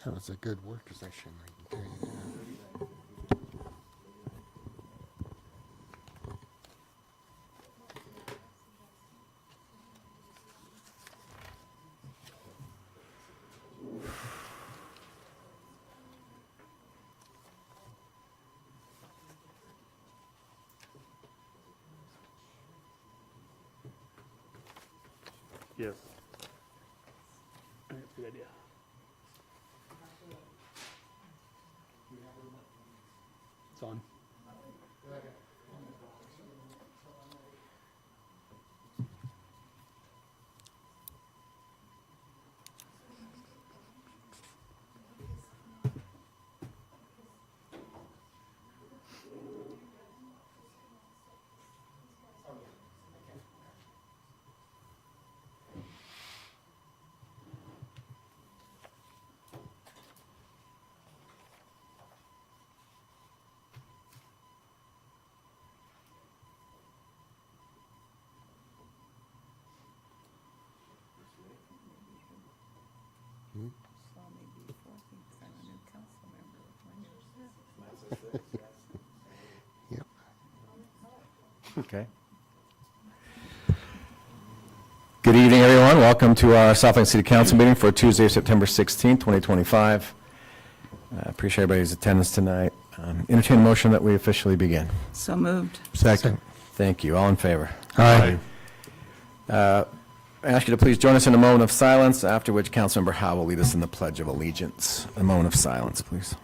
That was a good work session, I can tell you that. Yes. That's a good idea. It's on. Saw me before, I think I'm a new council member. Yep. Okay. Good evening, everyone. Welcome to our South City Council meeting for Tuesday, September 16th, 2025. I appreciate everybody's attendance tonight. Entertain a motion that we officially begin. So moved. Second. Thank you. All in favor? Aye. I ask you to please join us in a moment of silence, after which Councilmember Howe will lead us in the Pledge of Allegiance. A moment of silence, please.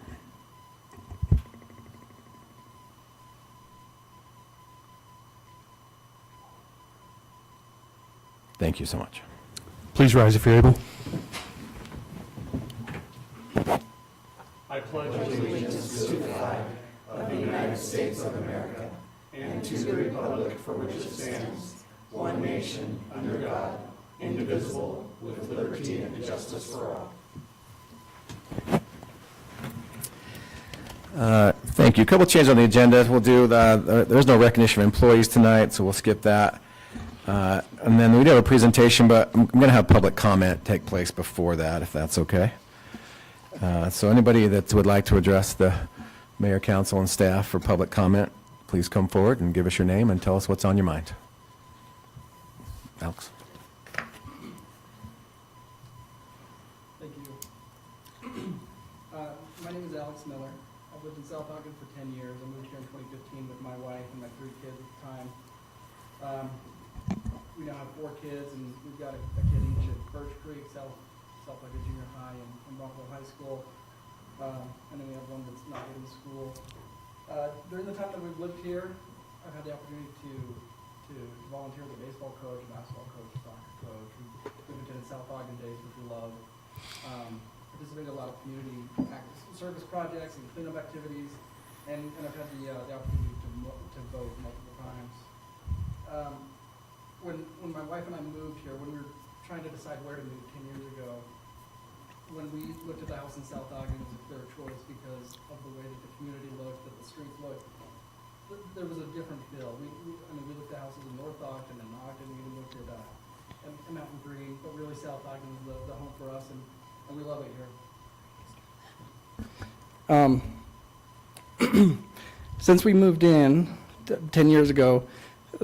Thank you so much. Please rise if you're able. I pledge allegiance to the flag of the United States of America and to the republic for which it stands, one nation, under God, indivisible, with liberty and justice for all. Thank you. A couple changes on the agenda. We'll do there's no recognition of employees tonight, so we'll skip that. And then we do have a presentation, but I'm going to have public comment take place before that, if that's okay. So anybody that would like to address the mayor, council, and staff for public comment, please come forward and give us your name and tell us what's on your mind. Alex. Thank you. My name is Alex Miller. I've lived in South Ogden for 10 years. I moved here in 2015 with my wife and my 3 kids at the time. We now have 4 kids, and we've got a kid each at Birch Creek, South Ogden Junior High, and Rockville High School. And then we have one that's not in school. During the time that we've lived here, I've had the opportunity to volunteer as a baseball coach, basketball coach, soccer coach. We've attended South Ogden Days, which we love. Participated in a lot of community service projects and cleanup activities, and I've had the opportunity to vote multiple times. When my wife and I moved here, when we were trying to decide where to move 10 years ago, when we looked at the house in South Ogden, it was a clear choice because of the way that the community looked, that the streets looked. There was a different feel. We looked at houses in North Ogden and Ogden. We even looked at Mountain Green, but really South Ogden is the home for us, and we love it here. Since we moved in 10 years ago,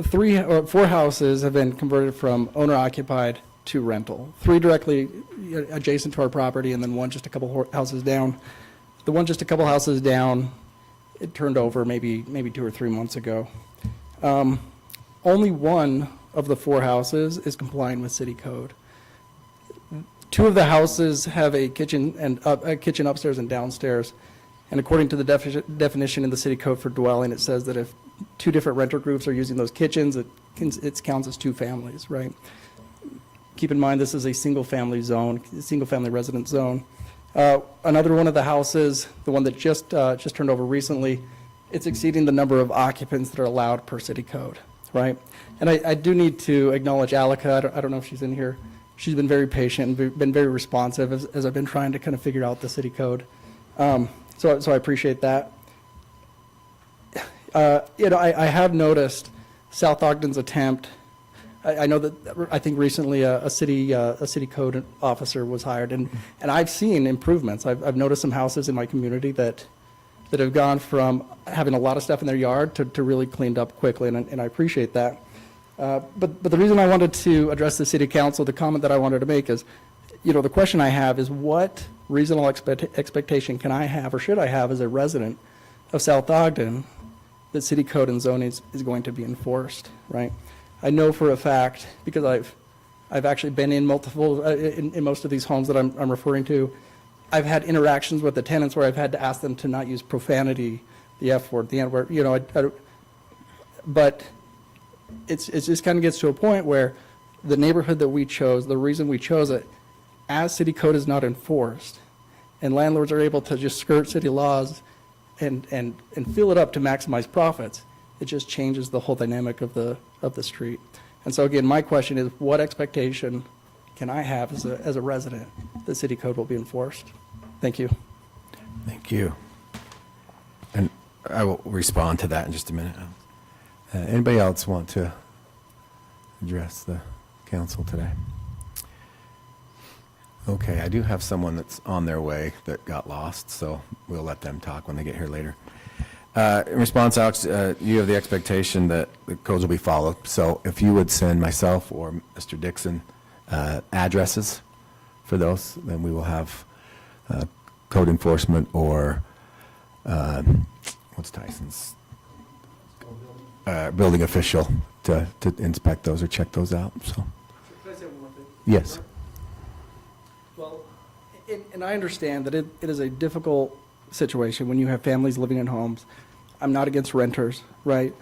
4 houses have been converted from owner-occupied to rental. 3 directly adjacent to our property, and then 1 just a couple houses down. The one just a couple houses down, it turned over maybe 2 or 3 months ago. Only 1 of the 4 houses is complying with city code. 2 of the houses have a kitchen upstairs and downstairs. And according to the definition in the city code for dwelling, it says that if 2 different renter groups are using those kitchens, it counts as 2 families, right? Keep in mind, this is a single-family zone, single-family residence zone. Another one of the houses, the one that just turned over recently, it's exceeding the number of occupants that are allowed per city code, right? And I do need to acknowledge Alika. I don't know if she's in here. She's been very patient and been very responsive as I've been trying to kind of figure out the city code. So I appreciate that. I have noticed South Ogden's attempt I know that, I think recently a city code officer was hired, and I've seen improvements. I've noticed some houses in my community that have gone from having a lot of stuff in their yard to really cleaned up quickly, and I appreciate that. But the reason I wanted to address the city council, the comment that I wanted to make is, the question I have is, what reasonable expectation can I have, or should I have as a resident of South Ogden, that city code and zoning is going to be enforced, right? I know for a fact, because I've actually been in multiple, in most of these homes that I'm referring to, I've had interactions with the tenants where I've had to ask them to not use profanity, the F word, the N word, but it just kind of gets to a point where the neighborhood that we chose, the reason we chose it, as city code is not enforced, and landlords are able to just skirt city laws and fill it up to maximize profits, it just changes the whole dynamic of the street. And so again, my question is, what expectation can I have as a resident that city code will be enforced? Thank you. Thank you. And I will respond to that in just a minute. Anybody else want to address the council today? Okay, I do have someone that's on their way that got lost, so we'll let them talk when they get here later. In response, Alex, you have the expectation that the codes will be followed. So if you would send myself or Mr. Dixon addresses for those, then we will have code enforcement or what's Tyson's building official to inspect those or check those out. So, Can I say one more thing? yes. Well, and I understand that it is a difficult situation when you have families living in homes. I'm not against renters, right?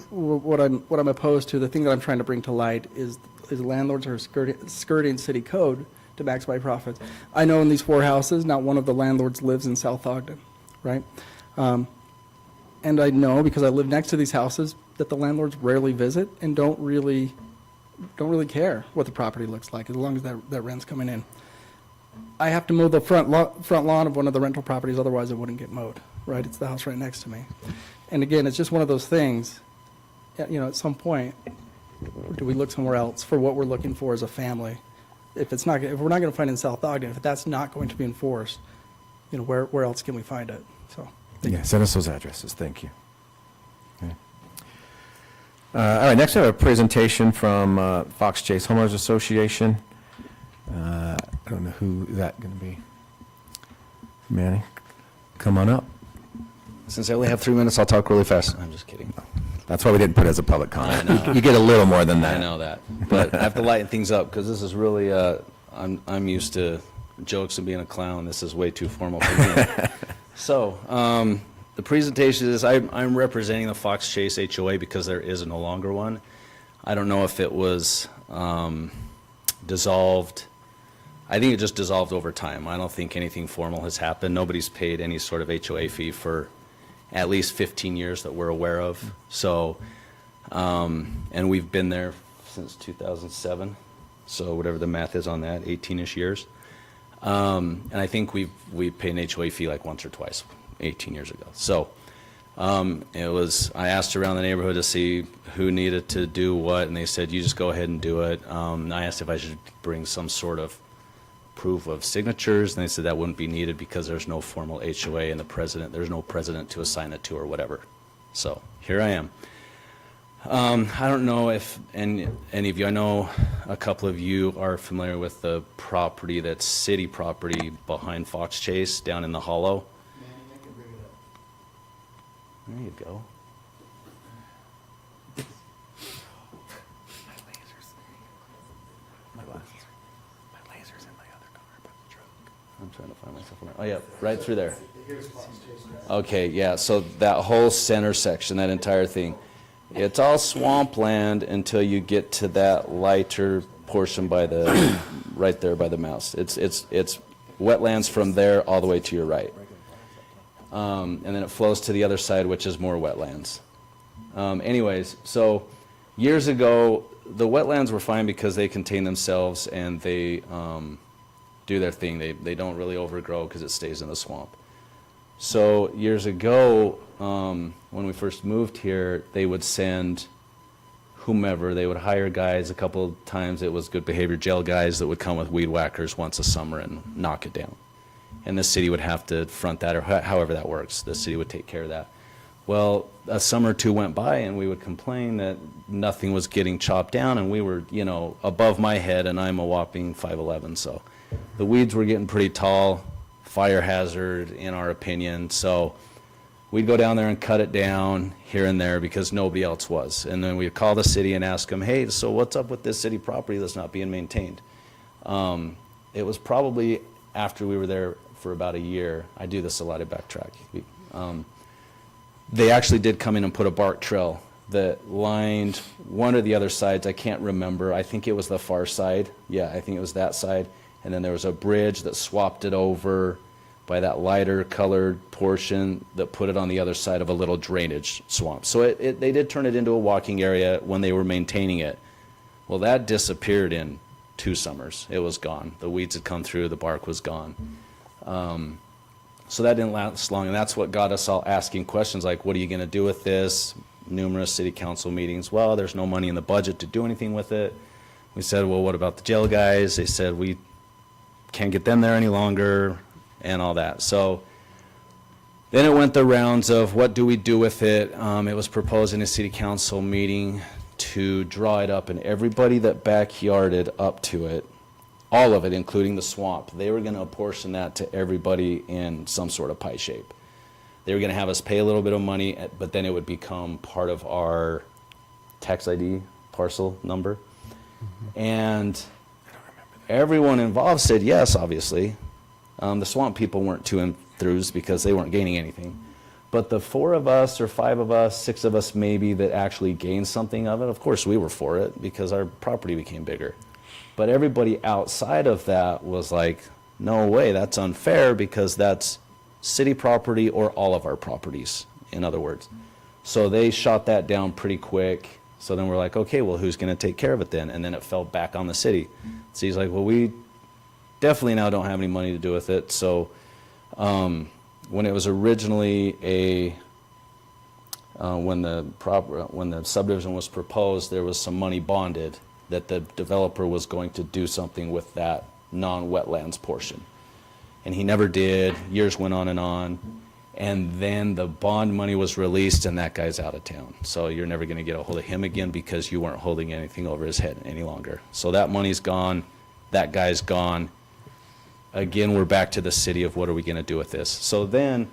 What I'm opposed to, the thing that I'm trying to bring to light is landlords are skirting city code to maximize profits. I know in these 4 houses, not one of the landlords lives in South Ogden, right? And I know, because I live next to these houses, that the landlords rarely visit and don't really care what the property looks like, as long as that rent's coming in. I have to mow the front lawn of one of the rental properties, otherwise it wouldn't get mowed, right? It's the house right next to me. And again, it's just one of those things, at some point, do we look somewhere else for what we're looking for as a family? If we're not going to find it in South Ogden, if that's not going to be enforced, where else can we find it? So, Yeah, send us those addresses. Thank you. Okay. All right, next we have a presentation from Fox Chase Homeowners Association. I don't know who that going to be. Manny, come on up. Since I only have 3 minutes, I'll talk really fast. I'm just kidding. That's why we didn't put it as a public comment. I know. You get a little more than that. I know that, but I have to lighten things up because this is really, I'm used to jokes and being a clown. This is way too formal for me. So, the presentation is, I'm representing the Fox Chase HOA because there is no longer one. I don't know if it was dissolved. I think it just dissolved over time. I don't think anything formal has happened. Nobody's paid any sort of HOA fee for at least 15 years that we're aware of. So, and we've been there since 2007. So whatever the math is on that, 18-ish years. And I think we paid an HOA fee like once or twice, 18 years ago. So I asked around the neighborhood to see who needed to do what, and they said, you just go ahead and do it. I asked if I should bring some sort of proof of signatures, and they said that wouldn't be needed because there's no formal HOA and there's no president to assign it to or whatever. So here I am. I don't know if any of you, I know a couple of you are familiar with the property, that's city property behind Fox Chase down in the hollow. There you go. I'm trying to find myself. Oh yeah, right through there. Okay, yeah, so that whole center section, that entire thing, it's all swampland until you get to that lighter portion by the, right there by the mouse. It's wetlands from there all the way to your right. And then it flows to the other side, which is more wetlands. Anyways, so years ago, the wetlands were fine because they contain themselves and they do their thing. They don't really overgrow because it stays in the swamp. So years ago, when we first moved here, they would send whomever. They would hire guys. A couple of times it was good behavior jail guys that would come with weed whackers once a summer and knock it down. And the city would have to front that, or however that works. The city would take care of that. Well, a summer or two went by, and we would complain that nothing was getting chopped down, and we were, you know, above my head, and I'm a whopping 5'11", so the weeds were getting pretty tall, fire hazard in our opinion, so we'd go down there and cut it down here and there because nobody else was. And then we'd call the city and ask them, hey, so what's up with this city property that's not being maintained? It was probably after we were there for about a year. I do this a lot, I backtrack. They actually did come in and put a bark trail that lined one or the other sides. I can't remember. I think it was the far side. Yeah, I think it was that side. And then there was a bridge that swapped it over by that lighter colored portion that put it on the other side of a little drainage swamp. So they did turn it into a walking area when they were maintaining it. Well, that disappeared in 2 summers. It was gone. The weeds had come through, the bark was gone. So that didn't last long, and that's what got us all asking questions like, what are you going to do with this? Numerous city council meetings. Well, there's no money in the budget to do anything with it. We said, well, what about the jail guys? They said, we can't get them there any longer, and all that. So then it went the rounds of what do we do with it? It was proposed in a city council meeting to draw it up, and everybody that backyarded up to it, all of it, including the swamp, they were going to apportion that to everybody in some sort of pie shape. They were going to have us pay a little bit of money, but then it would become part of our tax ID parcel number. And everyone involved said yes, obviously. The swamp people weren't too enthused because they weren't gaining anything. But the 4 of us or 5 of us, 6 of us maybe that actually gained something of it, of course we were for it because our property became bigger. But everybody outside of that was like, no way, that's unfair because that's city property or all of our properties, in other words. So they shot that down pretty quick. So then we're like, okay, well, who's going to take care of it then? And then it fell back on the city. So he's like, well, we definitely now don't have any money to do with it. So when it was originally when the subdivision was proposed, there was some money bonded that the developer was going to do something with that non-wetlands portion. And he never did. Years went on. And then the bond money was released, and that guy's out of town. So you're never going to get a hold of him again because you weren't holding anything over his head any longer. So that money's gone. That guy's gone. Again, we're back to the city of what are we going to do with this. So then,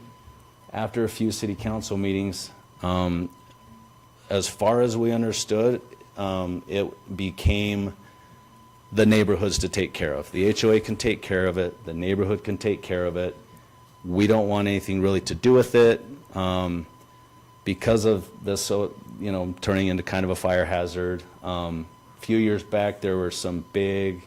after a few city council meetings, as far as we understood, it became the neighborhoods to take care of. The HOA can take care of it. The neighborhood can take care of it. We don't want anything really to do with it because of this, so turning into kind of a fire hazard. A few years back, there were some big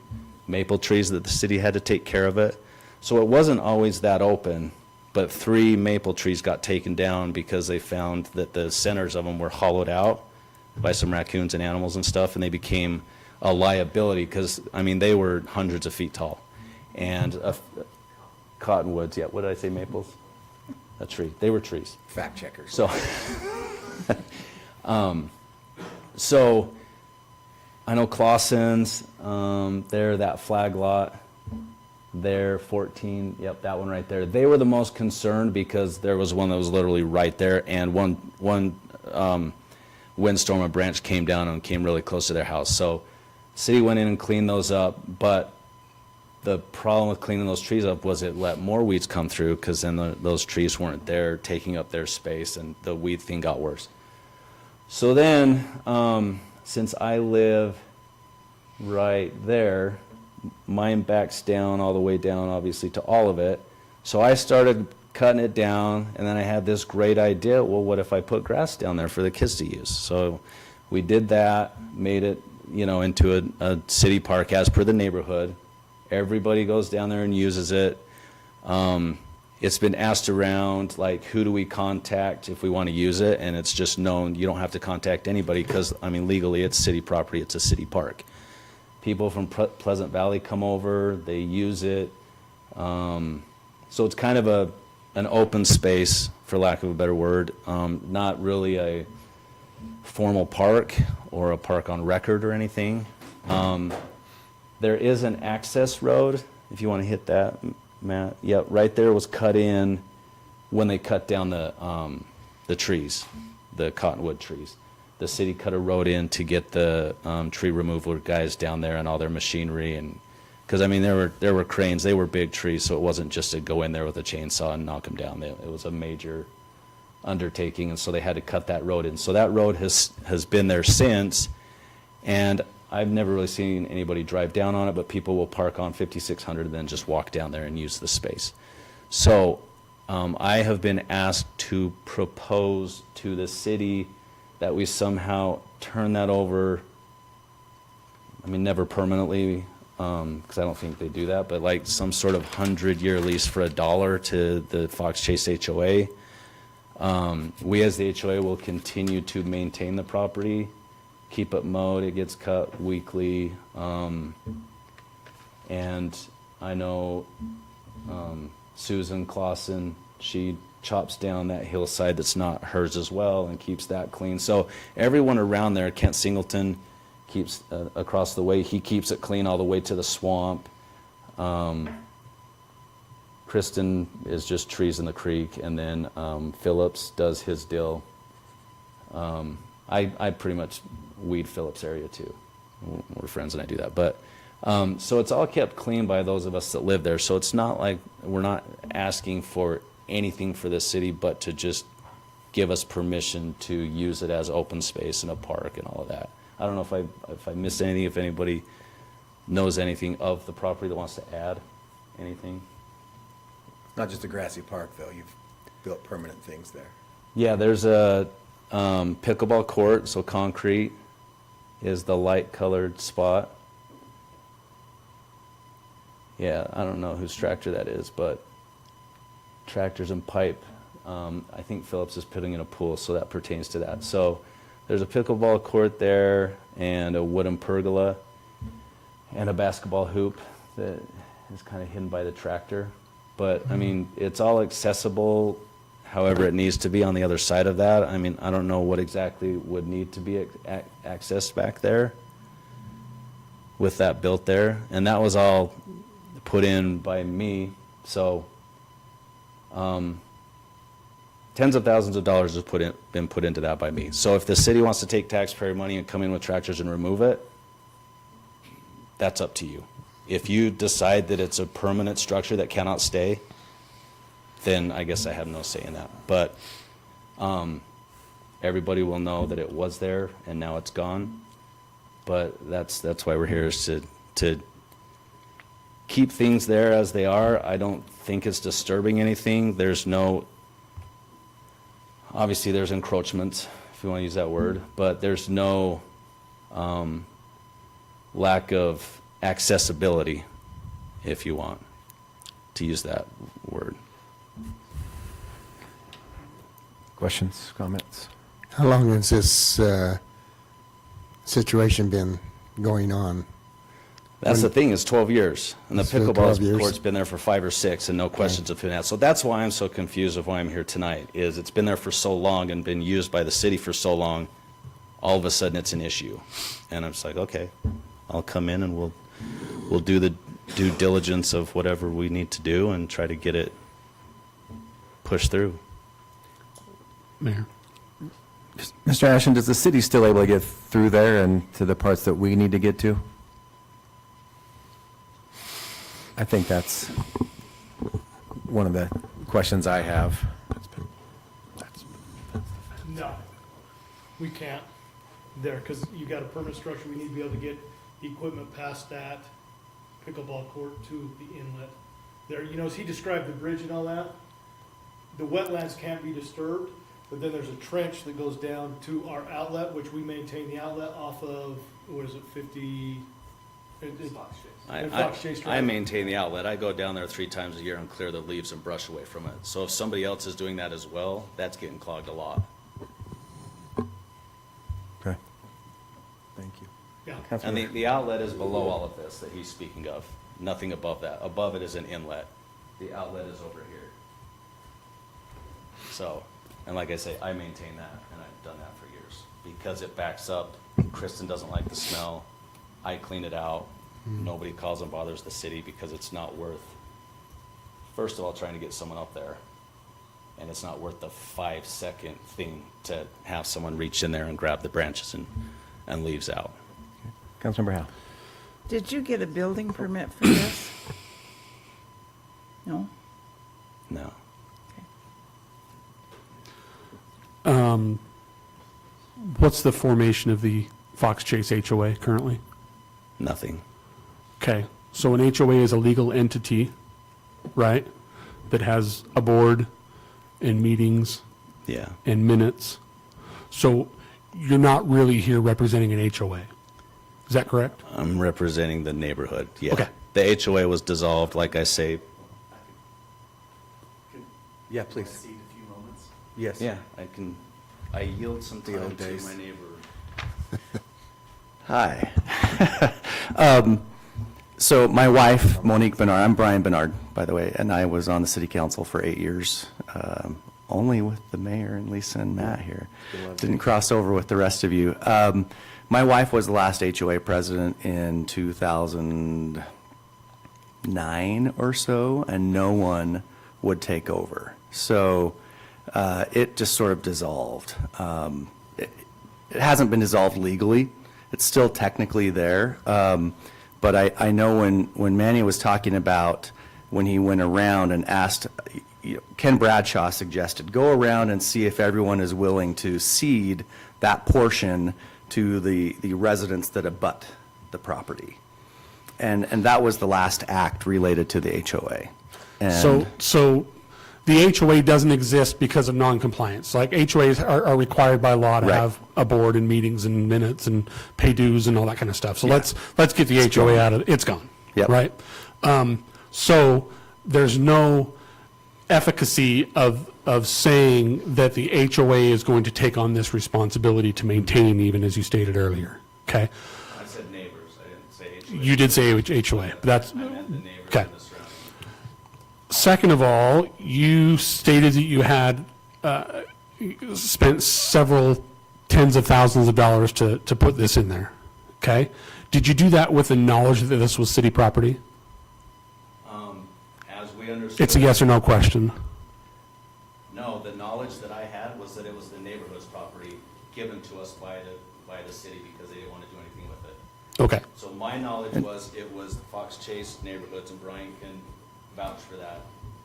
maple trees that the city had to take care of it. So it wasn't always that open, but 3 maple trees got taken down because they found that the centers of them were hollowed out by some raccoons and animals and stuff, and they became a liability because, they were hundreds of feet tall. And cottonwoods, yeah, what did I say, maples? A tree. They were trees. Fact checkers. So, so I know Clausen's, they're that flag lot. They're 14, yep, that one right there. They were the most concerned because there was one that was literally right there, and one windstorm, a branch came down and came really close to their house. So city went in and cleaned those up, but the problem with cleaning those trees up was it let more weeds come through because then those trees weren't there taking up their space, and the weed thing got worse. So then, since I live right there, mine backs down all the way down, obviously, to all of it. So I started cutting it down, and then I had this great idea, well, what if I put grass down there for the kids to use? So we did that, made it, into a city park as per the neighborhood. Everybody goes down there and uses it. It's been asked around, like, who do we contact if we want to use it? And it's just known you don't have to contact anybody because, legally it's city property, it's a city park. People from Pleasant Valley come over, they use it. So it's kind of an open space, for lack of a better word, not really a formal park or a park on record or anything. There is an access road, if you want to hit that, Matt. Yep, right there was cut in when they cut down the trees, the cottonwood trees. The city cut a road in to get the tree removal guys down there and all their machinery, and because I mean there were cranes, they were big trees, so it wasn't just to go in there with a chainsaw and knock them down. It was a major undertaking, and so they had to cut that road in. So that road has been there since, and I've never really seen anybody drive down on it, but people will park on 5600 and then just walk down there and use the space. So I have been asked to propose to the city that we somehow turn that over, I mean, never permanently, because I don't think they do that, but like some sort of 100-year lease for $1 to the Fox Chase HOA. We as the HOA will continue to maintain the property, keep it mowed, it gets cut weekly, and I know Susan Clausen, she chops down that hillside that's not hers as well and keeps that clean. So everyone around there, Kent Singleton keeps across the way, he keeps it clean all the way to the swamp. Kristen is just trees in the creek, and then Phillips does his deal. I pretty much weed Phillips' area too. We're friends and I do that. But so it's all kept clean by those of us that live there. So it's not like we're not asking for anything for this city, but to just give us permission to use it as open space and a park and all of that. I don't know if I missed anything, if anybody knows anything of the property that wants to add anything. Not just a grassy park, though. You've built permanent things there. Yeah, there's a pickleball court, so concrete is the light colored spot. Yeah, I don't know whose tractor that is, but tractors and pipe. I think Phillips is putting in a pool, so that pertains to that. So there's a pickleball court there and a wooden pergola and a basketball hoop that is kind of hidden by the tractor. But I mean, it's all accessible however it needs to be on the other side of that. I mean, I don't know what exactly would need to be accessed back there with that built there. And that was all put in by me. So tens of thousands of dollars has been put into that by me. So if the city wants to take taxpayer money and come in with tractors and remove it, that's up to you. If you decide that it's a permanent structure that cannot stay, then I guess I have no say in that. But everybody will know that it was there and now it's gone. But that's why we're here, is to keep things there as they are. I don't think it's disturbing anything. There's no, obviously there's encroachments, if you want to use that word, but there's no lack of accessibility, if you want to use that word. Questions, comments? How long has this situation been going on? That's the thing, is 12 years. And the It's been 12 years. pickleball court's been there for 5 or 6, and no questions have been asked. So that's why I'm so confused of why I'm here tonight, is it's been there for so long and been used by the city for so long, all of a sudden it's an issue. And I'm just like, okay, I'll come in and we'll do the due diligence of whatever we need to do and try to get it pushed through. Mayor. Mr. Ashton, does the city still able to get through there and to the parts that we need to get to? I think that's one of the questions I have. No, we can't there, because you got a permanent structure, we need to be able to get the equipment past that pickleball court to the inlet. There, you know, as he described the bridge and all that, the wetlands can't be disturbed, but then there's a trench that goes down to our outlet, which we maintain the outlet off of, what is it, 50? And Fox Chase I Drive. maintain the outlet. I go down there 3 times a year and clear the leaves and brush away from it. So if somebody else is doing that as well, that's getting clogged a lot. Okay. Thank you. Yeah. And the outlet is below all of this that he's speaking of. Nothing above that. Above it is an inlet. The outlet is over here. So, And like I say, I maintain that, and I've done that for years. Because it backs up, Kristen doesn't like the smell, I clean it out, nobody calls and bothers the city because it's not worth, first of all, trying to get someone up there. And it's not worth the 5-second thing to have someone reach in there and grab the branches and leaves out. Councilmember Howe. Did you get a building permit for this? No? No. What's the formation of the Fox Chase HOA currently? Nothing. Okay, so an HOA is a legal entity, right, that has a board and meetings Yeah. and minutes. So you're not really here representing an HOA. Is that correct? I'm representing the neighborhood, yeah. Okay. The HOA was dissolved, like I say. Yeah, please. Yes. Yeah, I yield some time old to days. my neighbor. Hi. So my wife, Monique Bernard, I'm Brian Bernard, by the way, and I was on the city council for 8 years, only with the mayor and Lisa and Matt here. Didn't cross over with the rest of you. My wife was the last HOA president in 2009 or so, and no one would take over. So it just sort of dissolved. It hasn't been dissolved legally. It's still technically there. But I know when Manny was talking about when he went around and asked, Ken Bradshaw suggested, go around and see if everyone is willing to cede that portion to the residents that abut the property. And that was the last act related to the HOA. And So the HOA doesn't exist because of non-compliance. Like HOAs are required by law to Right. have a board and meetings and minutes and pay dues and all that kind of stuff. So Yeah. let's get the HOA out of, it's gone. Yep. Right? So there's no efficacy of saying that the HOA is going to take on this responsibility to maintain, even as you stated earlier. Okay? I said neighbors, I didn't say HOA. You did say HOA, but that's, I meant the neighbors Okay. and the surrounding. second of all, you stated that you had spent several tens of thousands of dollars to put this in there, okay? Did you do that with the knowledge that this was city property? As we understood. It's a yes or no question. No, the knowledge that I had was that it was the neighborhood's property given to us by the city because they didn't want to do anything with it. Okay, So my knowledge was it was the Fox Chase neighborhoods, and Brian can vouch for that.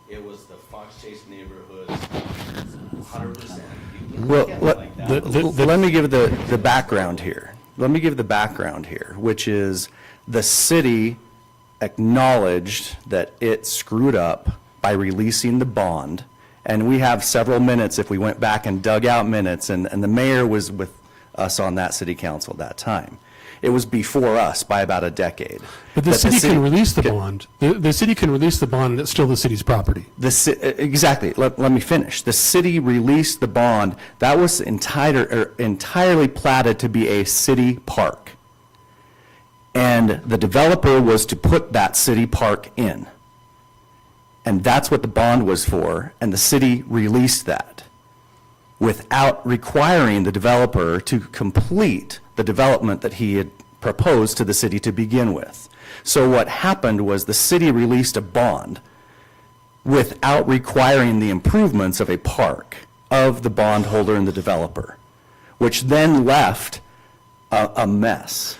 It was the Fox Chase neighborhoods, 100%. You can Well, look at it like that. let me give the background here. Let me give the background here, which is the city acknowledged that it screwed up by releasing the bond. And we have several minutes, if we went back and dug out minutes, and the mayor was with us on that city council at that time. It was before us by about a decade. but the That city can release the bond. The city can release the bond and it's still the city's property. Exactly. Let me finish. The city released the bond. That was entirely platted to be a city park. And the developer was to put that city park in. And that's what the bond was for, and the city released that without requiring the developer to complete the development that he had proposed to the city to begin with. So what happened was the city released a bond without requiring the improvements of a park of the bondholder and the developer, which then left a mess.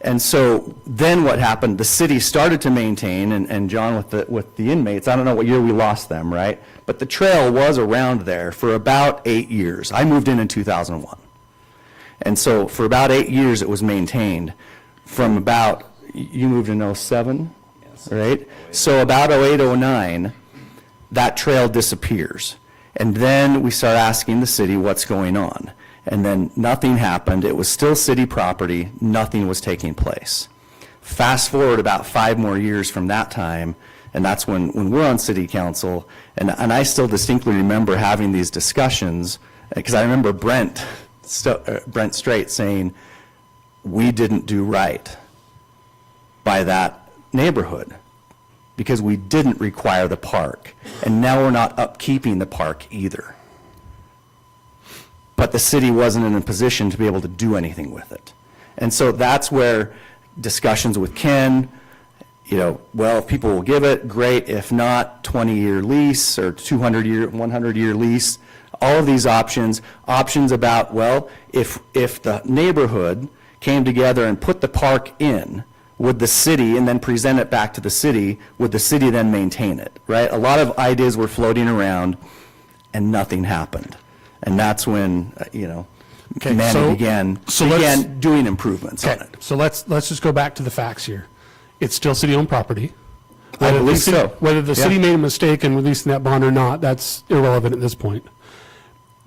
And so then what happened, the city started to maintain, and John with the inmates, I don't know what year we lost them, right? But the trail was around there for about 8 years. I moved in 2001. And so for about 8 years, it was maintained from about, you moved in '07, right? So about '08, '09, that trail disappears. And then we start asking the city what's going on. And then nothing happened. It was still city property. Nothing was taking place. Fast forward about 5 more years from that time, and that's when we're on city council, and I still distinctly remember having these discussions, because I remember Brent Strait saying, we didn't do right by that neighborhood because we didn't require the park, and now we're not upkeeping the park either. but the city wasn't in a position to be able to do anything with it. And so that's where discussions with Ken, well, if people will give it, great. If not, 20-year lease or 200-year, 100-year lease, all of these options about, well, if the neighborhood came together and put the park in, would the city, and then present it back to the city, would the city then maintain it, right? A lot of ideas were floating around, and nothing happened. And that's when, Manny began doing improvements on Okay, it. so let's just go back to the facts here. It's still city-owned property. I Whether the believe city- so. Whether the city Yeah. made a mistake in releasing that bond or not, that's irrelevant at this point.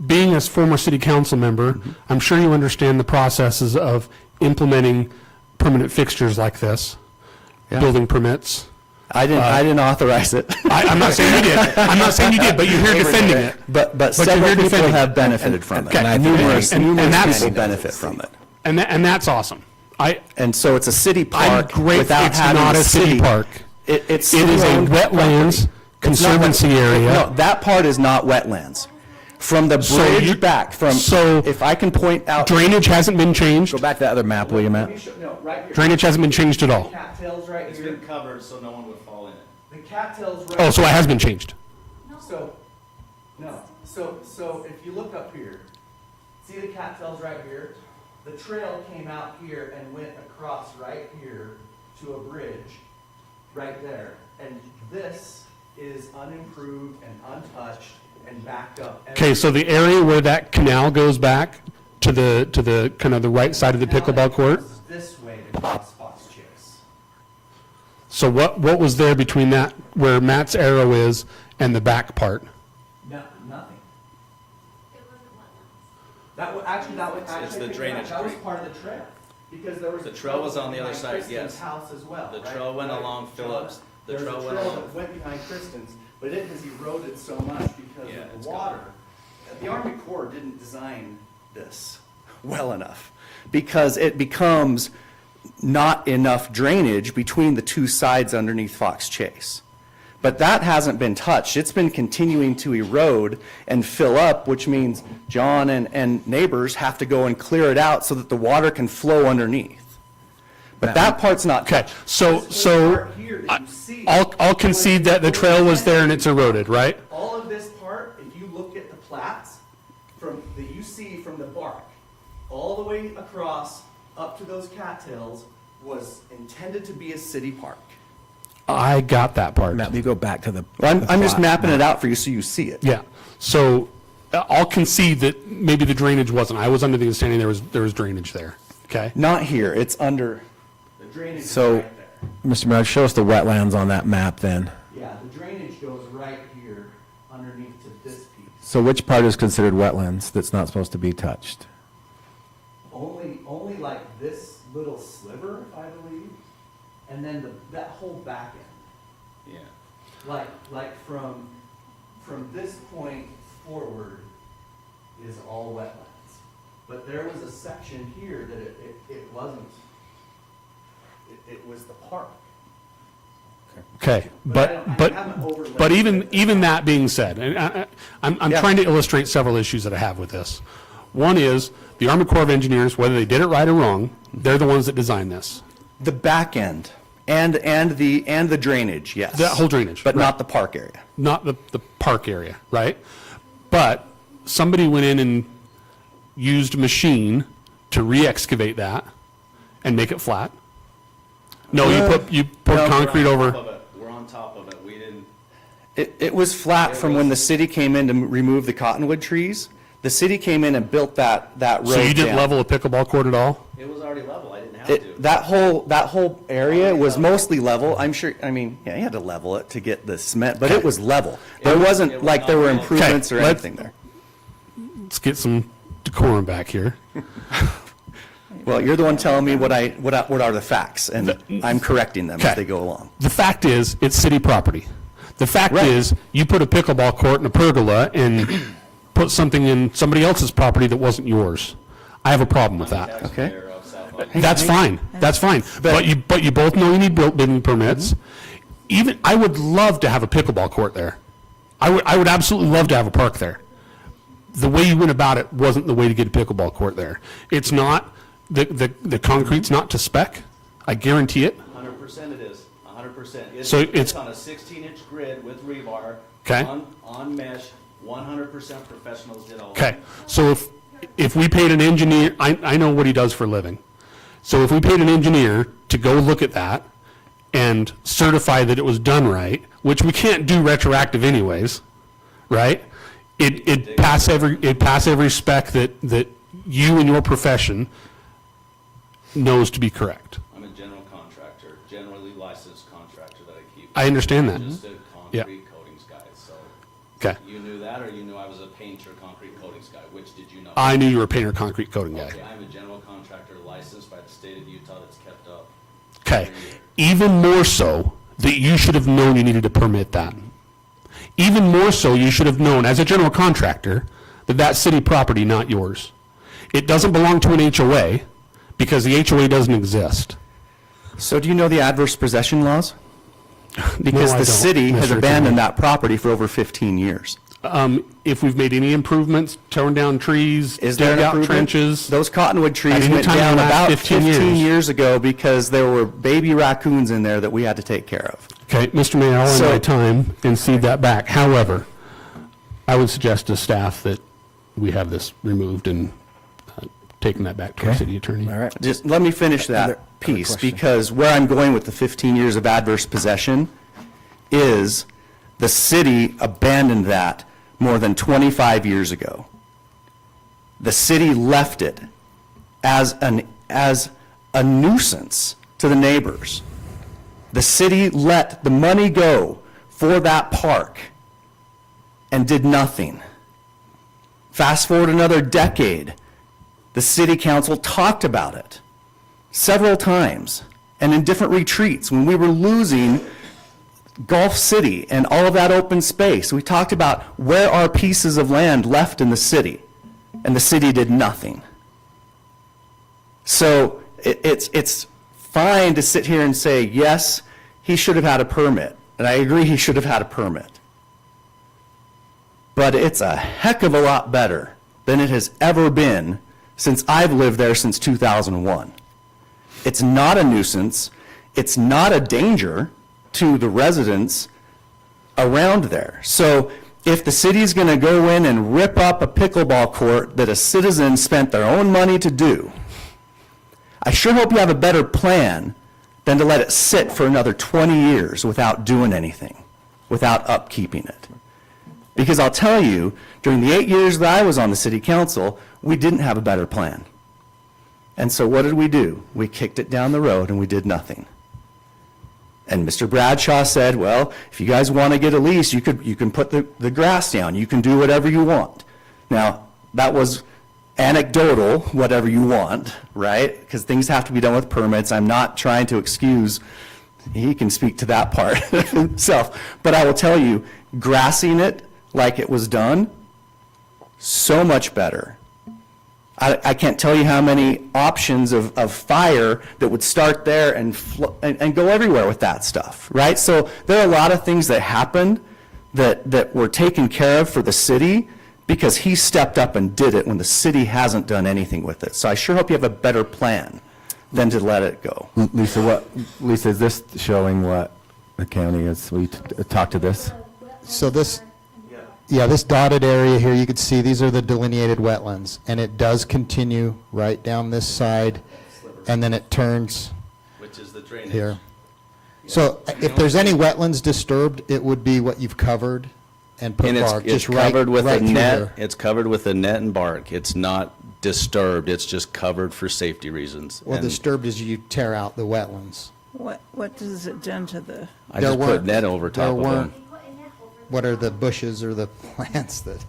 Being a former city council member, Mm-hmm. I'm sure you understand the processes of implementing permanent fixtures like this, Yeah. building permits. I didn't authorize it. I'm not saying you did. I'm not saying you did, but you're here defending it. But you're several here people defending have it. benefited from it. Okay. Numerous And that's- people benefit from it. And that's awesome. And so it's a city park grateful without it's having not a city park. It's It is a city-owned wetlands property. It's not conservancy wet- area. No, that part is not wetlands. From the So you- bridge back, so if I can point out. Drainage hasn't been changed. Go back to that other map, will you, Matt? No, right here. Drainage hasn't been changed at all. Cattails right It's here. been covered so no one would fall in it. The cattails right. Oh, so it has been changed. So, no, so if you look up here, see the cattails right here? The trail came out here and went across right here to a bridge, right there. And this is unimproved and untouched and backed up. Okay, so the area where that canal goes back to the kind of the right side of the pickleball court. This way to cross Fox Chase. So what was there between that, where Matt's arrow is, and the back part? No, nothing. That was, actually, It's the drainage that was creek. part of the trail. Because there was. The trail was on the other behind side, Kristen's yes. house as well. The right? trail went Right. along Phillips. The There's a trail went trail along. that went behind Kristen's, but it has eroded so much because Yeah, of it's the water. The Army Corps didn't design This well enough, because it becomes not enough drainage between the two sides underneath Fox Chase. But that hasn't been touched. It's been continuing to erode and fill up, which means John and neighbors have to go and clear it out so that the water can flow underneath. But that part's not Okay, touched. so part here that you see. I'll concede that the trail was there and it's eroded, right? All of this part, if you look at the plats, that you see from the bark, all the way across up to those cattails, was intended to be a city park. I got that part. Matt, will you go back to the? Well, I'm just plot? mapping it out for you so you see it. Yeah, so I'll concede that maybe the drainage wasn't. I was under the understanding there was drainage there, okay? Not here, it's under, The drainage is So- right there. Mr. Mayor, show us the wetlands on that map then. Yeah, the drainage goes right here underneath to this piece. So which part is considered wetlands that's not supposed to be touched? Only like this little sliver, I believe, and then that whole back end. Yeah. Like from this point forward is all wetlands. But there was a section here that it wasn't, it was the park. Okay, But I haven't but overlaid even that being said, and I'm Yeah. trying to illustrate several issues that I have with this. One is, the Army Corps of Engineers, whether they did it right or wrong, they're the ones that designed this. the back end and the drainage, yes. That whole drainage, But right. not the park area. Not the park area, right? But somebody went in and used a machine to re-excavate that and make it flat. No, you put no, concrete over. We're on top of it. We didn't. It was flat from when the city came in to remove the cottonwood trees. The city came in and built that road So you didn't down. level a pickleball court at all? It was already level. I didn't have to. That whole area was mostly level. I'm sure, I mean, yeah, you had to level it to get the cement, but it was level. There It wasn't was like not there were level. improvements or Okay, anything there. Let's get some decorum back here. Well, you're the one telling me what are the facts, and I'm correcting them as Okay. they go along. The fact is, it's city property. The fact Right. is, you put a pickleball court and a pergola and put something in somebody else's property that wasn't yours. I have a problem with that. Okay. Taxpayer of South London. That's fine, that's fine. But you both know you need building permits. Even, I would love to have a pickleball court there. I would absolutely love to have a park there. the way you went about it wasn't the way to get a pickleball court there. It's not, the concrete's not to spec, I guarantee it. 100% it is, 100%. So it's- on a 16-inch grid with rebar. Okay. On mesh, 100% professionals did all. Okay, so if we paid an engineer, I know what he does for a living. So if we paid an engineer to go look at that and certify that it was done right, which we can't do retroactive anyways, right? It pass every spec that you and your profession knows to be correct. I'm a general contractor, generally licensed contractor that I keep. I understand that. I'm just a Yeah. concrete coatings guy, so. Okay. You knew that, or you knew I was a painter, concrete coatings guy? Which did you know? I knew you were a painter, concrete coating guy. Okay, I'm a general contractor licensed by the state of Utah that's kept up. Okay, even more so that you should have known you needed to permit that. Even more so, you should have known, as a general contractor, that that's city property, not yours. It doesn't belong to an HOA, because the HOA doesn't exist. So do you know the adverse possession laws? Because I the don't, city has Mr. abandoned Attorney. that property for over 15 years. If we've made any improvements, torn down trees, Is there dug an out improvement? trenches. Those cottonwood At trees any went time in down the last about 15 15 years. years ago because there were baby raccoons in there that we had to take care of. Okay, Mr. Mayor, I'll end So- my time and cede that back. However, I would suggest to staff that we have this removed and taken that back to our Okay. city attorney. All right. Just let me finish that piece, question. because where I'm going with the 15 years of adverse possession is the city abandoned that more than 25 years ago. The city left it as a nuisance to the neighbors. The city let the money go for that park and did nothing. Fast forward another decade, the city council talked about it several times and in different retreats when we were losing Gulf City and all of that open space. We talked about where are pieces of land left in the city, and the city did nothing. So it's fine to sit here and say, yes, he should have had a permit, and I agree he should have had a permit. But it's a heck of a lot better than it has ever been since I've lived there since 2001. It's not a nuisance, it's not a danger to the residents around there. So if the city's going to go in and rip up a pickleball court that a citizen spent their own money to do, I sure hope you have a better plan than to let it sit for another 20 years without doing anything, without upkeeping it. Because I'll tell you, during the 8 years that I was on the city council, we didn't have a better plan. And so what did we do? We kicked it down the road and we did nothing. And Mr. Bradshaw said, well, if you guys want to get a lease, you can put the grass down. You can do whatever you want. Now, that was anecdotal, whatever you want, right? Because things have to be done with permits. I'm not trying to excuse, he can speak to that part himself. But I will tell you, grassing it like it was done, so much better. I can't tell you how many options of fire that would start there and go everywhere with that stuff, right? So there are a lot of things that happened that were taken care of for the city because he stepped up and did it when the city hasn't done anything with it. So I sure hope you have a better plan than to let it go. Lisa, is this showing what the county is? We talked to this? So this, yeah, this dotted area here, you could see these are the delineated wetlands, and it does continue right down this side, and then it turns Which is the drainage. here. So if there's any wetlands disturbed, it would be what you've covered and put And bark, it's just right covered with a right through net, there. it's covered with a net and bark. It's not disturbed, it's just covered for safety reasons. Well, And disturbed is you tear out the wetlands. What does it done to the, I there just put weren't- net over there top of weren't- them. What are the bushes or the plants that,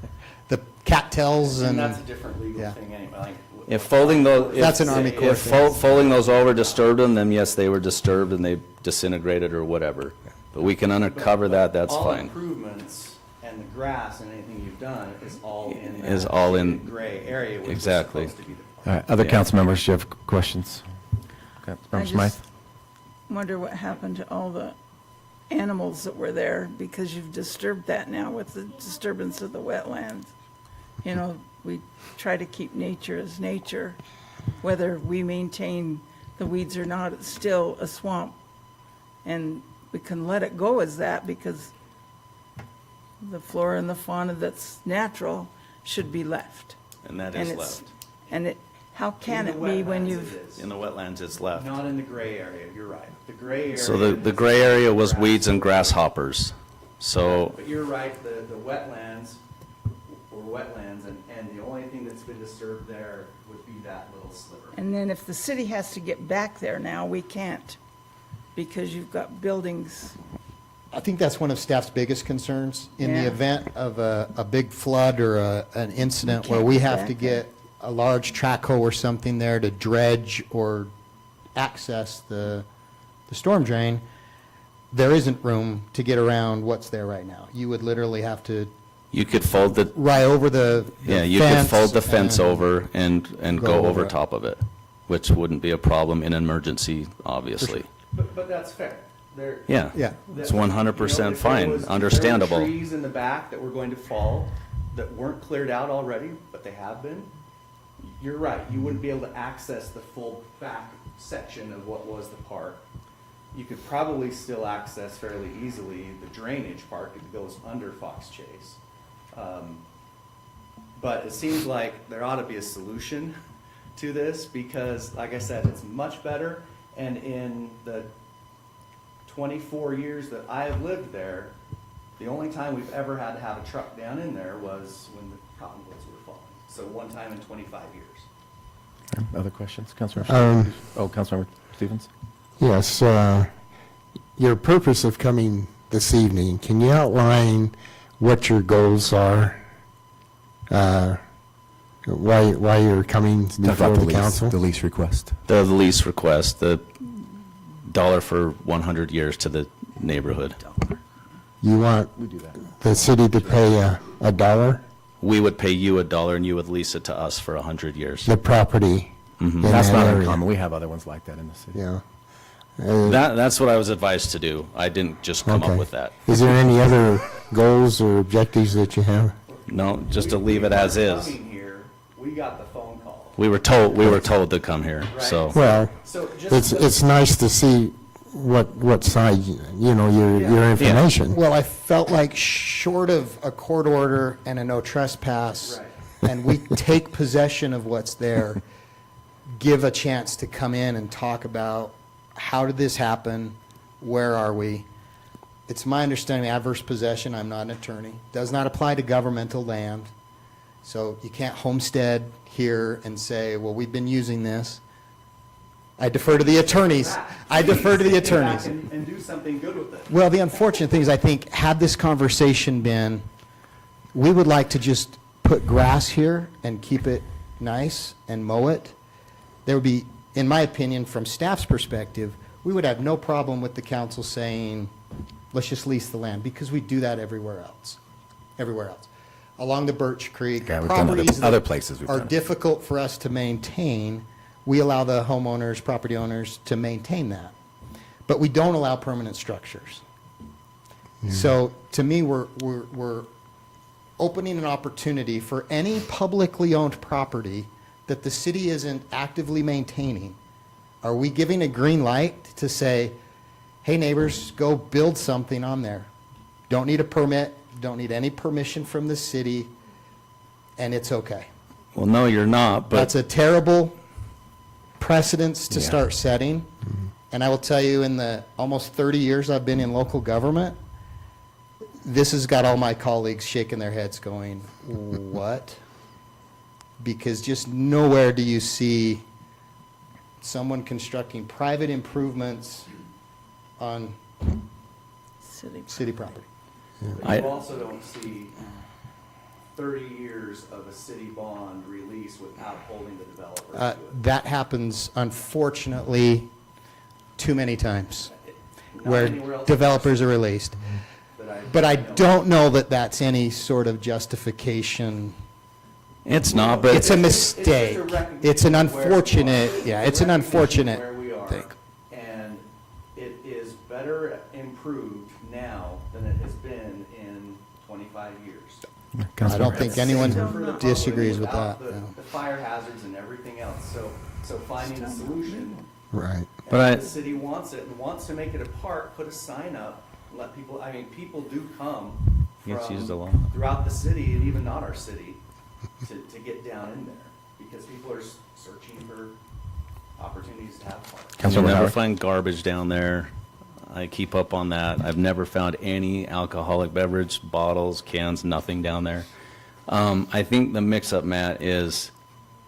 the cattails and, different legal yeah. thing anyway. If folding those, That's an Army Corps if thing. folding those over disturbed them, then yes, they were disturbed and they disintegrated or whatever. But we can uncover that, that's All fine. improvements and the grass and anything you've done is all in that Is all in- gray area, which is Exactly. supposed to be All right, other Yeah. council members, do you have questions? Okay, I Member Smythe? just wonder what happened to all the animals that were there, because you've disturbed that now with the disturbance of the wetlands. you know, we try to keep nature as nature. Whether we maintain the weeds or not, it's still a swamp. And we can let it go as that because the flora and the fauna that's natural should be left. And that And is it's- left. And it, how can In it the be when wetlands, you've, it is. In the wetlands, it's left. Not in the gray area, you're right. The gray area. So the is gray area was grass. weeds and grasshoppers. So, But you're right, the wetlands were wetlands, and the only thing that's been disturbed there would be that little sliver. and then if the city has to get back there now, we can't because you've got buildings. I think that's one of staff's biggest concerns. In the Yeah. event of a big flood or an incident where can't we get have back to there. get a large track hoe or something there to dredge or access the storm drain, there isn't room to get around what's there right now. You would literally have to you could fold the, ride over the yeah, you could fold the fence and- over and go go over over it. top of it, which wouldn't be a problem in an emergency, obviously. But that's fair. There. Yeah. Yeah. It's 100% You know, if fine, there was understandable. trees in the back that were going to fall, that weren't cleared out already, but they have been, you're right, you wouldn't be able to access the full back section of what was the park. You could probably still access fairly easily the drainage part that goes under Fox Chase. But it seems like there ought to be a solution to this, because, like I said, it's much better, and in the 24 years that I have lived there, the only time we've ever had to have a truck down in there was when the cottonwoods were falling. So one time in 25 years. Other questions, Councilmember? Councilmember Stevens? Yes, your purpose of coming this evening, can you outline what your goals are? Why you're coming before the council? The lease request. The lease request, the dollar for 100 years to the neighborhood. You want the city to pay a dollar, We would pay you $1 and you would lease it to us for 100 years. the property in That's that not area? uncommon. We have other ones like that in the city. Yeah. That's what I was advised to do. I didn't just come Okay. up with that. Is there any other goals or objectives that you have? No, just to leave it as is. Coming here, we got the phone call. We were told to come here, so. Well, So just. it's nice to see what side, your information. Well, I felt like short of a court order and a no trespass, Right. and we take possession of what's there, give a chance to come in and talk about how did this happen, where are we? It's my understanding adverse possession, I'm not an attorney, does not apply to governmental land. So you can't homestead here and say, well, we've been using this. I defer to the attorneys. I defer to the Get back attorneys. And do something good with it. Well, the unfortunate thing is, I think, had this conversation been, we would like to just put grass here and keep it nice and mow it, there would be, in my opinion, from staff's perspective, we would have no problem with the council saying, let's just lease the land, because we do that everywhere else. Along the Birch Creek, Yeah, we've done properties other that places we've are done it. difficult for us to maintain, we allow the homeowners, property owners to maintain that. But we don't allow permanent structures. So to me, we're opening an opportunity for any publicly owned property that the city isn't actively maintaining. Are we giving a green light to say, hey, neighbors, go build something on there? Don't need a permit, don't need any permission from the city, and it's okay. Well, no, you're not, but That's a terrible precedence to Yeah. start setting. And I will tell you, in the almost 30 years I've been in local government, this has got all my colleagues shaking their heads going, what? Because just nowhere do you see someone constructing private improvements on city property. But you also don't see 30 years of a city bond release without holding the developer to it. That happens, unfortunately, too many times, Not where anywhere else developers are released. But I know. don't know that that's any sort of justification. it's not, but. It's a just mistake. recognition It's an of where we are. unfortunate, yeah, it's an Recognition of unfortunate where we are. thing. And it is better improved now than it has been in 25 years. I don't think anyone Still not. disagrees with that. Without no. The fire hazards and everything else, so finding a solution. Right. But And I- if the city wants it and wants to make it a park, put a sign up, and let people, I mean, people do come It's used a from lot. throughout the city and even not our city to get down in there, because people are searching for opportunities to have parks. You'll Councilmember never Howard? find garbage down there. I keep up on that. I've never found any alcoholic beverage, bottles, cans, nothing down there. I think the mix-up, Matt, is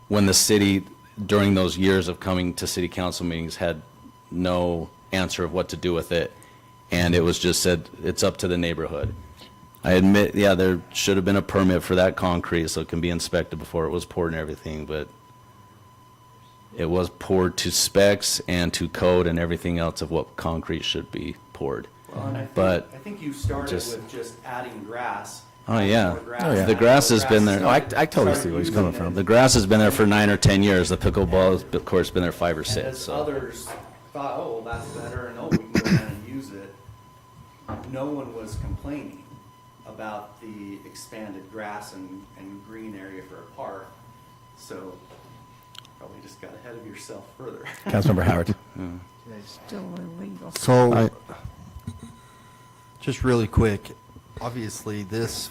when the city, during those years of coming to city council meetings, had no answer of what to do with it, and it was just said, it's up to the neighborhood. I admit, yeah, there should have been a permit for that concrete, so it can be inspected before it was poured and everything, but it was poured to specs and to code and everything else of what concrete should be poured. Well, and But I think you started just- with just adding grass. Oh, adding yeah. more grass, Oh, yeah. The adding grass more has been there. No, I started- totally see where he's coming started from. using The it. grass has been there for 9 or 10 years. The pickleball has, of course, been there 5 or And 6. as So others thought, oh, well, that's better, and oh, we can go down and use it, no one was complaining about the expanded grass and green area for a park. So probably just got ahead of yourself further. Councilmember Howard. Still illegal. So, just really quick, obviously this,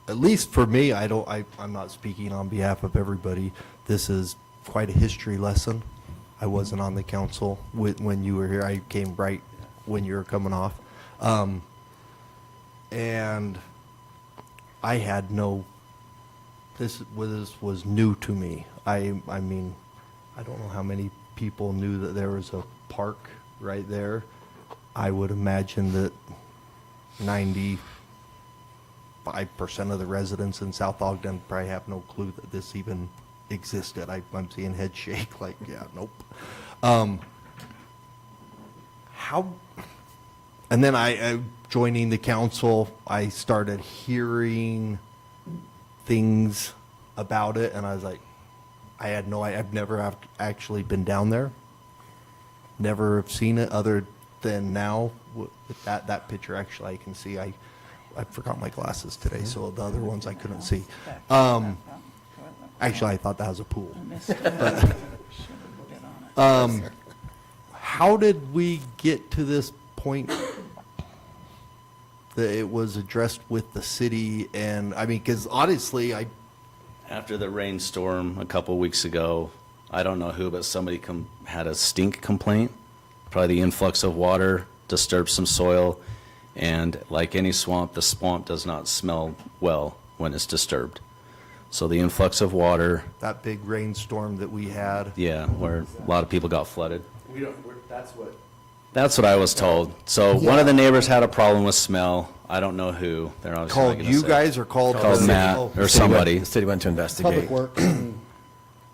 at least for me, I'm not speaking on behalf of everybody. This is quite a history lesson. I wasn't on the council when you were here. I came right when you were coming off. And I had this was new to me. I mean, I don't know how many people knew that there was a park right there. I would imagine that 95% of the residents in South Ogden probably have no clue that this even existed. I'm seeing head shake like, yeah, nope. And then I joining the council, I started hearing things about it, and I was like, I've never actually been down there. Never have seen it other than now. With that picture, actually, I can see. I forgot my glasses today, so the other ones I couldn't see. Actually, I thought that was a pool. How did we get to this point that it was addressed with the city? And I mean, because honestly, after the rainstorm a couple weeks ago, I don't know who, but somebody had a stink complaint. Probably the influx of water disturbed some soil, and like any swamp, the swamp does not smell well when it's disturbed. So the influx of water, that big rainstorm that we had. yeah, where a lot of people got flooded. That's what. That's what I was told. So one of the neighbors had a problem with smell. I don't know who. They're obviously not Called gonna you say. guys or called? Called the- Matt oh, or somebody. The city went to investigate. Public Works, and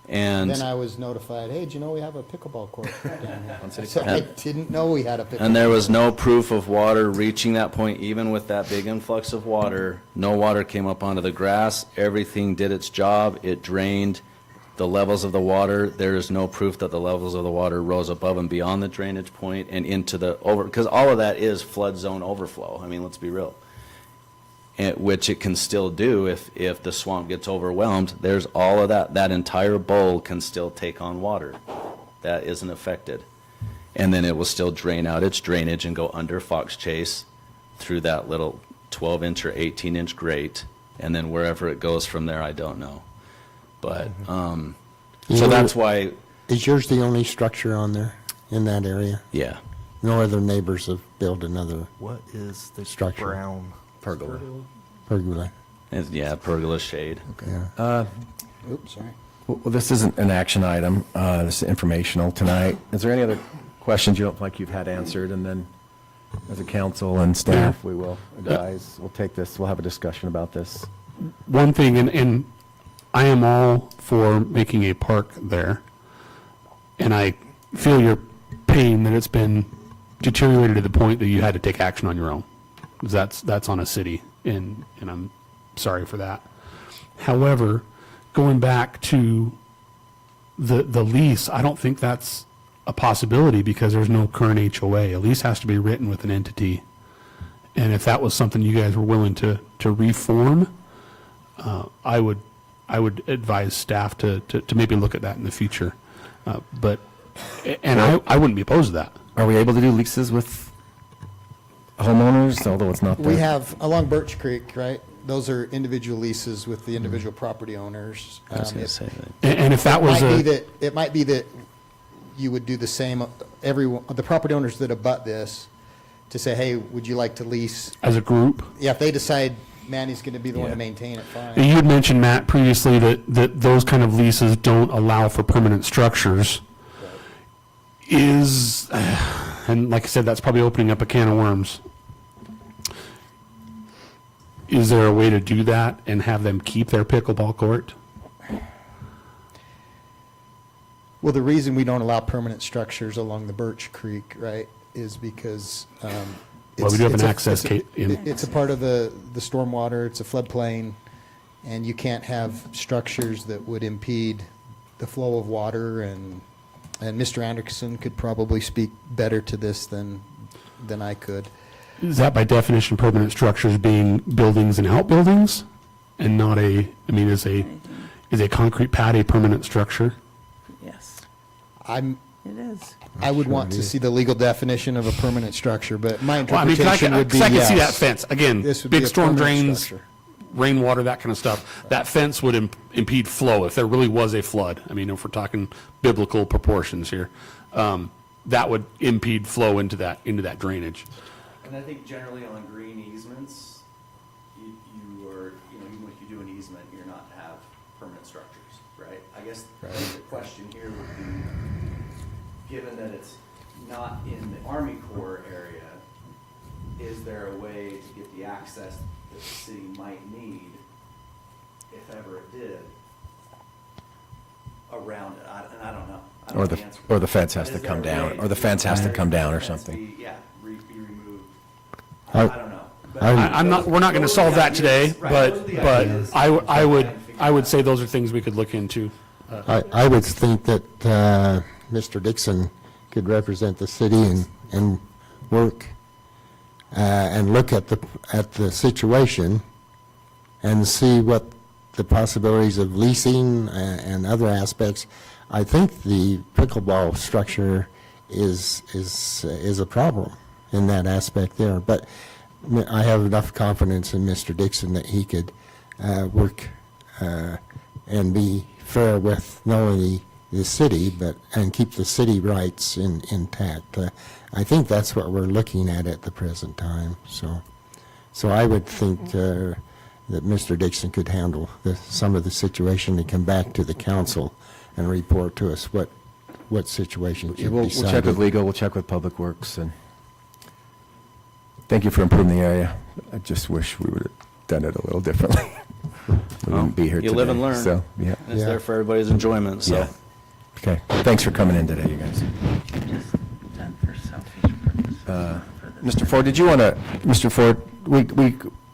And then I was notified, hey, do you know we have a pickleball court down here? I said, I didn't know we had a pickleball. And there was no proof of water reaching that point, even with that big influx of water. No water came up onto the grass. Everything did its job. It drained the levels of the water. There is no proof that the levels of the water rose above and beyond the drainage point and into the because all of that is flood zone overflow. I mean, let's be real. And, which it can still do if the swamp gets overwhelmed. There's all of that entire bowl can still take on water. That isn't affected. And then it will still drain out its drainage and go under Fox Chase through that little 12-inch or 18-inch grate. And then wherever it goes from there, I don't know. But, so that's why, Is yours the only structure on there in that area? yeah. No other neighbors have built another What is the Structure. brown? Pergola. pergola? Yeah, pergola shade. Yeah. Oops, sorry. Well, this isn't an action item. This is informational tonight. Is there any other questions you don't feel like you've had answered? And then, as a council and staff, we will advise, we'll take this, we'll have a discussion about this. One thing, and I am all for making a park there, and I feel your pain that it's been deteriorated to the point that you had to take action on your own. That's on a city, and I'm sorry for that. However, going back to the lease, I don't think that's a possibility because there's no current HOA. A lease has to be written with an entity. And if that was something you guys were willing to reform, I would advise staff to maybe look at that in the future. And I wouldn't be opposed to that. Are we able to do leases with homeowners, although it's not there? We have, along Birch Creek, right? Those are individual leases with the individual property owners. I was going to say that. And if that was It might be that you would do the same, the property owners that abut this, to say, hey, would you like to lease? as a group, Yeah, if they decide Manny's going to be the one Yeah. to maintain it, you fine. had mentioned, Matt, previously that those kind of leases don't allow for permanent structures. And like I said, that's probably opening up a can of worms. Is there a way to do that and have them keep their pickleball court? Well, the reason we don't allow permanent structures along the Birch Creek, right, is because Well, we do have it's an a- access it's a- ca- in- It's a part of the stormwater, it's a floodplain, and you can't have structures that would impede the flow of water, and Mr. Anderson could probably speak better to this than I could. Is that by definition permanent structures being buildings and outbuildings? And not is a concrete pad a permanent structure? Yes, I'm, it is. I would want to see the legal definition of a permanent structure, but my Well, I mean, 'cause interpretation would be I can see that yes. fence. Again, This would be big a storm permanent drains, structure. rainwater, that kind of stuff. That fence would impede flow if there really was a flood. I mean, if we're talking biblical proportions here, that would impede flow into that drainage. And I think generally on green easements, you are, even if you do an easement, you're not to have permanent structures, right? I guess the question here would be, given that it's not in the Army Corps area, is there a way to get the access that the city might need, if ever it did, around it? And I don't know. I don't Or know the, the answer. or the fence has But to is there come a down, way or the to fence has to have come down or the fence something. be removed. I- I don't know. But We're not going to solve that today, Right, those are the but ideas. I would say those are things we could look into. I would think that Mr. Dixon could represent the city and work and look at the situation and see what the possibilities of leasing and other aspects. I think the pickleball structure is a problem in that aspect there, but I have enough confidence in Mr. Dixon that he could work and be fair with not only the city, and keep the city rights intact. I think that's what we're looking at the present time. So I would think that Mr. Dixon could handle some of the situation and come back to the council and report to us what situation should be We'll check with decided. legal, we'll check with Public Works, and thank you for improving the area. I just wish we would have done it a little differently. We wouldn't be here today. You live and learn. So, yeah, It's Yeah. there for everybody's enjoyment, so. yeah. Okay, thanks for coming in today, you guys. Done for selfish purposes. Mr. Ford, did you want to, Mr. Ford,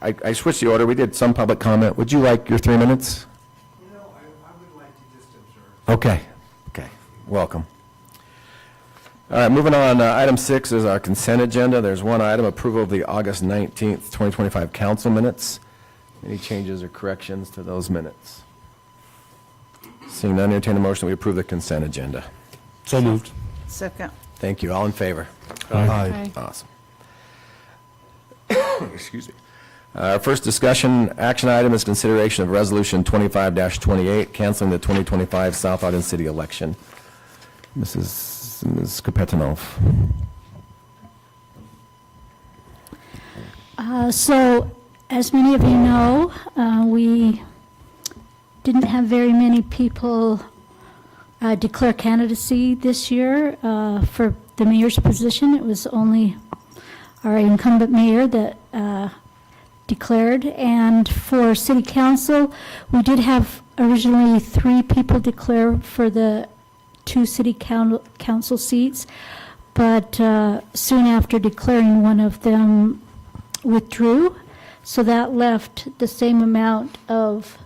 I switched the order, we did some public comment. Would you like your 3 minutes? I would like to just observe. Okay, welcome. All right, moving on, item 6 is our consent agenda. There's one item, approval of the August 19th, 2025 council minutes. Any changes or corrections to those minutes? Seeing none, entertain a motion that we approve the consent agenda. So moved. Second. Thank you, all in favor? Aye. Awesome. Excuse me. Our first discussion action item is consideration of Resolution 25-28, canceling the 2025 South Ogden City election. Ms. Kapetanov. So, as many of you know, we didn't have very many people declare candidacy this year for the mayor's position. It was only our incumbent mayor that declared. And for city council, we did have originally 3 people declare for the 2 city council seats, but soon after declaring, one of them withdrew. So that left the same amount of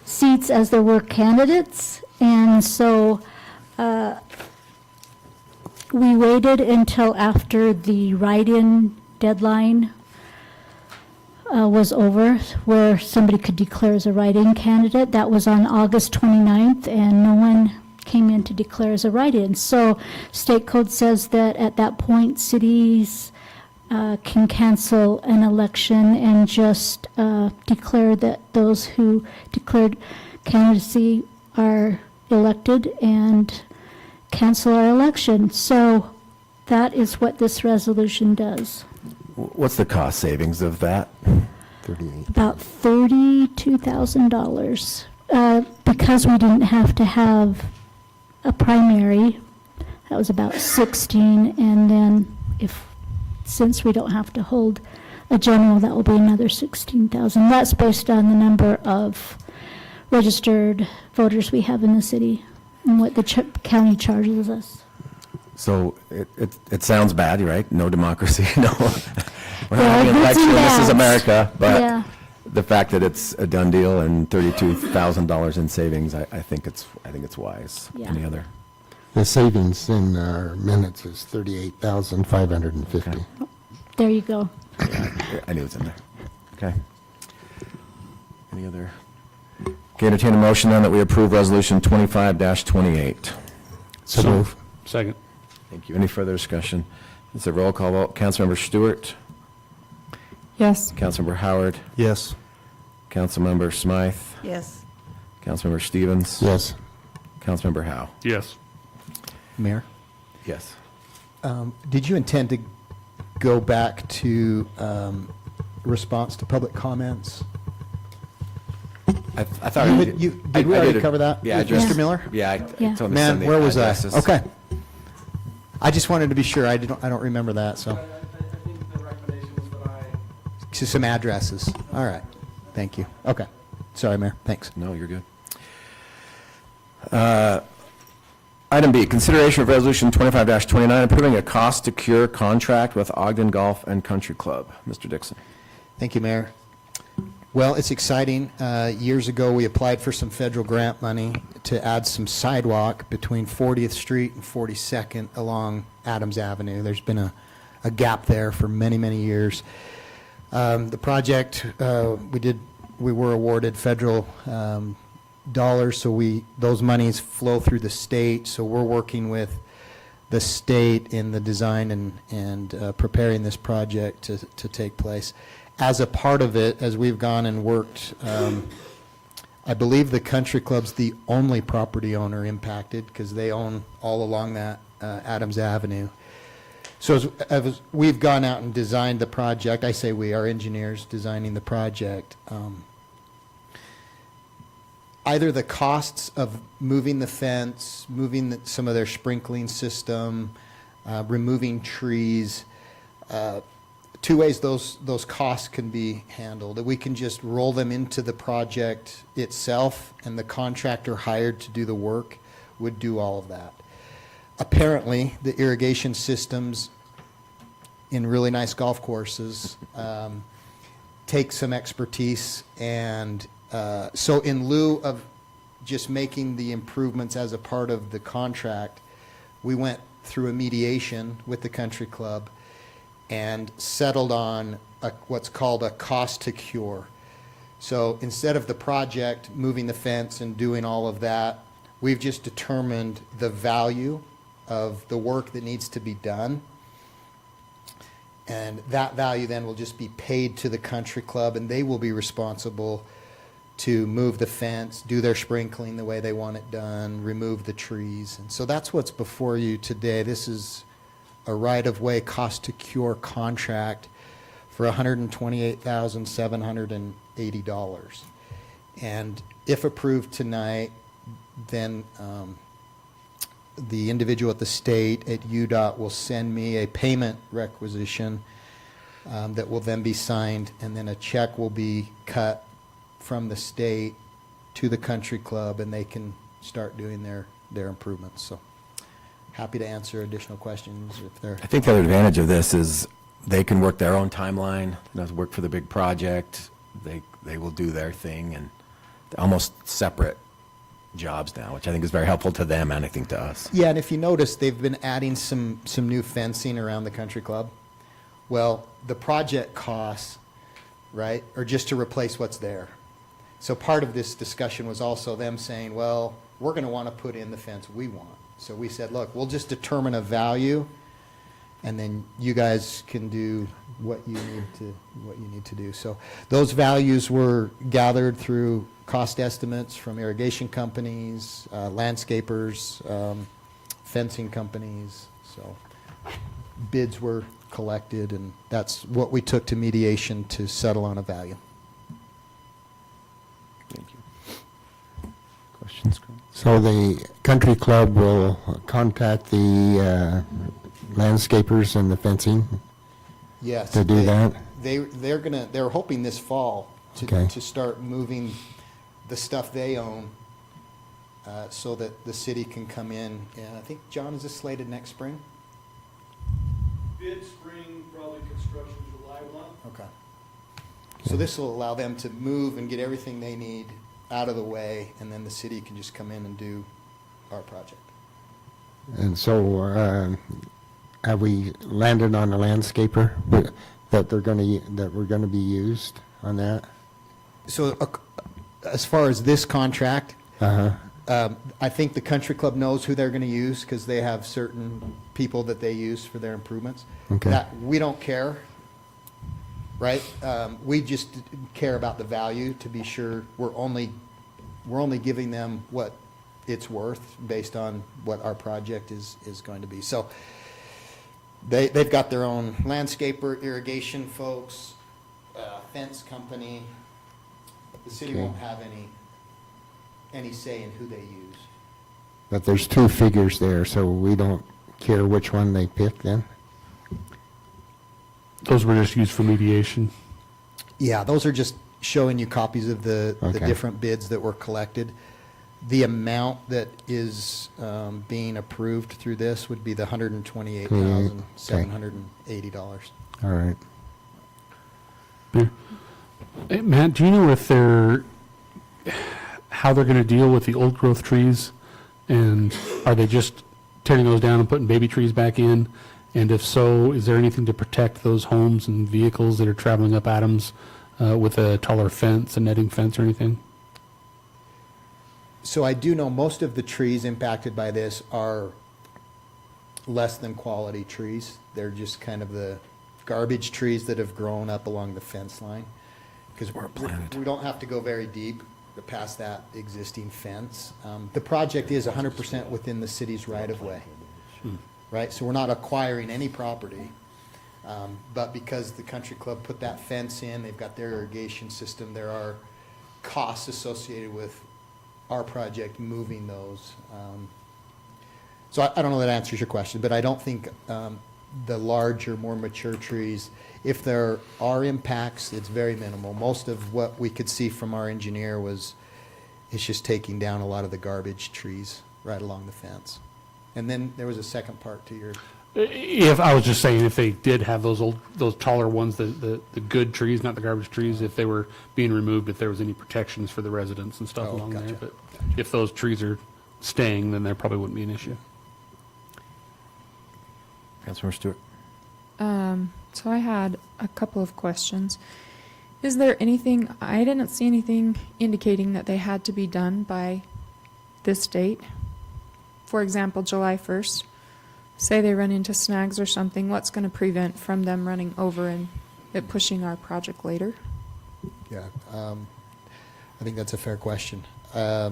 seats as there were candidates. And so we waited until after the write-in deadline was over, where somebody could declare as a write-in candidate. That was on August 29th, and no one came in to declare as a write-in. So state code says that at that point, cities can cancel an election and just declare that those who declared candidacy are elected and cancel our election. So that is what this resolution does. What's the cost savings of that? 38. About $32,000. Because we didn't have to have a primary, that was about 16, and then since we don't have to hold a general, that will be another 16,000. That's based on the number of registered voters we have in the city and what the county charges us. So it sounds bad, right? No democracy, no. We're Well, not having an goods and election, this is bads. America, Yeah. but the fact that it's a done deal and $32,000 in savings, I think it's wise. Yeah. Any other? The savings in our minutes is 38,550. There you go. Yeah, I knew it's in there. Okay. Any other? Okay, entertain a motion then that we approve Resolution 25-28. So move. Second. Thank you. Any further discussion? It's a roll call vote. Councilmember Stewart? Yes. Councilmember Howard? Yes. Councilmember Smythe? Yes. Councilmember Stevens? Yes. Councilmember Howe? Yes. Mayor, Yes. did you intend to go back to response to public comments? I thought You we had- you- did we already cover that Yeah, I with just- Mr. Miller? Yeah, I Yeah. told him to Man, send the where was I? addresses. Okay. I just wanted to be sure. I don't remember that, so. I think the recommendation was that I Just some addresses. All right. Thank you. Okay. Sorry, Mayor. Thanks. No, you're good. Item B, consideration of Resolution 25-29, approving a cost to cure contract with Ogden Golf and Country Club. Mr. Dixon. Thank you, Mayor. Well, it's exciting. Years ago, we applied for some federal grant money to add some sidewalk between 40th Street and 42nd along Adams Avenue. There's been a gap there for many, many years. The project, we were awarded federal dollars, so those monies flow through the state, so we're working with the state in the design and preparing this project to take place. As a part of it, as we've gone and worked, I believe the country club's the only property owner impacted because they own all along that Adams Avenue. So as we've gone out and designed the project, I say we, our engineers designing the project, either the costs of moving the fence, moving some of their sprinkling system, removing trees, two ways those costs can be handled. We can just roll them into the project itself, and the contractor hired to do the work would do all of that. Apparently, the irrigation systems in really nice golf courses take some expertise, and so in lieu of just making the improvements as a part of the contract, we went through a mediation with the country club and settled on what's called a cost to cure. So instead of the project moving the fence and doing all of that, we've just determined the value of the work that needs to be done. And that value then will just be paid to the country club, and they will be responsible to move the fence, do their sprinkling the way they want it done, remove the trees. And so that's what's before you today. This is a right-of-way cost-to-cure contract for $128,780. And if approved tonight, then the individual at the state at UDOT will send me a payment requisition that will then be signed, and then a check will be cut from the state to the country club, and they can start doing their improvements. So happy to answer additional questions if they're. I think the other advantage of this is they can work their own timeline, not work for the big project. They will do their thing, and they're almost separate jobs now, which I think is very helpful to them and I think to us. Yeah, and if you notice, they've been adding some new fencing around the country club. Well, the project costs right? Or just to replace what's there. So part of this discussion was also them saying, well, we're going to want to put in the fence we want. So we said, look, we'll just determine a value, and then you guys can do what you need to do. So those values were gathered through cost estimates from irrigation companies, landscapers, fencing companies. So bids were collected, and that's what we took to mediation to settle on a value. Thank you. Questions? So the country club will contact the landscapers and the fencing Yes. to do that? They're hoping this fall Okay. to start moving the stuff they own so that the city can come in. And I think, John, is this slated next spring? Bid spring, probably construction July 1. Okay. So this will allow them to move and get everything they need out of the way, and then the city can just come in and do our project. And so, have we landed on a landscaper that we're gonna be used on that? So as far as this contract, Uh-huh. I think the country club knows who they're going to use because they have certain people that they use for their improvements. Okay. That, we don't care, right? We just care about the value to be sure we're only giving them what it's worth based on what our project is going to be. So they've got their own landscaper, irrigation folks, fence company. The city Okay. won't have any say in who they use. But there's two figures there, so we don't care which one they pick then? Those were just used for mediation. Yeah, those are just showing you copies of the Okay. different bids that were collected. The amount that is being approved through this would be the $128,780. All right. Hey, Matt, do you know if how they're going to deal with the old growth trees? And are they just tearing those down and putting baby trees back in? And if so, is there anything to protect those homes and vehicles that are traveling up Adams with a taller fence, a netting fence or anything? So I do know most of the trees impacted by this are less than quality trees. They're just kind of the garbage trees that have grown up along the fence line. Because we don't have to go very deep to pass that existing fence. The project is 100% within the city's right-of-way, right? So we're not acquiring any property. But because the country club put that fence in, they've got their irrigation system, there are costs associated with our project moving those. So I don't know that answers your question, but I don't think the larger, more mature trees, if there are impacts, it's very minimal. Most of what we could see from our engineer was, it's just taking down a lot of the garbage trees right along the fence. And then there was a second part to your, If I was just saying, if they did have those taller ones, the good trees, not the garbage trees, if they were being removed, if there was any protections for the residents and stuff Oh, along there. gotcha. But if those trees are staying, then there probably wouldn't be an issue. Councilmember Stewart. So I had a couple of questions. Is there anything, I didn't see anything indicating that they had to be done by this date? For example, July 1st. Say they run into snags or something, what's going to prevent from them running over and it pushing our project later? yeah, I think that's a fair question. I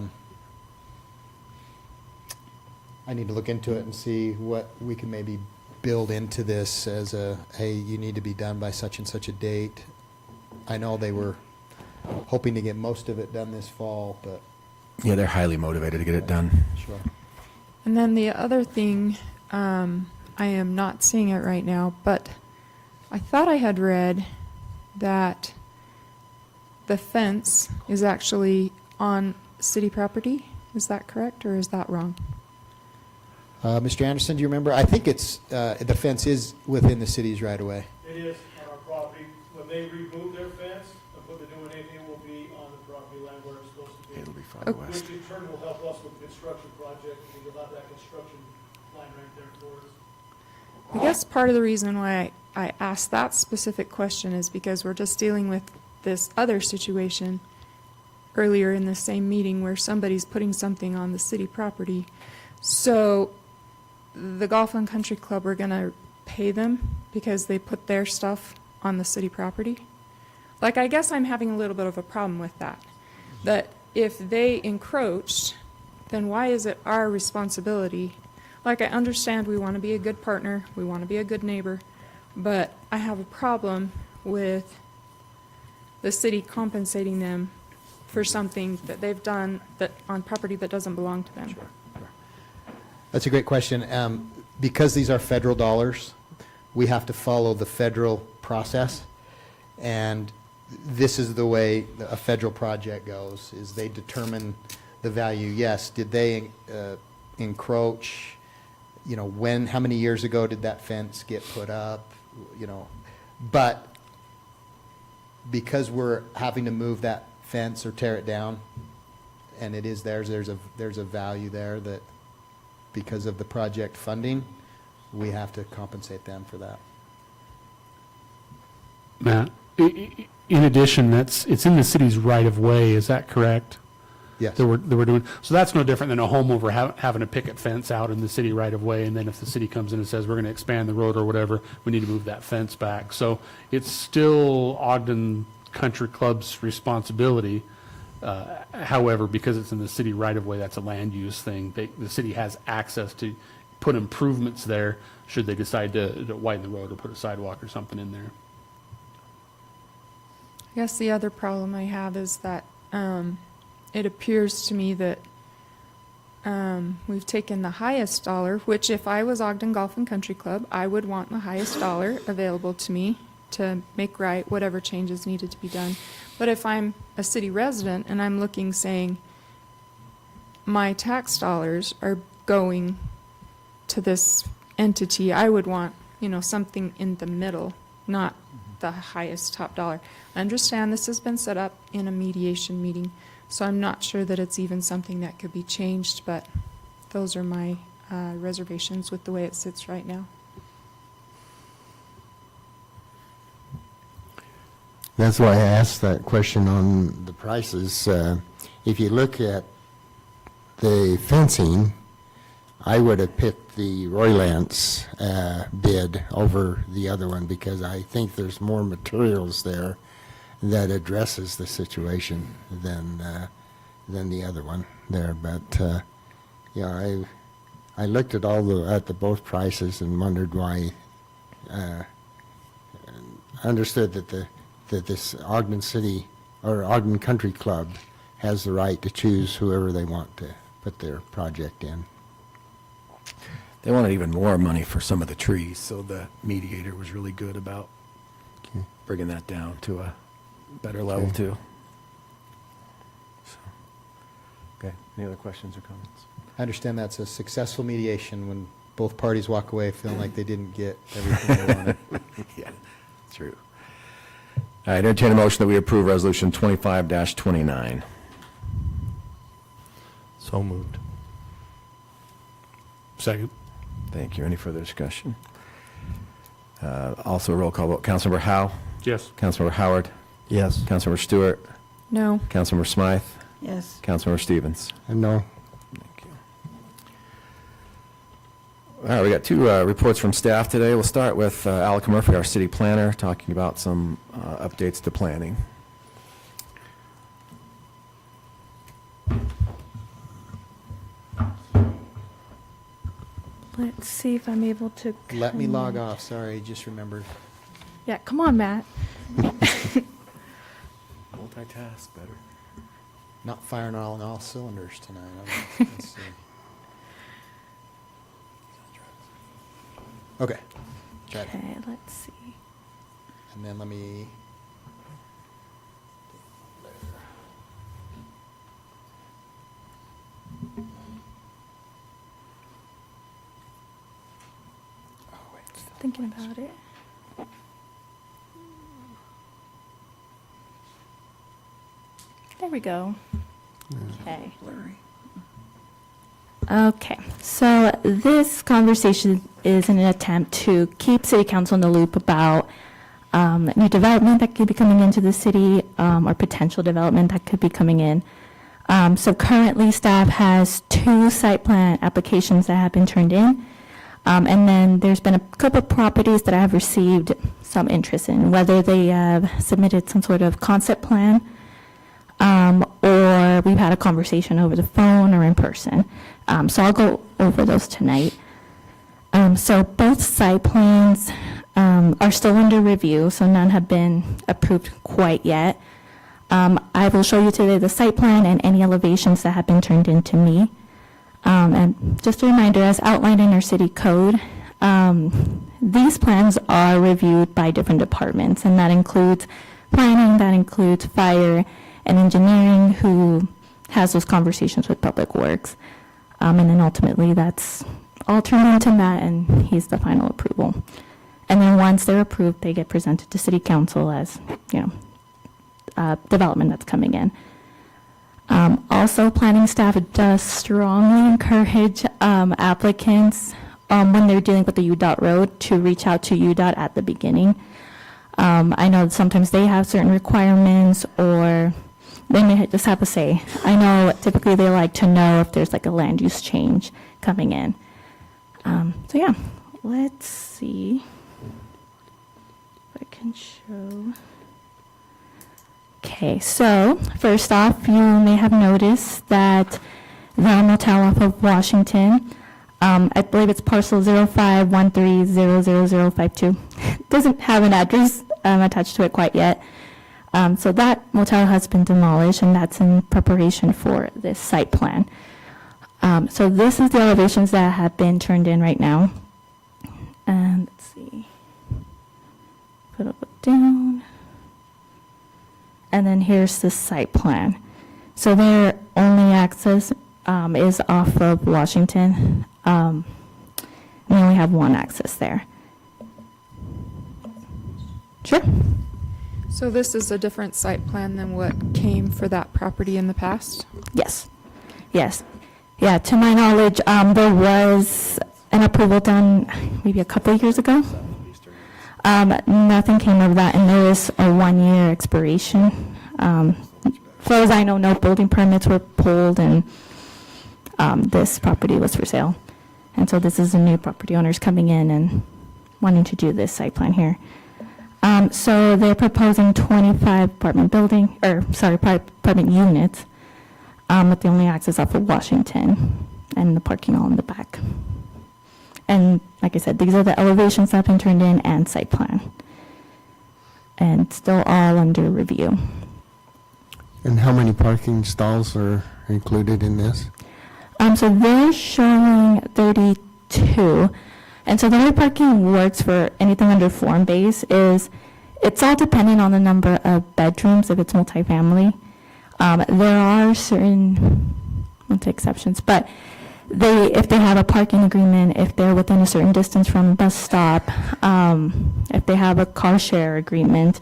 need to look into it and see what we can maybe build into this as a, hey, you need to be done by such and such a date. I know they were hoping to get most of it done this fall, but Yeah, they're highly motivated to get it done. sure. And then the other thing, I am not seeing it right now, but I thought I had read that the fence is actually on city property. Is that correct, or is that wrong? Mr. Anderson, do you remember? I think it's, the fence is within the city's right away. It is on our property. When they remove their fence and put the new one in, it will be on the property line where it's supposed to be. It'll be far Okay. west. Which in turn will help us with the construction project, because you'll have that construction line right there for us. I guess part of the reason why I asked that specific question is because we're just dealing with this other situation earlier in the same meeting where somebody's putting something on the city property. So the Golf and Country Club, we're going to pay them because they put their stuff on the city property? Like, I guess I'm having a little bit of a problem with that. That if they encroached, then why is it our responsibility? Like, I understand we want to be a good partner, we want to be a good neighbor, but I have a problem with the city compensating them for something that they've done that on property that doesn't belong to them. That's a great question. Because these are federal dollars, we have to follow the federal process. And this is the way a federal project goes, is they determine the value. Yes, did they encroach? You know, when, how many years ago did that fence get put up? You know, but because we're having to move that fence or tear it down, and it is theirs, there's a value there that because of the project funding, we have to compensate them for that. Matt, in addition, it's in the city's right-of-way, is that correct? Yes. That we're doing, so that's no different than a homeowner having a picket fence out in the city right-of-way, and then if the city comes in and says, we're going to expand the road or whatever, we need to move that fence back. So it's still Ogden Country Club's responsibility. However, because it's in the city right-of-way, that's a land use thing. The city has access to put improvements there should they decide to widen the road or put a sidewalk or something in there. I guess the other problem I have is that it appears to me that we've taken the highest dollar, which if I was Ogden Golf and Country Club, I would want the highest dollar available to me to make right whatever changes needed to be done. But if I'm a city resident and I'm looking, saying, my tax dollars are going to this entity, I would want, something in the middle, not the highest top dollar. I understand this has been set up in a mediation meeting, so I'm not sure that it's even something that could be changed, but those are my reservations with the way it sits right now. That's why I asked that question on the prices. If you look at the fencing, I would have picked the Roy Lance bid over the other one because I think there's more materials there that addresses the situation than the other one there. But I looked at the both prices and wondered why. Understood that this Ogden City or Ogden Country Club has the right to choose whoever they want to put their project in. They wanted even more money for some of the trees, so the mediator was really good about bringing that down to a better level, too. So, okay, any other questions or comments? I understand that's a successful mediation when both parties walk away feeling like they didn't get everything they wanted. Yeah, true. All right, entertain a motion that we approve Resolution 25-29. So moved. Second. Thank you. Any further discussion? Also a roll call vote. Councilmember Howe? Yes. Councilmember Howard? Yes. Councilmember Stewart? No. Councilmember Smythe? Yes. Councilmember Stevens? No. Thank you. All right, we got two reports from staff today. We'll start with Alec Murphy, our city planner, talking about some updates to planning. Let's see if I'm able to. Let me log off, sorry, just remembered. Yeah, come on, Matt. Multitask better. Not firing on all cylinders tonight. Let's see. Okay. Got it. Okay, let's see. And then let me. Oh, wait. Thinking about it. There we go. Okay. Okay, so this conversation is an attempt to keep City Council in the loop about new development that could be coming into the city, or potential development that could be coming in. So currently, staff has 2 site plan applications that have been turned in. And then there's been a couple of properties that I have received some interest in, whether they have submitted some sort of concept plan, or we've had a conversation over the phone or in person. So I'll go over those tonight. So both site plans are still under review, so none have been approved quite yet. I will show you today the site plan and any elevations that have been turned in to me. And just a reminder, as outlined in our city code, these plans are reviewed by different departments, and that includes planning, that includes fire and engineering, who has those conversations with Public Works. And then ultimately, that's all turned into Matt, and he's the final approval. And then once they're approved, they get presented to City Council as, development that's coming in. Also, planning staff does strongly encourage applicants, when they're dealing with the UDOT road, to reach out to UDOT at the beginning. I know that sometimes they have certain requirements, or they may just have a say. I know typically they like to know if there's like a land use change coming in. So yeah, let's see if I can show. Okay, so first off, you may have noticed that the motel off of Washington, I believe it's parcel 0513000052, doesn't have an address attached to it quite yet. So that motel has been demolished, and that's in preparation for this site plan. So this is the elevations that have been turned in right now. And let's see, put it down. And then here's the site plan. So their only access is off of Washington. We only have one access there. Sure. So this is a different site plan than what came for that property in the past? Yes. Yes. Yeah, to my knowledge, there was an approval done maybe a couple of years ago. Nothing came of that, and there is a 1-year expiration. As far as I know, no building permits were pulled, and this property was for sale. And so this is the new property owners coming in and wanting to do this site plan here. So they're proposing 25 apartment units, with the only access off of Washington and the parking all in the back. And like I said, these are the elevations that have been turned in and site plan. And still all under review. And how many parking stalls are included in this? So they're showing 32. And so the way parking works for anything under form base is it's all dependent on the number of bedrooms if it's multifamily. There are certain exceptions, but if they have a parking agreement, if they're within a certain distance from a bus stop, if they have a car share agreement,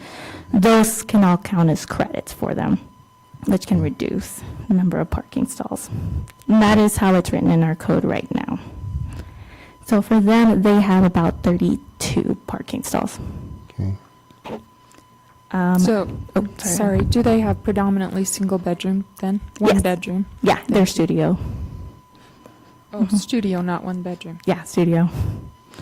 those can all count as credits for them, which can reduce the number of parking stalls. And that is how it's written in our code right now. So for them, they have about 32 parking stalls. Okay. Sorry, do they have predominantly single bedroom then? One Yes. bedroom? Yeah, their studio. Oh, studio, not one bedroom. Yeah, studio.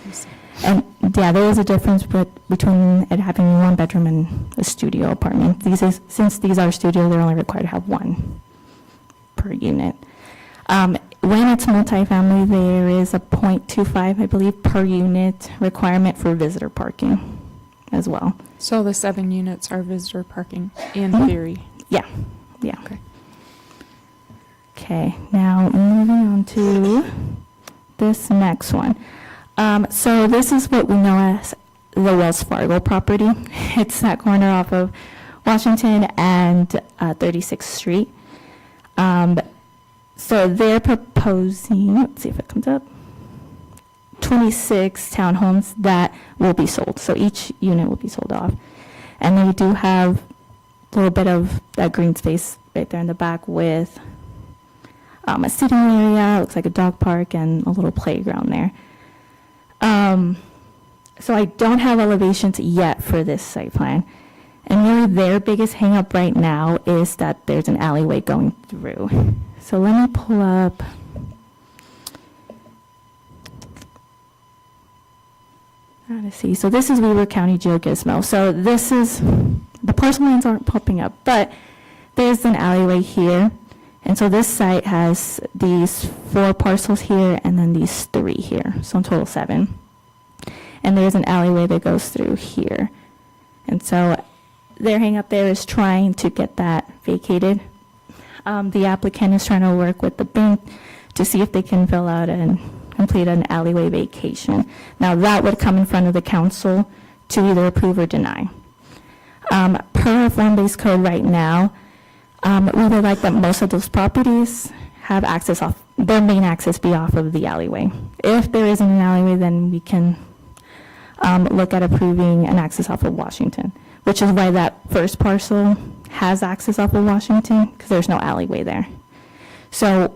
I see. And yeah, there is a difference between it having one bedroom and a studio apartment. Since these are studio, they're only required to have one per unit. When it's multifamily, there is a 0.25, I believe, per unit requirement for visitor parking as well. So the 7 units are visitor parking in theory? Yeah, yeah. Okay. Okay, now moving on to this next one. So this is what we know as the Wells Fargo property. It's that corner off of Washington and 36th Street. So they're proposing, let's see if it comes up, 26 townhomes that will be sold. So each unit will be sold off. And they do have a little bit of that green space right there in the back with a sitting area, looks like a dog park, and a little playground there. So I don't have elevations yet for this site plan. And really their biggest hangup right now is that there's an alleyway going through. So let me pull up. Trying to see. So this is Weaver County GeoGizmo. So this is, the parcel lines aren't popping up, but there's an alleyway here. And so this site has these 4 parcels here and then these 3 here. So in total 7. And there's an alleyway that goes through here. And so their hang up there is trying to get that vacated. The applicant is trying to work with the bank to see if they can fill out and complete an alleyway vacation. Now that would come in front of the council to either approve or deny. Per our form-based code right now, we would like that most of those properties have access off, their main access be off of the alleyway. If there isn't an alleyway, then we can look at approving an access off of Washington, which is why that first parcel has access off of Washington, because there's no alleyway there. So,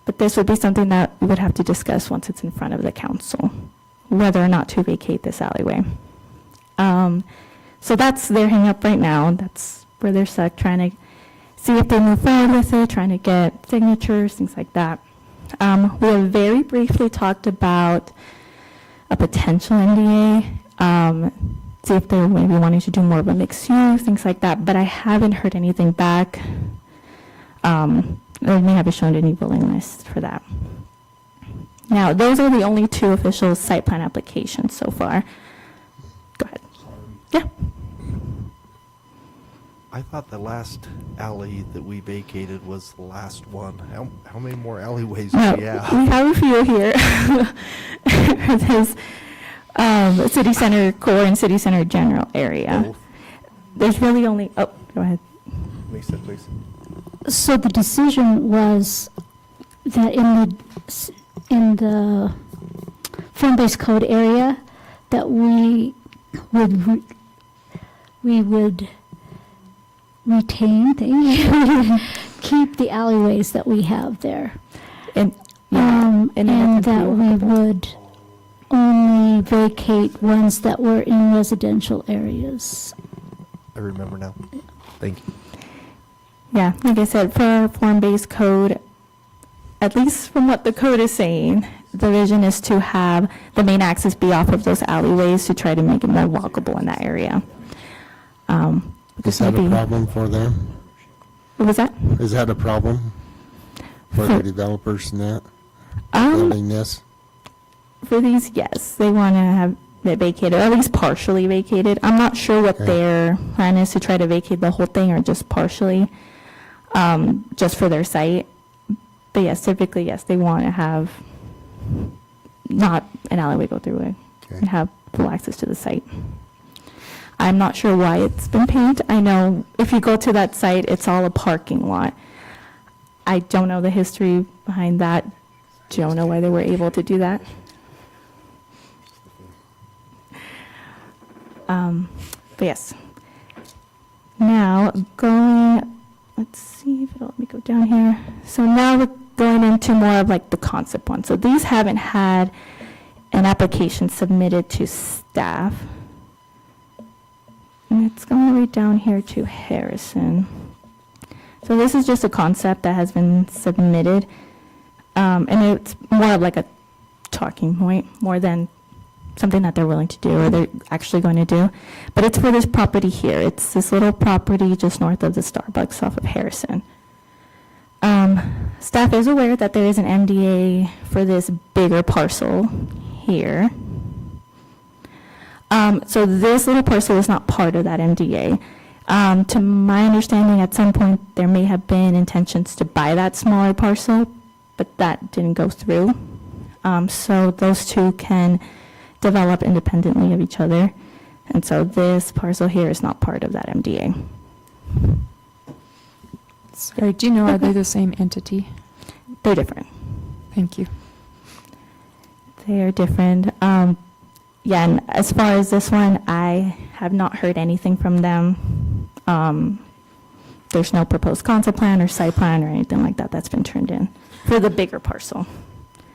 but this would be something that we would have to discuss once it's in front of the council, whether or not to vacate this alleyway. So that's their hang up right now. That's where they're stuck, trying to see if they move forward with it, trying to get signatures, things like that. We have very briefly talked about a potential NDA, see if they're maybe wanting to do more of a mixed use, things like that, but I haven't heard anything back. They may have shown any willingness for that. Now, those are the only 2 official site plan applications so far. Go ahead. Yeah. I thought the last alley that we vacated was the last one. How many more alleyways do No, we have? we have a few here. There's city center core and city center general area. Both. There's really only, oh, go ahead. Lisa, please. So the decision was that in the form-based code area, that we would retain, keep the alleyways that we have there. And, And that we would only vacate ones that were in residential areas. I remember now. Thank you. Yeah, like I said, for our form-based code, at least from what the code is saying, the vision is to have the main access be off of those alleyways to try to make it more walkable in that area. Is that a problem for them? What was that? Is that a problem for the developers and that, building this? For these, yes, they want to have it vacated, or at least partially vacated. I'm not sure what Okay. their plan is, to try to vacate the whole thing or just partially, just for their site. But yes, typically, yes, they want to have not an alleyway go through it and have full access to the site. I'm not sure why it's been paved. I know if you go to that site, it's all a parking lot. I don't know the history behind that. Don't know why they were able to do that. But yes. Now going, let's see if it'll let me go down here. So now we're going into more of like the concept one. So these haven't had an application submitted to staff. And it's going right down here to Harrison. So this is just a concept that has been submitted. And it's more of like a talking point, more than something that they're willing to do or they're actually going to do. But it's for this property here. It's this little property just north of the Starbucks off of Harrison. Staff is aware that there is an MDA for this bigger parcel here. So this little parcel is not part of that MDA. To my understanding, at some point, there may have been intentions to buy that smaller parcel, but that didn't go through. So those two can develop independently of each other. And so this parcel here is not part of that MDA. Sorry, do you know, are they the same entity? They're different. Thank you. They are different. Yeah, and as far as this one, I have not heard anything from them. There's no proposed concept plan or site plan or anything like that that's been turned in for the bigger parcel.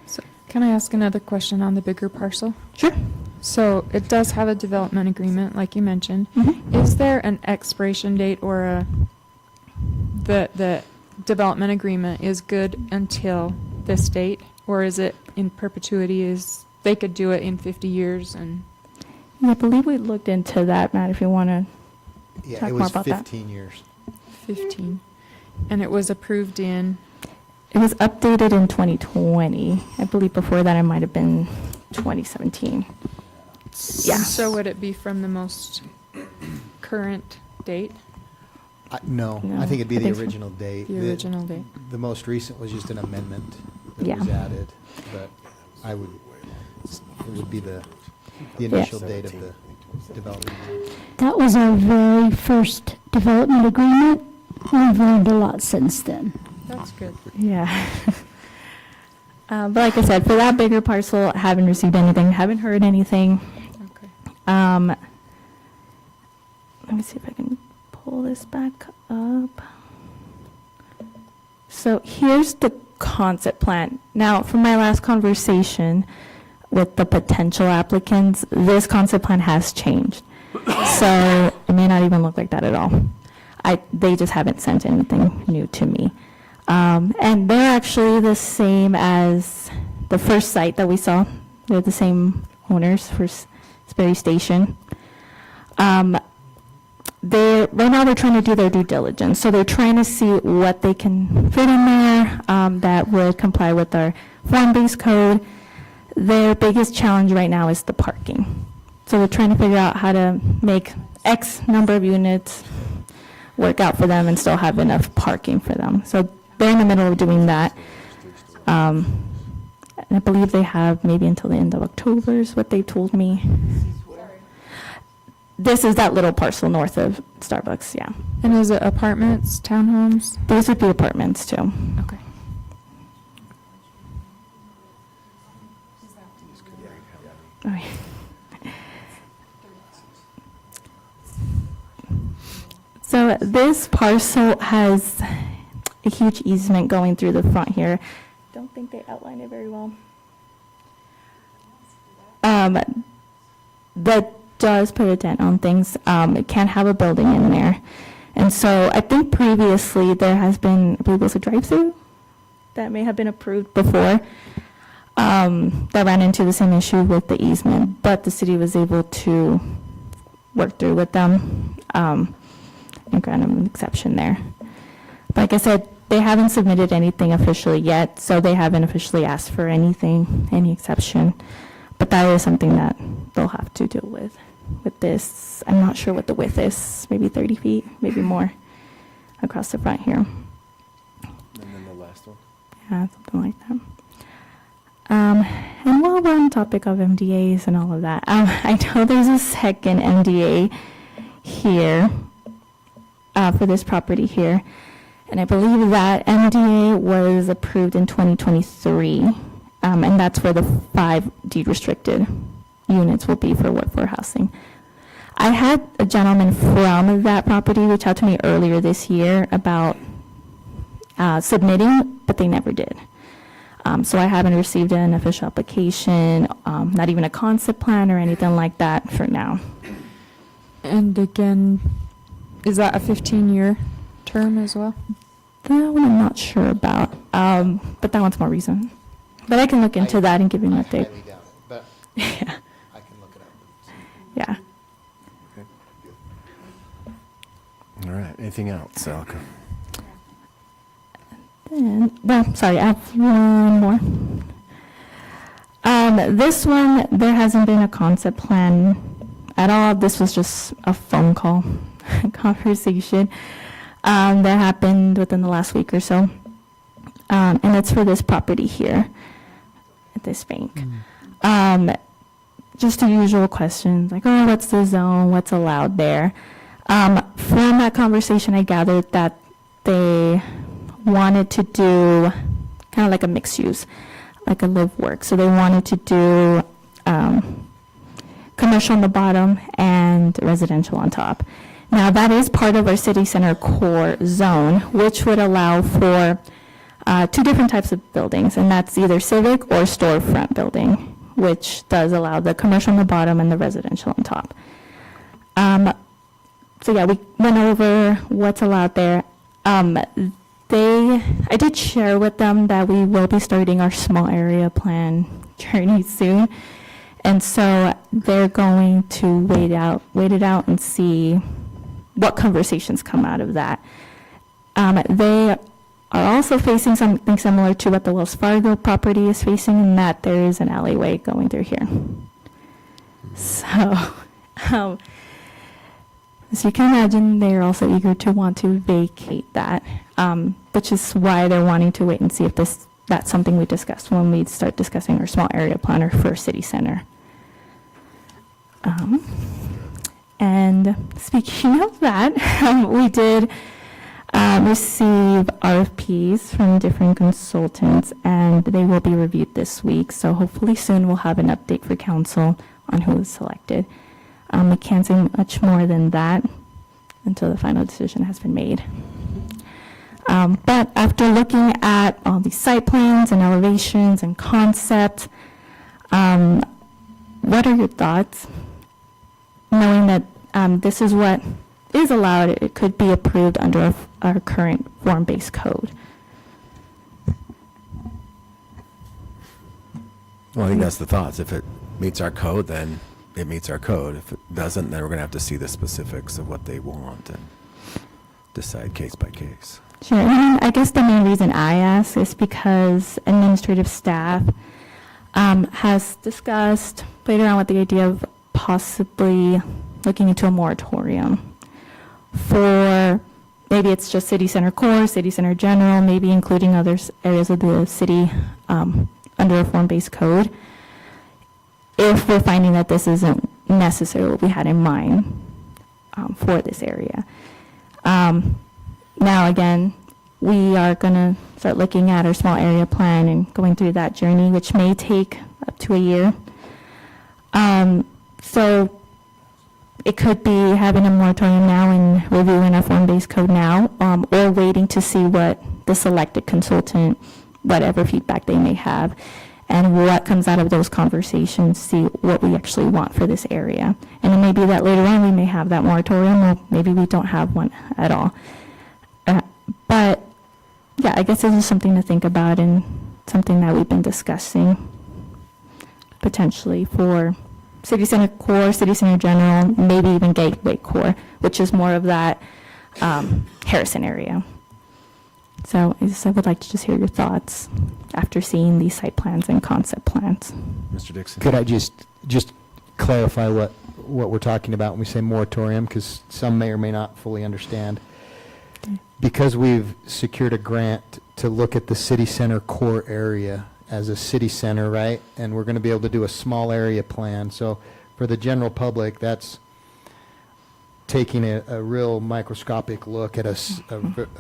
So can I ask another question on the bigger parcel? Sure. So it does have a development agreement, like you mentioned. Mhm. Is there an expiration date or the development agreement is good until this date? Or is it in perpetuity, is they could do it in 50 years and? I believe we looked into that, Matt, if you want to Yeah, talk it more was about that. 15 years. 15. And it was approved in, It was updated in 2020. I believe before that it might have been 2017. Yeah. so would it be from the most current date? No, No, I think it'd be I the think so. original date. The original date. The most recent was just an amendment that Yeah. was added, but it would be the initial date of the development. That was our very first development agreement. We've learned a lot since then. That's good. Yeah. But like I said, for that bigger parcel, I haven't received anything, haven't heard anything. Okay. Let me see if I can pull this back up. So here's the concept plan. Now, from my last conversation with the potential applicants, this concept plan has changed. So it may not even look like that at all. They just haven't sent anything new to me. And they're actually the same as the first site that we saw. They're the same owners for Sperry Station. Right now they're trying to do their due diligence. So they're trying to see what they can fit in there that would comply with our form-based code. Their biggest challenge right now is the parking. So they're trying to figure out how to make X number of units work out for them and still have enough parking for them. So they're in the middle of doing that. And I believe they have maybe until the end of October is what they told me. This is that little parcel north of Starbucks, yeah. And is it apartments, townhomes? Those would be apartments too. Okay. Okay. So this parcel has a huge easement going through the front here. Don't think they outlined it very well. That does put a dent on things. It can't have a building in there. And so I think previously there has been, I believe it was a drive-through that may have been approved before. That ran into the same issue with the easement, but the city was able to work through with them and grant them an exception there. But like I said, they haven't submitted anything officially yet, so they haven't officially asked for anything, any exception. But that is something that they'll have to deal with this. I'm not sure what the width is, maybe 30 feet, maybe more across the front here. And then the last one? Yeah, something like that. And while we're on the topic of MDAs and all of that, I know there's a second MDA here for this property here. And I believe that MDA was approved in 2023. And that's where the 5 deed restricted units will be for workforce housing. I had a gentleman from that property reach out to me earlier this year about submitting, but they never did. So I haven't received an official application, not even a concept plan or anything like that for now. And again, is that a 15-year term as well? That one I'm not sure about, but that one's more recent. But I can look into that and give you an update. I highly doubt it, but Yeah, I can look it up. yeah. All right, anything else, Alka? Then, well, sorry, I have one more. This one, there hasn't been a concept plan at all. This was just a phone call conversation that happened within the last week or so. And it's for this property here at this bank. Just the usual questions like, oh, what's the zone? What's allowed there? From that conversation, I gathered that they wanted to do kind of like a mixed use, like a live work. So they wanted to do commercial on the bottom and residential on top. Now that is part of our city center core zone, which would allow for 2 different types of buildings, and that's either civic or storefront building. which does allow the commercial on the bottom and the residential on top. So yeah, we went over what's allowed there. I did share with them that we will be starting our small area plan journey soon. And so they're going to wait it out and see what conversations come out of that. They are also facing something similar to what the Wells Fargo property is facing, in that there is an alleyway going through here. So, as you can imagine, they're also eager to want to vacate that, which is why they're wanting to wait and see if that's something we discuss when we start discussing our small area plan for city center. And speaking of that, we did receive RFPs from different consultants, and they will be reviewed this week. So hopefully soon we'll have an update for council on who was selected. We can't say much more than that until the final decision has been made. But after looking at all these site plans and elevations and concepts, what are your thoughts? Knowing that this is what is allowed, it could be approved under our current form-based code. Well, I think that's the thoughts. If it meets our code, then it meets our code. If it doesn't, then we're going to have to see the specifics of what they want and decide case by case. Sure. And I guess the main reason I ask is because administrative staff has discussed, played around with the idea of possibly looking into a moratorium for, maybe it's just city center core, city center general, maybe including other areas of the city under a form-based code, if we're finding that this isn't necessarily what we had in mind for this area. Now, again, we are going to start looking at our small area plan and going through that journey, which may take up to a year. So it could be having a moratorium now and reviewing a form-based code now, or waiting to see what the selected consultant, whatever feedback they may have, and what comes out of those conversations, see what we actually want for this area. And it may be that later on we may have that moratorium, or maybe we don't have one at all. But yeah, I guess this is something to think about and something that we've been discussing potentially for city center core, city center general, maybe even gateway core, which is more of that Harrison area. So I would like to just hear your thoughts after seeing these site plans and concept plans. Mr. Dixon? Could I just clarify what we're talking about when we say moratorium, because some may or may not fully understand. Because we've secured a grant to look at the city center core area as a city center, right? And we're going to be able to do a small area plan. So for the general public, that's taking a real microscopic look at a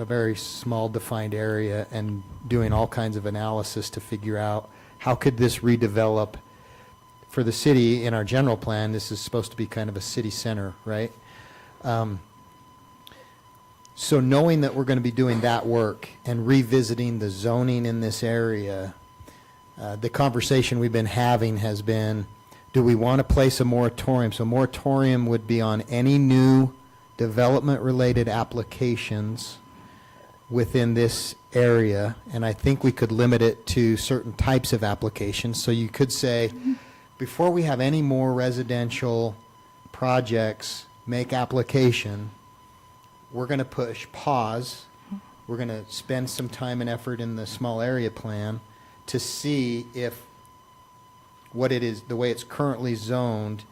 very small defined area and doing all kinds of analysis to figure out how could this redevelop for the city. In our general plan, this is supposed to be kind of a city center, right? So knowing that we're going to be doing that work and revisiting the zoning in this area, the conversation we've been having has been, do we want to place a moratorium? So moratorium would be on any new development-related applications within this area, and I think we could limit it to certain types of applications. So you could say, before we have any more residential projects make application, we're going to push pause. We're going to spend some time and effort in the small area plan to see if what it is, the way it's currently zoned,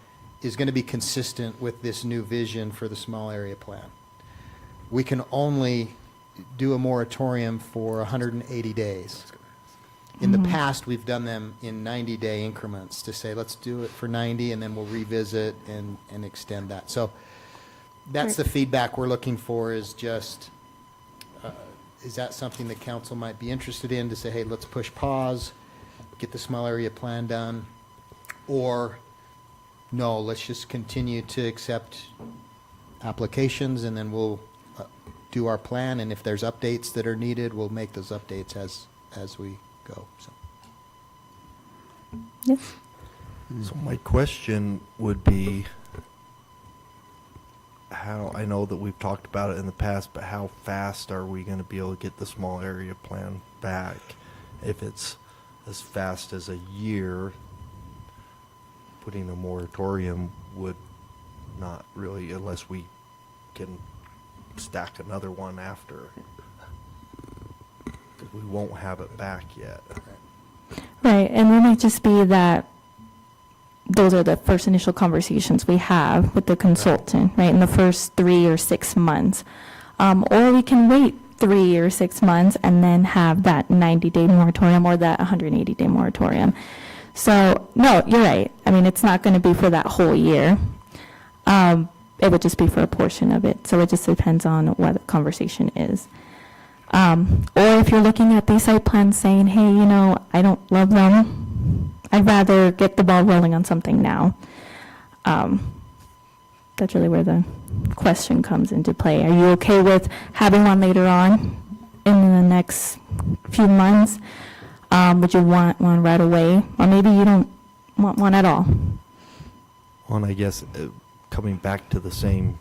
is going to be consistent with this new vision for the small area plan. We can only do a moratorium for 180 days. In the past, we've done them in 90-day increments to say, let's do it for 90, and then we'll revisit and extend that. So that's the feedback we're looking for, is just, is that something the council might be interested in, to say, hey, let's push pause, get the small area plan done, or no, let's just continue to accept applications, and then we'll do our plan, and if there's updates that are needed, we'll make those updates as we go. So. Yes. So my question would be, how, I know that we've talked about it in the past, but how fast are we going to be able to get the small area plan back? If it's as fast as a year, putting a moratorium would not really, unless we can stack another one after. 'Cause we won't have it back yet. Right, and it might just be that those are the first initial conversations we have with the consultant, right, in the first 3 or 6 months. Or we can wait 3 or 6 months and then have that 90-day moratorium or that 180-day moratorium. So, no, you're right. I mean, it's not going to be for that whole year. It would just be for a portion of it. So it just depends on what the conversation is. Or if you're looking at these site plans saying, hey, you know, I don't love them, I'd rather get the ball rolling on something now. That's really where the question comes into play. Are you okay with having one later on in the next few months? Would you want one right away? Or maybe you don't want one at all. Well, and I guess coming back to the same,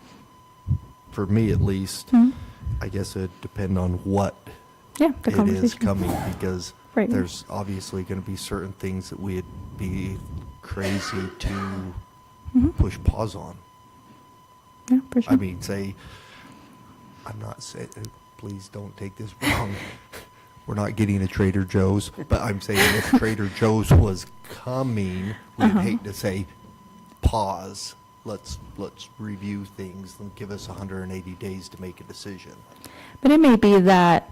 for me at least, Mhm. I guess it'd depend on what Yeah, the it is conversation. coming, because Right. there's obviously going to be certain things that we'd be crazy to Mhm. push pause on. Yeah, for sure. I mean, say, I'm not saying, please don't take this wrong. We're not getting a Trader Joe's, but I'm saying if Trader Joe's was coming, we'd Uh-huh. hate to say, pause, let's review things and give us 180 days to make a decision. But it may be that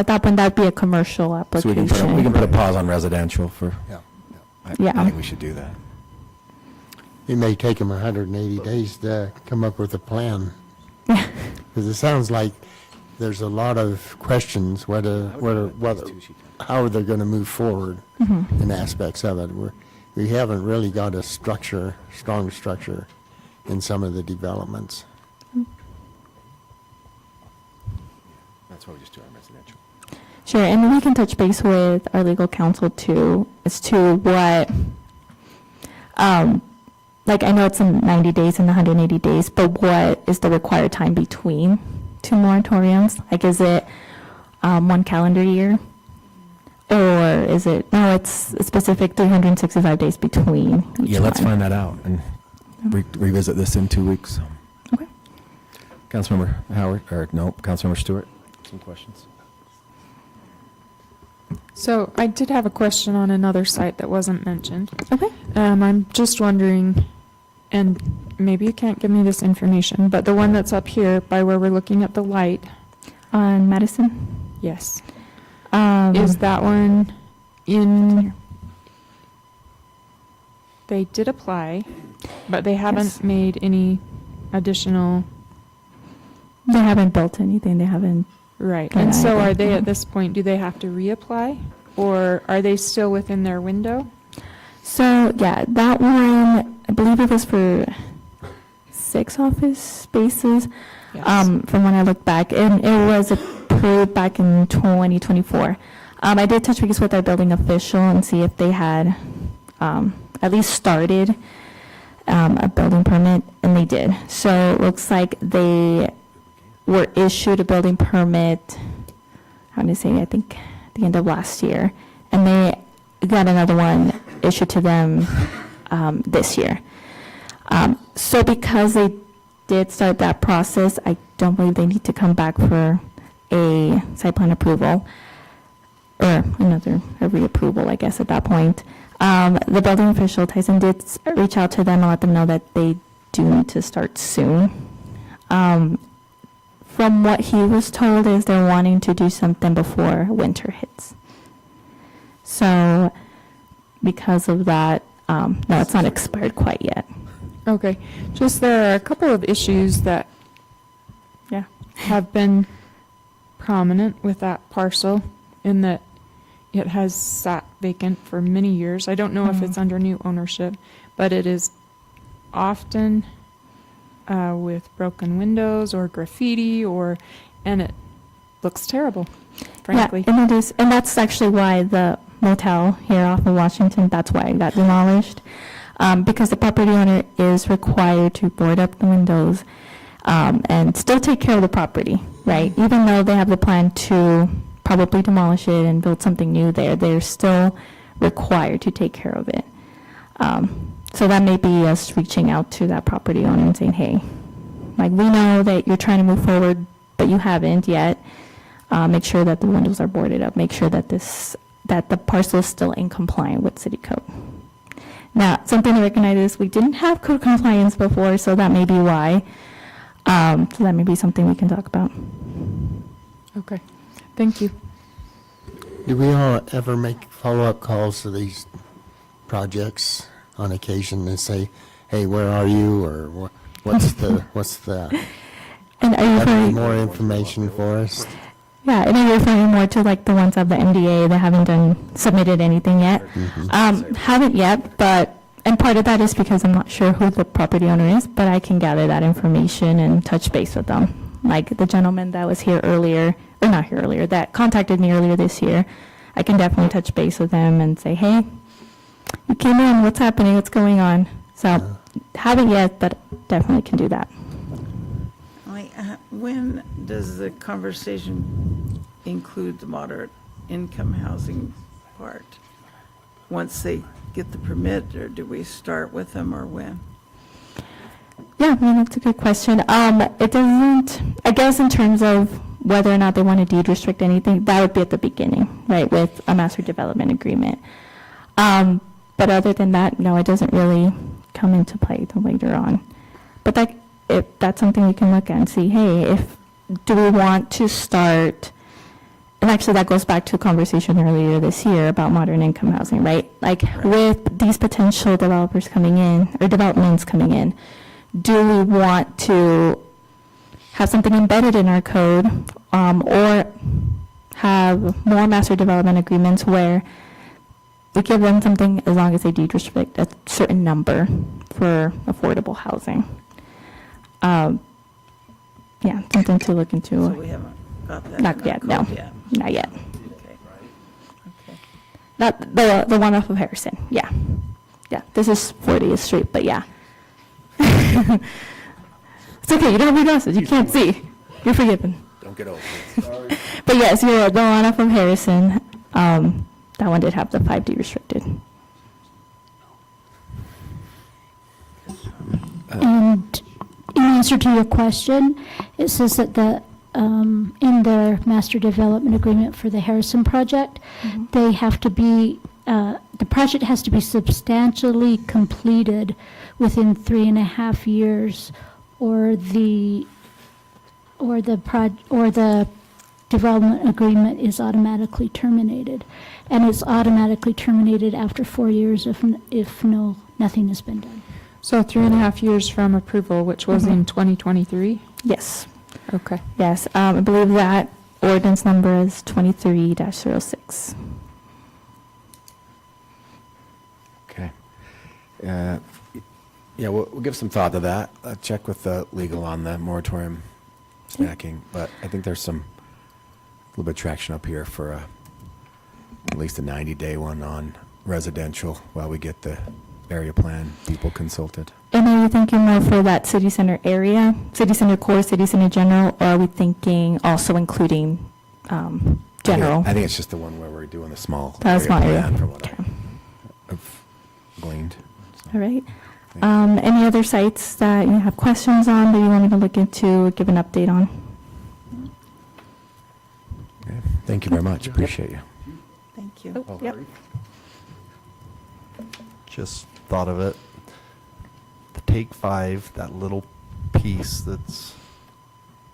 at that point that'd be a commercial So application. we can put a pause on residential for, Yeah. Yeah. I think we should do that. It may take them 180 days to come up with a plan. Because it sounds like there's a lot of questions whether, how they're going to move forward Mhm. in aspects of it. We haven't really got a structure, strong structure in some of the developments. That's why we just do our residential. Sure, and then we can touch base with our legal counsel too, as to what, like I know it's in 90 days and 180 days, but what is the required time between two moratoriums? Like, is it 1 calendar year? Or is it, no, it's a specific 365 days between each Yeah, let's one. find that out and revisit this in 2 weeks. Okay. Councilmember Howard, or no, Councilmember Stewart, some questions? So I did have a question on another site that wasn't mentioned. Okay. I'm just wondering, and maybe you can't give me this information, but the one that's up here by where we're looking at the light, On Madison? yes, is that one in? They did apply, but they haven't Yes. made any additional. They haven't built anything, they haven't. Right, Done and so anything. are they at this point, do they have to reapply? Or are they still within their window? So, yeah, that one, I believe it was for 6 office spaces, Yes. from when I look back, and it was approved back in 2024. I did touch base with our building official and see if they had at least started a building permit, and they did. So it looks like they were issued a building permit, how do I say, I think at the end of last year, and they got another one issued to them this year. So because they did start that process, I don't believe they need to come back for a site plan approval, or another, a reapproval, I guess, at that point. The building official, Tyson, did reach out to them and let them know that they do need to start soon. From what he was told is they're wanting to do something before winter hits. So because of that, no, it's not expired quite yet. Okay, just there are a couple of issues that Yeah. have been prominent with that parcel in that it has sat vacant for many years. I don't know if it's under new ownership, but it is often with broken windows or graffiti and it looks terrible, frankly. Yeah, and it is, and that's actually why the motel here off of Washington. That's why it got demolished. Because the property owner is required to board up the windows and still take care of the property, right? Even though they have the plan to probably demolish it and build something new there, they're still required to take care of it. So that may be us reaching out to that property owner and saying, hey, like, we know that you're trying to move forward, but you haven't yet. Make sure that the windows are boarded up. Make sure that that the parcel is still in compliance with city code. Now, something to recognize is we didn't have code compliance before, so that may be why. So that may be something we can talk about. Okay, thank you. Do we all ever make follow-up calls to these projects on occasion and say, hey, where are you, or what's the, And are you have any referring, more information for us? yeah, and are you referring more to like the ones of the MDA that haven't submitted anything yet? Haven't yet, but, and part of that is because I'm not sure who the property owner is, but I can gather that information and touch base with them. Like the gentleman that was here earlier, or not here earlier, that contacted me earlier this year, I can definitely touch base with him and say, hey, you came in, what's happening, what's going on? So, haven't yet, but definitely can do that. Like, when does the conversation include the moderate income housing part? Once they get the permit, or do we start with them, or when? Yeah, I mean, that's a good question. It doesn't, I guess in terms of whether or not they want to deed restrict anything, that would be at the beginning, right, with a master development agreement. But other than that, no, it doesn't really come into play till later on. But that's something we can look at and see, hey, do we want to start, and actually that goes back to a conversation earlier this year about modern income housing, right? Like with these potential developers coming in, or developments coming in, do we want to have something embedded in our code, or have more master development agreements where we give them something as long as they deed restrict a certain number for affordable housing? Yeah, something to look into. So we haven't got that in Not our yet, code no, yet. not yet. Okay. Okay. Not the one off of Harrison, yeah. Yeah, this is 40th Street, but yeah. It's okay, you don't have your glasses, you can't see. You're forgiven. Don't get old. But yes, you're the one off of Harrison. That one did have the 5D restricted. And in answer to your question, it says that in their master development agreement for the Harrison project, they have to be, the project has to be substantially completed within 3.5 years, or the development agreement is automatically terminated. And it's automatically terminated after 4 years if nothing has been done. So 3.5 years from approval, which was in 2023? Yes, Okay. yes. I believe that ordinance number is 23-06. Okay. Yeah, we'll give some thought to that. Check with the legal on the moratorium snacking, but I think there's a little bit of traction up here for at least a 90-day one on residential while we get the area plan people consulted. And are you thinking more for that city center area, city center core, city center general, or are we thinking also including general? I think it's just the one where we're doing the small That's area small area. plan from what Okay. I've gleaned. So, All right. thank you. Any other sites that you have questions on that you want me to look into or give an update on? Okay. Thank you very much. Appreciate you. Thank you. Oh, yep. Just thought of it. The Take 5, that little piece that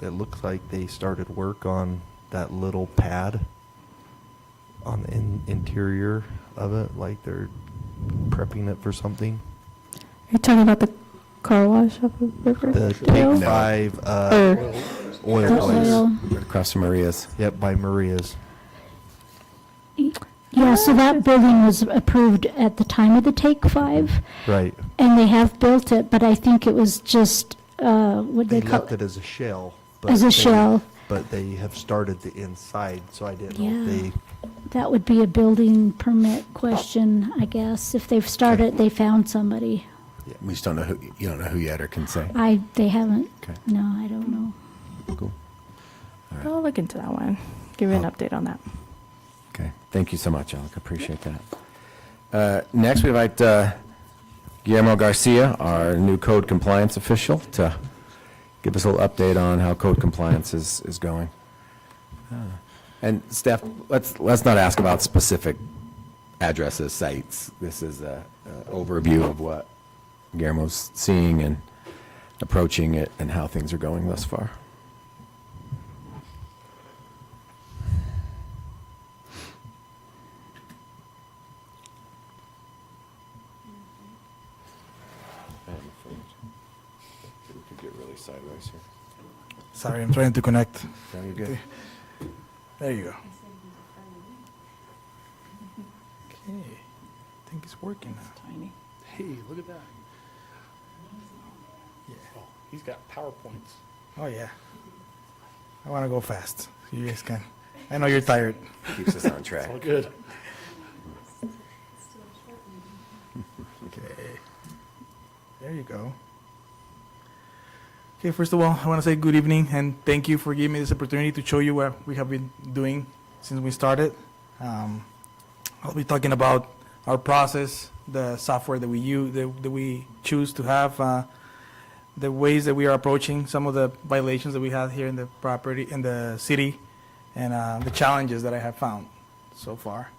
looks like they started work on that little pad on the interior of it, like they're prepping it for something. Are you talking about the car wash up of River? The Trail? Take 5 Or- oil The place. oil. Right across from Maria's. Yep, by Maria's. Yeah, so that building was approved at the time of the Take 5, Right. and they have built it, but I think it was just, what They they call left it as a shell. As a shell. But they have started the inside, so I didn't know Yeah. if they That would be a building permit question, I guess. If they've started, they found somebody. We just don't know who, you don't know who yet or can say. They haven't, Okay. no, I don't know. Cool. I'll look into that one. Give you an update on that. Okay, thank you so much, Alec, appreciate that. Next, we invite Guillermo Garcia, our new code compliance official, to give us a little update on how code compliance is going. And staff, let's not ask about specific addresses, sites. This is a overview of what Guillermo's seeing and approaching it and how things are going thus far. We could get really sideways here. Sorry, I'm trying to connect. No, you're good. There you go. Okay, I think it's working now. Tiny. Hey, look at that. Oh, he's got PowerPoints. Oh, yeah. I want to go fast. So you guys can. I know you're tired. Keeps us on track. All good. Okay. There you go. Okay, first of all, I want to say good evening and thank you for giving me this opportunity to show you what we have been doing since we started. I'll be talking about our process, the software that we use, that we choose to have, the ways that we are approaching some of the violations that we have here in the property, in the city, and the challenges that I have found so far.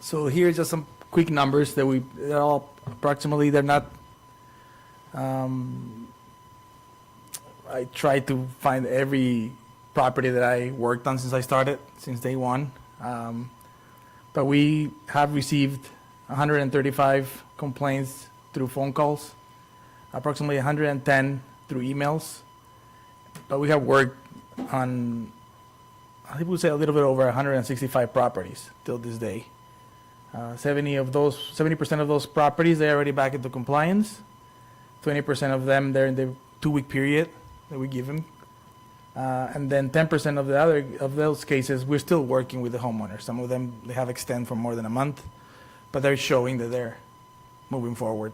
So here's just some quick numbers that they're all approximately, they're not, I tried to find every property that I worked on since I started, since day one. But we have received 135 complaints through phone calls, approximately 110 through emails. But we have worked on, I would say a little bit over 165 properties till this day. 70% of those properties, they're already back into compliance. 20% of them, they're in the 2-week period that we give them. And then 10% of those cases, we're still working with the homeowner. Some of them, they have extend for more than a month, but they're showing that they're moving forward.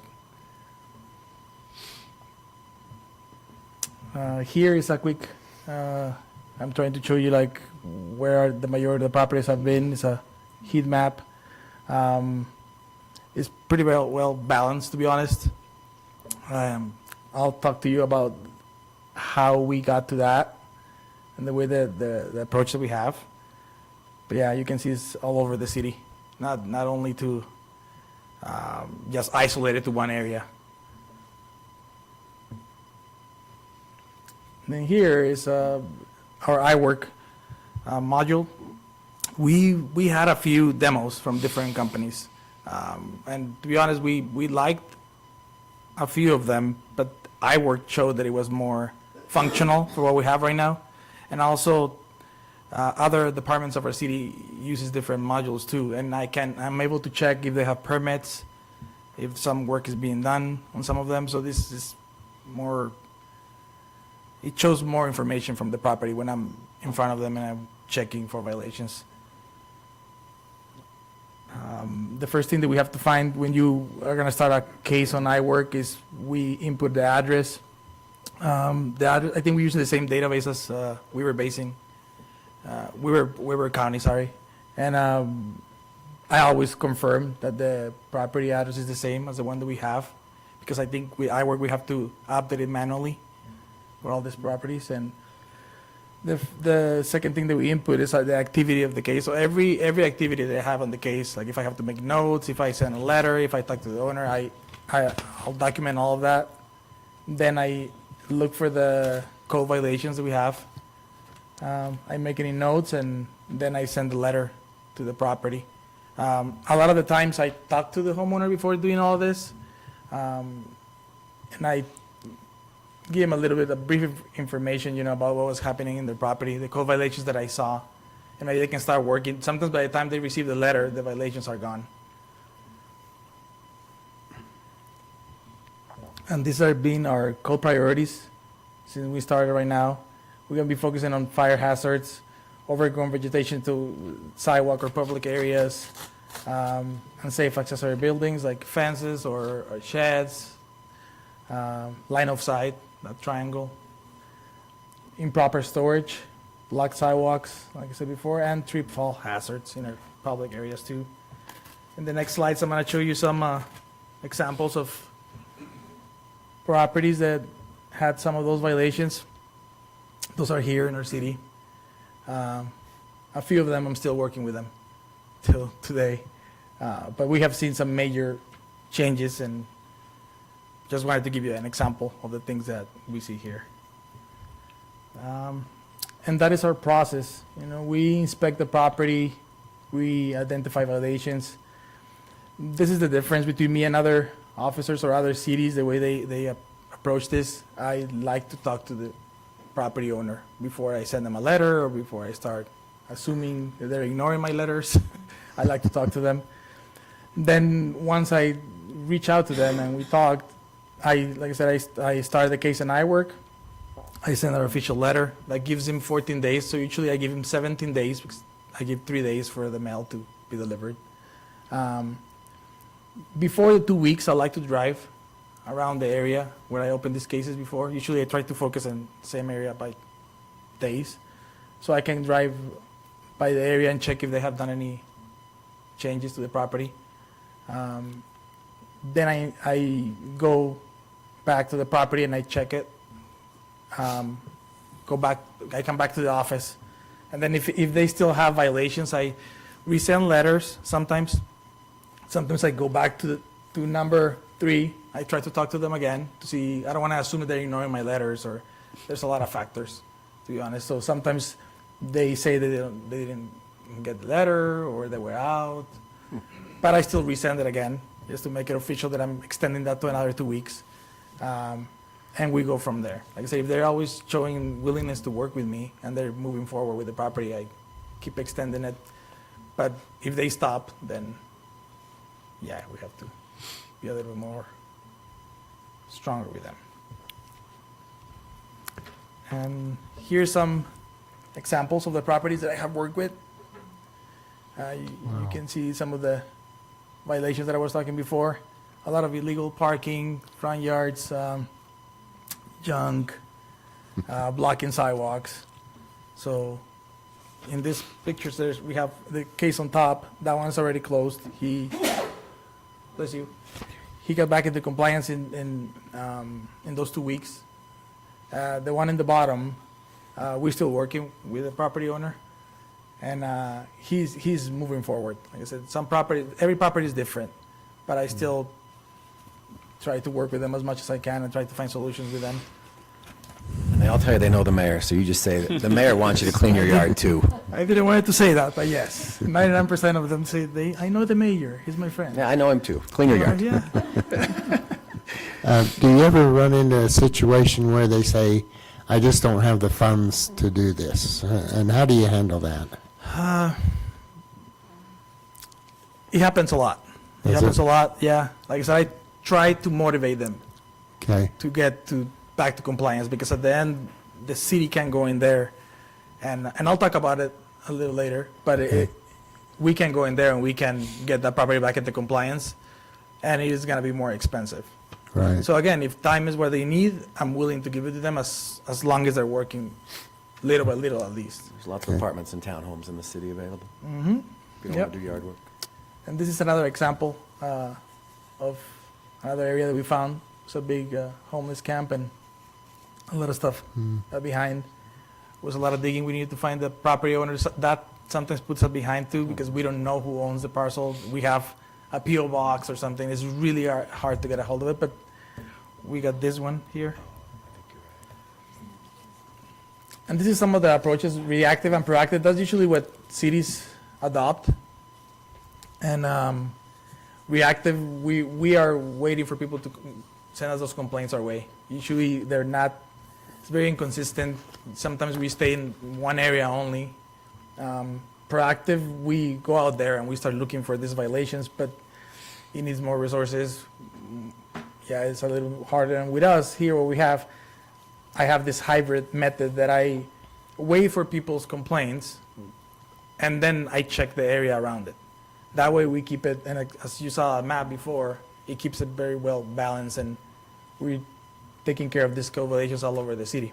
Here is a quick, I'm trying to show you like where the majority of the properties have been. It's a heat map. It's pretty well balanced, to be honest. I'll talk to you about how we got to that and the way the approach that we have. But yeah, you can see it's all over the city, not only to just isolate it to one area. And then here is our iWork module. We had a few demos from different companies, and to be honest, we liked a few of them, but iWork showed that it was more functional for what we have right now, and also other departments of our city uses different modules too, and I'm able to check if they have permits, if some work is being done on some of them. So this is more. It shows more information from the property when I'm in front of them and I'm checking for violations. The first thing that we have to find when you are going to start a case on iWork is we input the address. I think we're using the same database as Weber County, sorry. And I always confirm that the property address is the same as the one that we have, because I think with iWork we have to update it manually for all these properties. And the second thing that we input is the activity of the case. So every activity that I have on the case, like if I have to make notes, if I send a letter, if I talk to the owner, I'll document all of that. Then I look for the code violations that we have. I make any notes, and then I send the letter to the property. A lot of the times I talk to the homeowner before doing all of this, and I give them a little bit of brief information, about what was happening in their property, the code violations that I saw, and maybe they can start working. Sometimes by the time they receive the letter, the violations are gone. And these are being our code priorities since we started right now. We're going to be focusing on fire hazards, overgrown vegetation to sidewalk or public areas, unsafe accessory buildings like fences or sheds, line of sight, that triangle, improper storage, blocked sidewalks, like I said before, and trip fall hazards in our public areas too. In the next slides, I'm going to show you some examples of properties that had some of those violations. Those are here in our city. A few of them, I'm still working with them till today. But we have seen some major changes, and just wanted to give you an example of the things that we see here. And that is our process. You know, we inspect the property, we identify violations. This is the difference between me and other officers or other cities, the way they approach this. I like to talk to the property owner before I send them a letter or before I start assuming that they're ignoring my letters. I like to talk to them. Then once I reach out to them and we talked, like I said, I started the case in iWork. I send an official letter that gives him 14 days. So usually I give him 17 days because I give 3 days for the mail to be delivered. Before the 2 weeks, I like to drive around the area where I opened these cases before. Usually I try to focus on the same area by days. So I can drive by the area and check if they have done any changes to the property. Then I go back to the property and I check it. I come back to the office. And then if they still have violations, I resend letters sometimes. Sometimes I go back to number 3. I try to talk to them again to see. I don't want to assume that they're ignoring my letters, or there's a lot of factors, to be honest. So sometimes they say that they didn't get the letter or they were out. But I still resend it again just to make it official that I'm extending that to another 2 weeks. And we go from there. Like I say, if they're always showing willingness to work with me and they're moving forward with the property, I keep extending it. But if they stop, then yeah, we have to be a little bit more stronger with them. And here's some examples of the properties that I have worked with. You can see some of the violations that I was talking before. A lot of illegal parking, front yards, junk, blocking sidewalks. So in these pictures, we have the case on top. That one's already closed. Bless you. He got back into compliance in those 2 weeks. The one in the bottom, we're still working with the property owner, and he's moving forward. Like I said, every property is different, but I still try to work with them as much as I can and try to find solutions with them. And they all tell you they know the mayor, so you just say, that the mayor wants you to clean your yard too. I didn't want to say that, but yes, 99% of them say I know the mayor. He's my friend. Yeah, I know him too. Clean your yard. Yeah. Do you ever run into a situation where they say, I just don't have the funds to do this? And how do you handle that? It happens a lot. It happens a lot, yeah. Like I said, I try to motivate them Okay. to get back to compliance, because at the end, the city can go in there, and I'll talk about it a little later, but we can go in there and we can get that property back into compliance, and it is going to be more expensive. Right. So again, if time is what they need, I'm willing to give it to them as long as they're working little by little at least. There's lots of apartments and townhomes in the city available. Mm-hmm. If you don't want to do yard work. And this is another example of another area that we found. It's a big homeless camp and a lot of stuff behind. Was a lot of digging. We needed to find the property owners. That sometimes puts us behind too, because we don't know who owns the parcel. We have a P.O. box or something. It's really hard to get a hold of it, but we got this one here. And this is some of the approaches, reactive and proactive. That's usually what cities adopt. And reactive, we are waiting for people to send us those complaints our way. Usually they're not, it's very inconsistent. Sometimes we stay in one area only. Proactive, we go out there and we start looking for these violations, but it needs more resources. Yeah, it's a little harder. And with us here, what I have this hybrid method that I wait for people's complaints and then I check the area around it. That way we keep it, and as you saw on a map before, it keeps it very well balanced, and we're taking care of these code violations all over the city.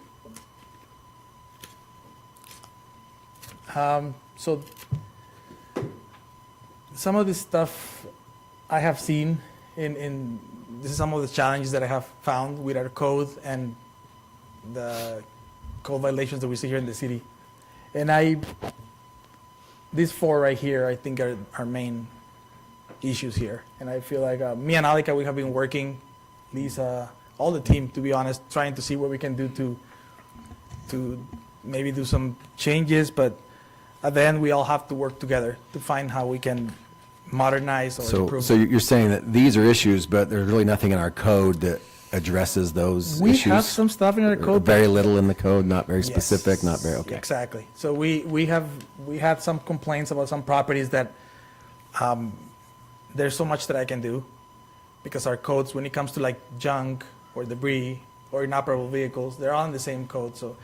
So some of this stuff I have seen in this is some of the challenges that I have found with our code and the code violations that we see here in the city. And these four right here, I think are our main issues here. And I feel like me and Alika, we have been working, all the team, to be honest, trying to see what we can do to maybe do some changes, but at the end, we all have to work together to find how we can modernize or improve. So you're saying that these are issues, but there's really nothing in our code that addresses those We issues? have some stuff in our Or code. Very little in the code, not very specific, Yes, not very, okay. Exactly. So we had some complaints about some properties that there's so much that I can do because our codes, when it comes to like junk or debris or inoperable vehicles, they're all in the same code. So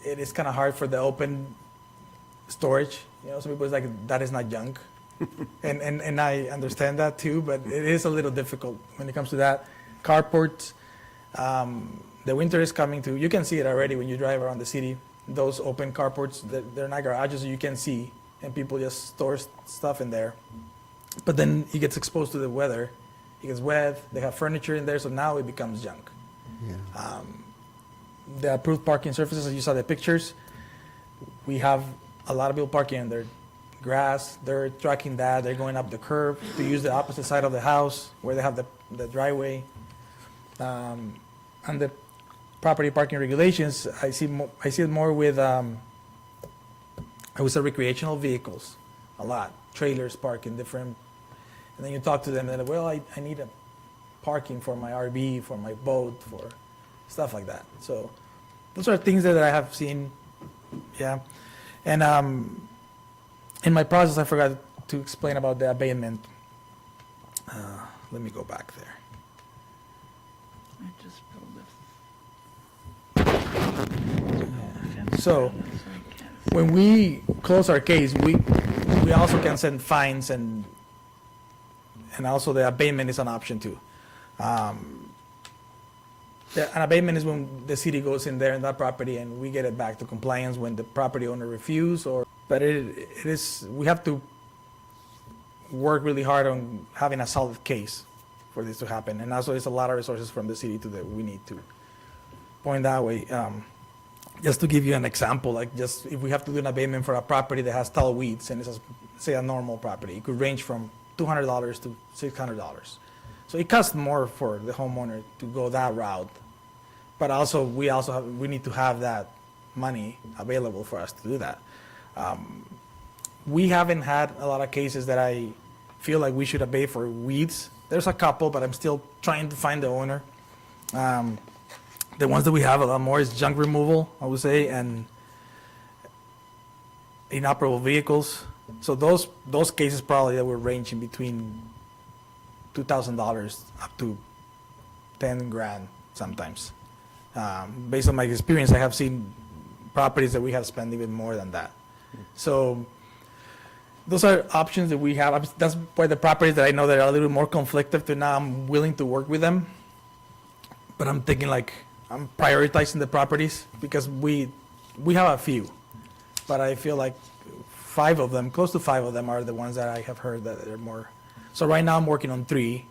it is kind of hard for the open storage. You know, some people is like, that is not junk. and I understand that too, but it is a little difficult when it comes to that. Carports, the winter is coming too. You can see it already when you drive around the city. Those open carports, they're not garages, you can see, and people just store stuff in there. But then it gets exposed to the weather. It gets wet, they have furniture in there, so now it becomes junk. The approved parking surfaces, as you saw the pictures, we have a lot of people parking in there. Grass, they're tracking that, they're going up the curb to use the opposite side of the house where they have the driveway. And the property parking regulations, I see it more with, I would say recreational vehicles, a lot. Trailers park in different, and then you talk to them and they're like, well, I need a parking for my RV, for my boat, for stuff like that. So those are things that I have seen, yeah. And in my process, I forgot to explain about the abatement. Let me go back there. I just built this. So when we close our case, we also can send fines, and also the abatement is an option too. An abatement is when the city goes in there in that property and we get it back to compliance when the property owner refuses, but it is, we have to work really hard on having a solid case for this to happen. And also, there's a lot of resources from the city that we need to point that way. Just to give you an example, like just if we have to do an abatement for a property that has tall weeds and it's say a normal property, it could range from $200 to $600. So it costs more for the homeowner to go that route. But also, we need to have that money available for us to do that. We haven't had a lot of cases that I feel like we should abate for weeds. There's a couple, but I'm still trying to find the owner. The ones that we have a lot more is junk removal, I would say, and inoperable vehicles. So those cases probably that were ranging between $2,000 up to 10 grand sometimes. Based on my experience, I have seen properties that we have spent even more than that. So those are options that we have. That's why the properties that I know that are a little more conflicted to now, I'm willing to work with them. But I'm thinking like, I'm prioritizing the properties because we have a few, but I feel like close to five of them are the ones that I have heard that are more. So right now I'm working on 3,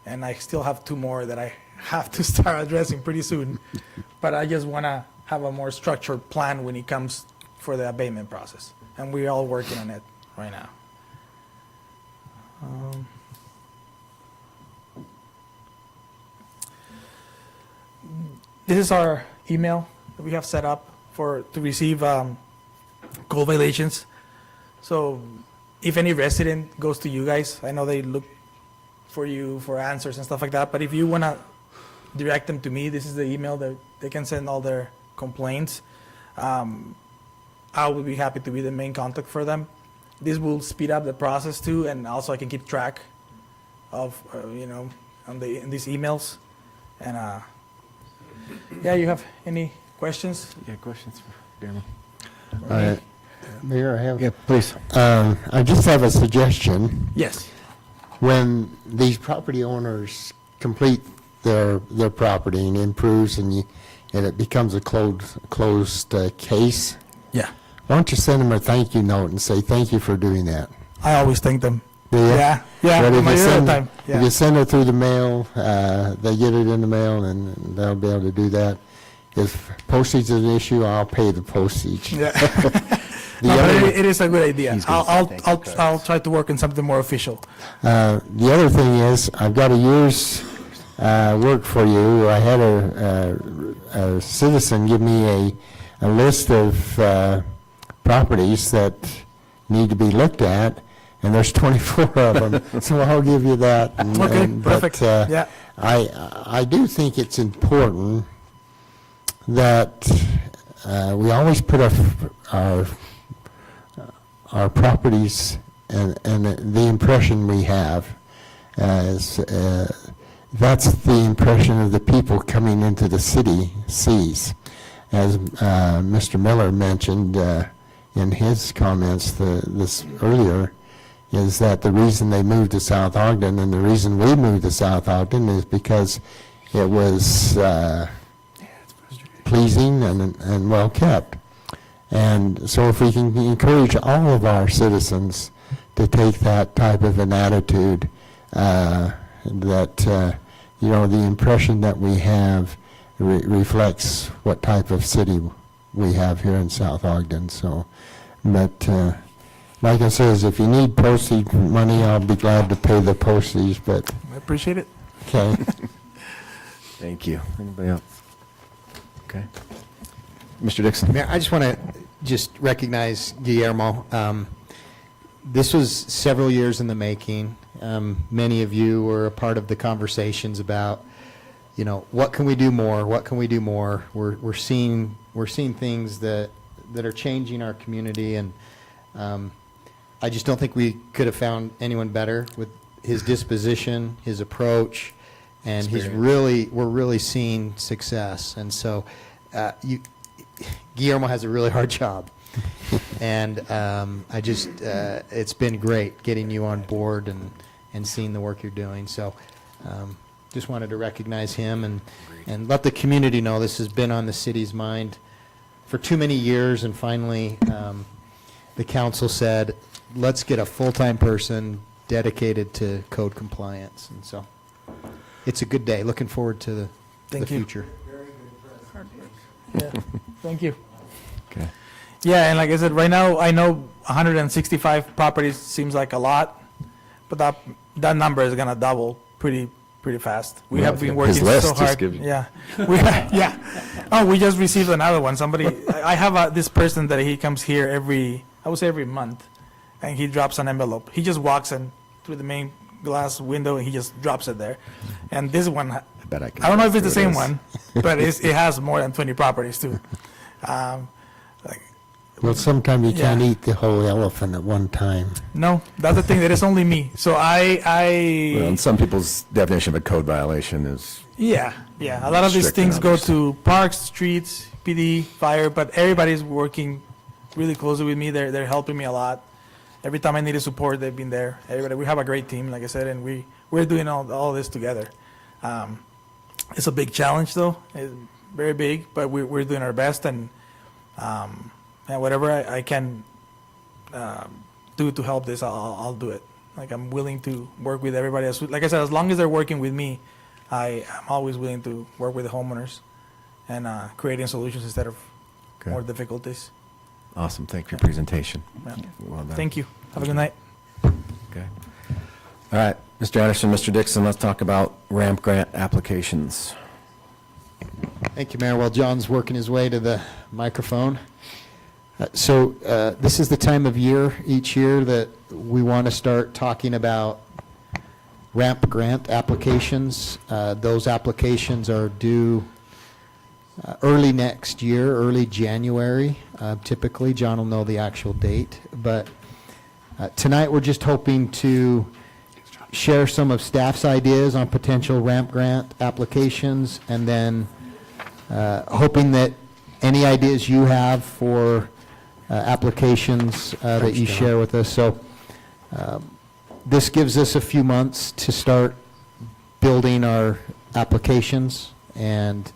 and I still have 2 more that I have to start addressing pretty soon. But I just want to have a more structured plan when it comes for the abatement process, and we're all working on it right now. This is our email that we have set up to receive code violations. So if any resident goes to you guys, I know they look for you for answers and stuff like that, but if you want to direct them to me, this is the email that they can send all their complaints. I will be happy to be the main contact for them. This will speed up the process too, and also I can keep track of, in these emails. And yeah, you have any questions? Yeah, questions for Darren? Mayor, I have. Yeah, please. I just have a suggestion. Yes. When these property owners complete their property and improves and it becomes a closed case, Yeah. why don't you send them a thank you note and say, thank you for doing that? I always thank them. Do you? Yeah. Yeah. But if my you other send, time. if Yeah. you send it through the mail, they get it in the mail and they'll be able to do that. If postage is an issue, I'll pay the postage. Yeah. The No, but other- it is a good idea. He's gonna say thank you, Chris. I'll try to work on something more official. The other thing is, I've got a year's work for you. I had a citizen give me a list of properties that need to be looked at, and there's 24 of them, so I'll give you that. Okay, but, perfect. Yeah. I do think it's important that we always put our properties and the impression we have as that's the impression of the people coming into the city sees. As Mr. Miller mentioned in his comments this earlier, is that the reason they moved to South Ogden and the reason we moved to South Ogden is because it was pleasing and well kept. And so if we can encourage all of our citizens to take that type of an attitude, that, the impression that we have reflects what type of city we have here in South Ogden. So, but like I says, if you need postage money, I'll be glad to pay the postage, but, I appreciate it. okay. Thank you. Anybody else? Okay. Mr. Dixon? Mayor, I just want to just recognize Guillermo. This was several years in the making. Many of you were a part of the conversations about, what can we do more? What can we do more? We're seeing things that are changing our community, and I just don't think we could have found anyone better with his disposition, his approach, and we're really seeing success. And so, Guillermo has a really hard job. And it's been great getting you on board and seeing the work you're doing. So just wanted to recognize him and let the community know this has been on the city's mind for too many years. And finally, the council said, let's get a full-time person dedicated to code compliance. And so it's a good day. Looking forward to the Thank you. future. Yeah. Thank you. Okay. Yeah, and like I said, right now, I know 165 properties seems like a lot, but that number is gonna double pretty fast. We have been working his list so just hard. give you- Yeah, yeah. Oh, we just received another one. I have this person that he comes here every month, and he drops an envelope. He just walks in through the main glass window, and he just drops it there. And this one, I bet I can don't know if guess it's the who it same is. one, but it has more than 20 properties too. Well, sometimes you can't Yeah. eat the whole elephant at one time. No, that's the thing. There is only me. So Well, I and some people's definition of a code violation is, yeah. A lot of these Strict than things go others. to parks, streets, PD, fire, but everybody's working really closely with me. They're helping me a lot. Every time I needed support, they've been there. Everybody, we have a great team, like I said, and we're doing all this together. It's a big challenge, though. It's very big, but we're doing our best, and whatever I can do to help this, I'll do it. Like, I'm willing to work with everybody else. Like I said, as long as they're working with me, I'm always willing to work with the homeowners and creating solutions instead of Okay. more difficulties. awesome. Thank you for your presentation. Yeah. Well done. Thank you. Have a good night. Okay. All right, Mr. Anderson, Mr. Dixon, let's talk about ramp grant applications. Thank you, Mayor. While John's working his way to the microphone. This is the time of year, each year, that we want to start talking about ramp grant applications. Those applications are due early next year, early January, typically. John will know the actual date. But tonight, we're just hoping to share some of staff's ideas on potential ramp grant applications, and then hoping that any ideas you have for applications that you share with us. So this gives us a few months to start building our applications and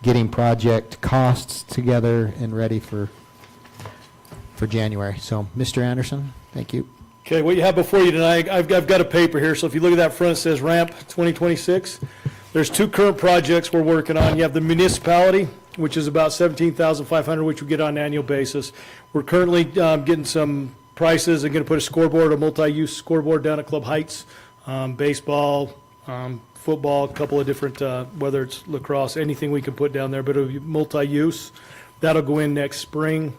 getting project costs together and ready for January. So, Mr. Anderson, thank you. Okay, what you have before you tonight, I've got a paper here, so if you look at that front, it says RAMP 2026. There's two current projects we're working on. You have the municipality, which is about $17,500, which we get on an annual basis. We're currently getting some prices. I'm going to put a scoreboard, a multi-use scoreboard down at Club Heights, baseball, football, a couple of different, whether it's lacrosse, anything we can put down there, but it'll be multi-use. That'll go in next spring.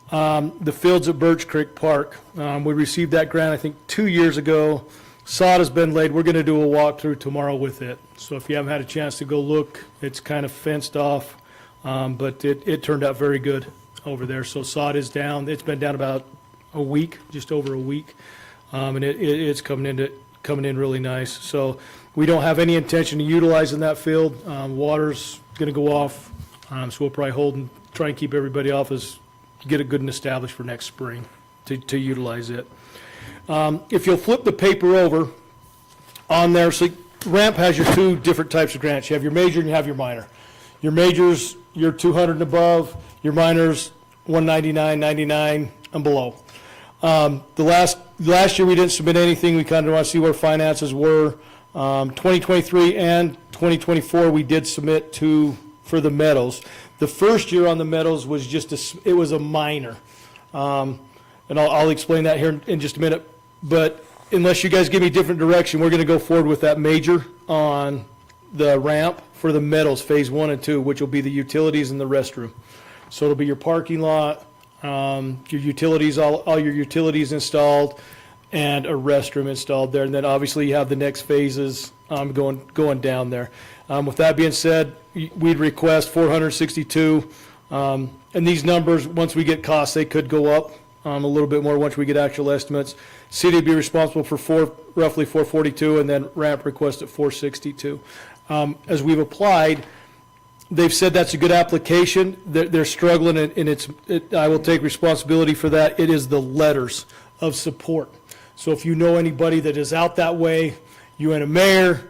The fields at Birch Creek Park, we received that grant, I think, 2 years ago. Sod has been laid. We're going to do a walkthrough tomorrow with it. So if you haven't had a chance to go look, it's kind of fenced off, but it turned out very good over there. So sod is down. It's been down about a week, just over a week, and it's coming in really nice. So we don't have any intention of utilizing that field. Water's going to go off, so we'll probably hold and try and keep everybody off get it good and established for next spring to utilize it. If you'll flip the paper over on there, so RAMP has your two different types of grants. You have your major and you have your minor. Your majors, you're 200 and above. Your minors, 199, 99 and below. The last year we didn't submit anything. We kind of want to see where finances were. 2023 and 2024 we did submit for the meadows. The first year on the meadows was it was a minor. And I'll explain that here in just a minute. But unless you guys give me a different direction, we're going to go forward with that major on the ramp for the meadows, phase 1 and 2, which will be the utilities and the restroom. So it'll be your parking lot, your utilities, all your utilities installed, and a restroom installed there. And then obviously you have the next phases going down there. With that being said, we'd request 462. And these numbers, once we get costs, they could go up a little bit more once we get actual estimates. City would be responsible for roughly 442, and then RAMP requested 462. As we've applied, they've said that's a good application. They're struggling, and I will take responsibility for that. It is the letters of support. So if you know anybody that is out that way, you and a mayor,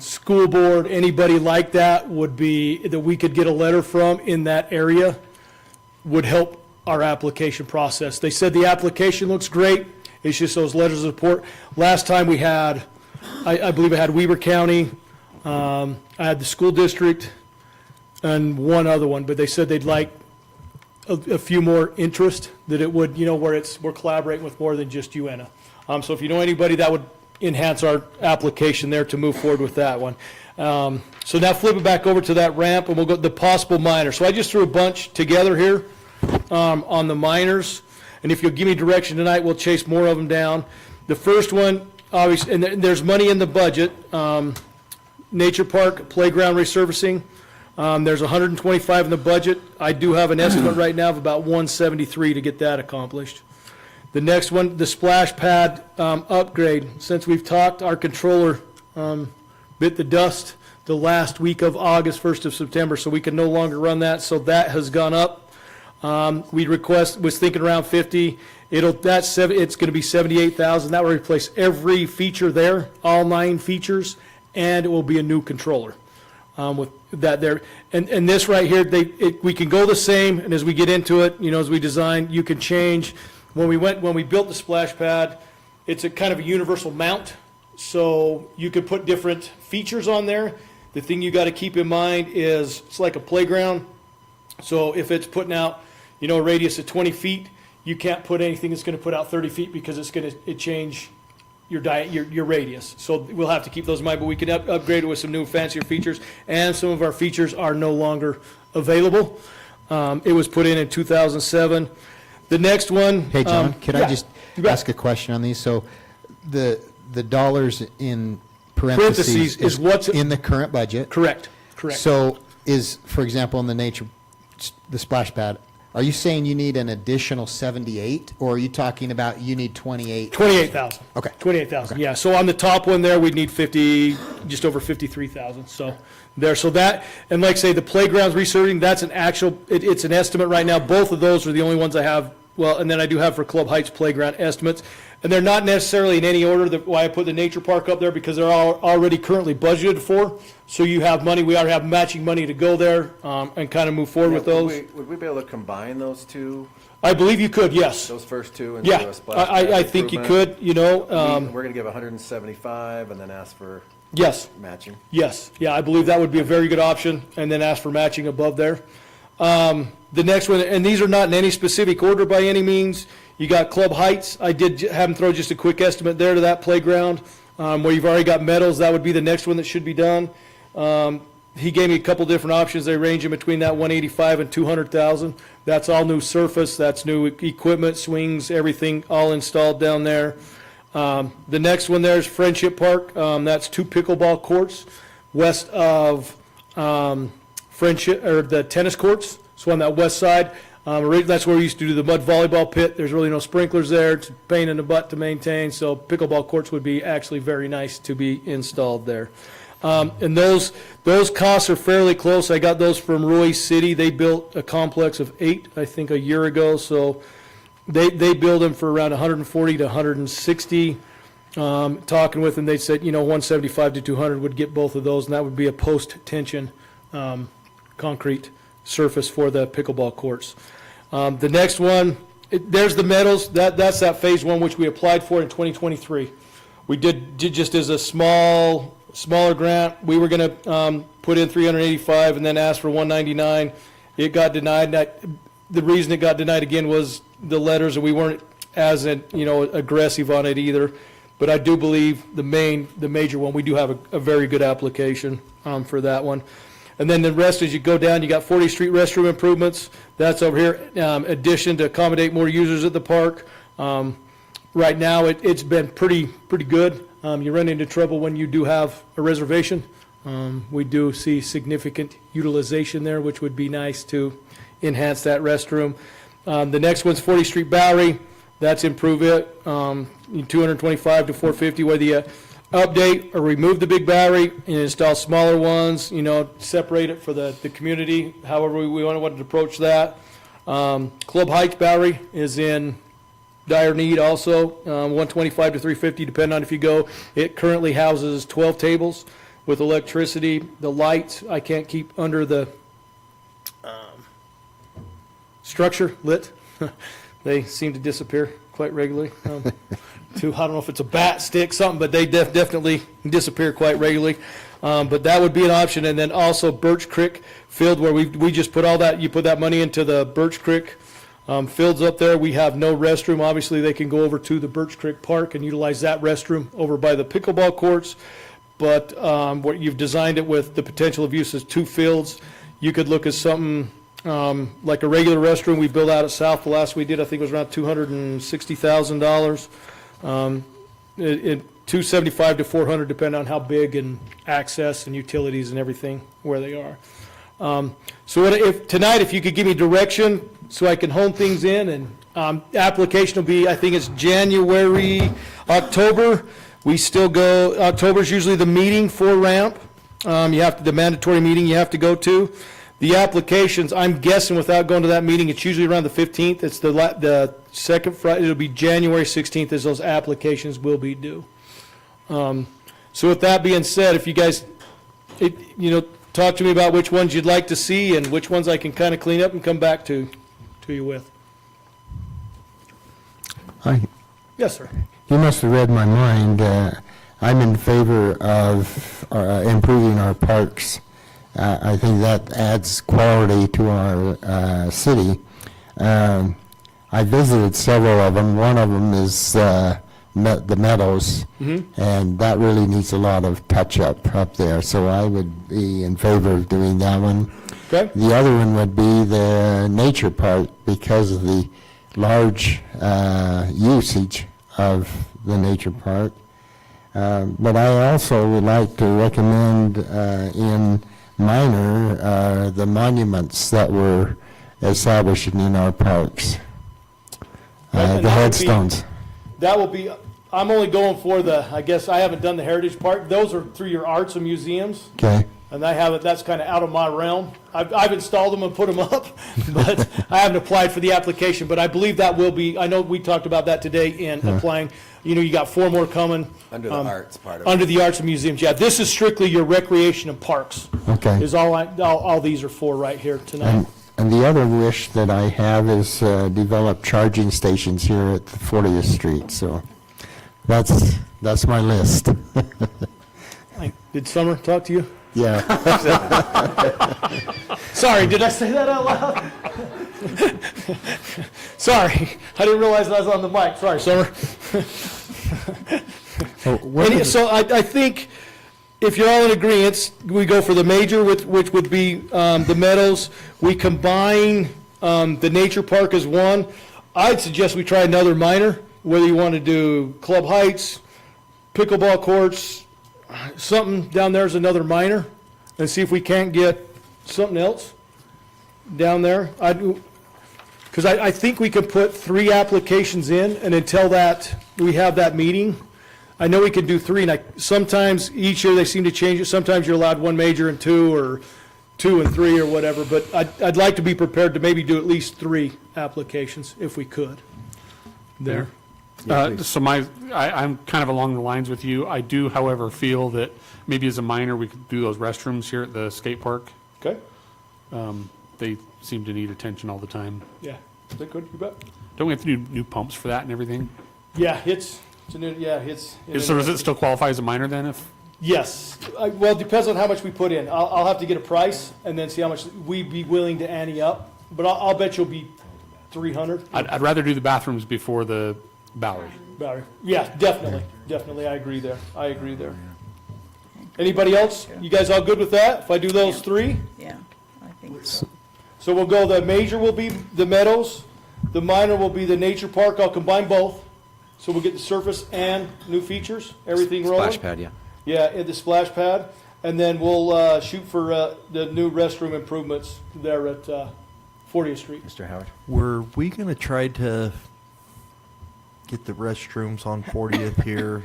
school board, anybody like that that we could get a letter from in that area would help our application process. They said the application looks great. It's just those letters of support. Last time we had, I believe I had Weber County, I had the school district, and one other one, but they said they'd like a few more interest, that it would, where we're collaborating with more than just UNA. So if you know anybody, that would enhance our application there to move forward with that one. So now flip it back over to that ramp, and we'll go to the possible minor. So I just threw a bunch together here on the minors, and if you'll give me direction tonight, we'll chase more of them down. The first one, obviously, and there's money in the budget, Nature Park Playground resurfacing. There's 125 in the budget. I do have an estimate right now of about 173 to get that accomplished. The next one, the splash pad upgrade. Since we've talked, our controller bit the dust the last week of August, 1st of September, so we can no longer run that. So that has gone up. Was thinking around 50. It's going to be 78,000. That will replace every feature there, all 9 features, and it will be a new controller. With that there, and this right here, we can go the same, and as we get into it, as we design, you can change. When we built the splash pad, it's a kind of a universal mount, so you could put different features on there. The thing you got to keep in mind is it's like a playground. So if it's putting out, a radius of 20 feet, you can't put anything that's going to put out 30 feet because it's going to change your radius. So we'll have to keep those in mind, but we can upgrade it with some new fancier features, and some of our features are no longer available. It was put in 2007. The next one. Hey, John, could I just ask a question on these? So the dollars in parentheses is what's in the current budget? Correct. So for example, in the splash pad, Are you saying you need an additional 78, or are you talking about you need 28? 28,000. Okay. 28,000, yeah. So on the top one there, we'd need 50, just over 53,000, so there, so that, and like I say, the playgrounds resurfacing, that's an actual, it's an estimate right now. Both of those are the only ones I have, well, and then I do have for Club Heights playground estimates. And they're not necessarily in any order, why I put the nature park up there, because they're all already currently budgeted for. So you have money, we already have matching money to go there, and kind of move forward with those. Would we be able to combine those two, I believe you could, yes. those first two? And do Yeah, a splash I pad think you improvement? could, you know, We're going to give 175 and then ask for yes. matching. Yes, yeah, I believe that would be a very good option, and then ask for matching above there. The next one, and these are not in any specific order by any means, you got Club Heights, I did have them throw just a quick estimate there to that playground, where you've already got metals, that would be the next one that should be done. He gave me a couple different options, they range in between that 185 and 200,000. That's all new surface, that's new equipment, swings, everything all installed down there. The next one there is Friendship Park. That's 2 pickleball courts west of Friendship, or the tennis courts. So on that west side, that's where we used to do the mud volleyball pit. There's really no sprinklers there. It's a pain in the butt to maintain. So pickleball courts would be actually very nice to be installed there. And those costs are fairly close. I got those from Roy City. They built a complex of 8, I think, a year ago. So they build them for around 140 to 160. Talking with them, they said, 175 to 200 would get both of those, and that would be a post-tension concrete surface for the pickleball courts. The next one, there's the metals. That's that phase 1 which we applied for in 2023. We did just as a smaller grant. We were going to put in 385 and then ask for 199. It got denied. The reason it got denied again was the letters, and we weren't as aggressive on it either. But I do believe the major one, we do have a very good application for that one. And then the rest, as you go down, you got 40th Street restroom improvements. That's over here, addition to accommodate more users at the park. Right now, it's been pretty good. You run into trouble when you do have a reservation. We do see significant utilization there, which would be nice to enhance that restroom. The next one's 40th Street Bowery. That's improve it, 225 to 450, whether you update or remove the big Bowery and install smaller ones, separate it for the community, however we want to approach that. Club Heights Bowery is in dire need also, 125 to 350, depending on if you go. It currently houses 12 tables with electricity. The lights, I can't keep under the structure lit. They seem to disappear quite regularly. I don't know if it's a bat, stick, something, but they definitely disappear quite regularly. But that would be an option. And then also Birch Creek Field, where we just put all that, you put that money into the Birch Creek fields up there. We have no restroom. Obviously, they can go over to the Birch Creek Park and utilize that restroom over by the pickleball courts. But what you've designed it with the potential of use as 2 fields. You could look at something like a regular restroom we built out at South. The last we did, I think, was around $260,000. $275 to $400, depending on how big and access and utilities and everything where they are. So if tonight, if you could give me direction so I can hone things in, and application will be, I think it's January, October. We still go. October's usually the meeting for ramp. The mandatory meeting you have to go to. The applications, I'm guessing without going to that meeting, it's usually around the 15th. It's the second Friday. It'll be January 16th as those applications will be due. So with that being said, if you guys, talk to me about which ones you'd like to see and which ones I can kind of clean up and come back to you with. Yes, sir. You must have read my mind. I'm in favor of improving our parks. I think that adds quality to our city. I visited several of them. One of them is the Meadows, and that really needs a lot of touch-up up there, so I would be in favor of doing that one. Okay. The other one would be the nature park because of the large usage of the nature park. But I also would like to recommend in minor the monuments that were establishing in our parks. And The that would be- headstones. That will be, I'm only going for I guess I haven't done the heritage part. Those are through your arts and museums. Okay, And that's kind of out of my realm. I've installed them and put them up, but I haven't applied for the application. But I believe that will be, I know we talked about that today in applying. You know, you got 4 more coming. Under the arts part of it. Under the arts and museums, yeah. This is strictly your recreation and parks. okay. Is all these are for right here tonight. And the other wish that I have is develop charging stations here at 40th Street, so that's my list. Did Summer talk to you? Yeah. Sorry, did I say that out loud? Sorry, I didn't realize I was on the mic. Sorry, Summer. So I think if you're all in agreement, we go for the major, which would be the Meadows. We combine the nature park as one. I'd suggest we try another minor, whether you want to do Club Heights, pickleball courts, something down there is another minor, and see if we can't get something else down there. Because I think we could put 3 applications in, and until we have that meeting, I know we can do 3, and sometimes each year they seem to change it. Sometimes you're allowed 1 major and 2, or 2 and 3, or whatever, but I'd like to be prepared to maybe do at least 3 applications, if we could. There. So I'm kind of along the lines with you. I do, however, feel that maybe as a minor, we could do those restrooms here at the skate park. Okay? They seem to need attention all the time. Yeah, they could, you bet. Don't we have to do new pumps for that and everything? Yeah, it's a new, So does it still qualify as a minor then if? Yes. Well, it depends on how much we put in. I'll have to get a price and then see how much we'd be willing to ante up, but I'll bet you'll be 300. I'd rather do the bathrooms before the Bowery. Yeah, definitely, I agree there. Anybody else? You guys all good with that? If I do those 3? Yeah, I think so. So we'll go, the major will be the Meadows, the minor will be the nature park. I'll combine both. So we'll get the surface and new features, everything rolling. Splash pad, yeah. Yeah, at the splash pad, and then we'll shoot for the new restroom improvements there at 40th Street. Mr. Howard? Were we going to try to get the restrooms on 40th here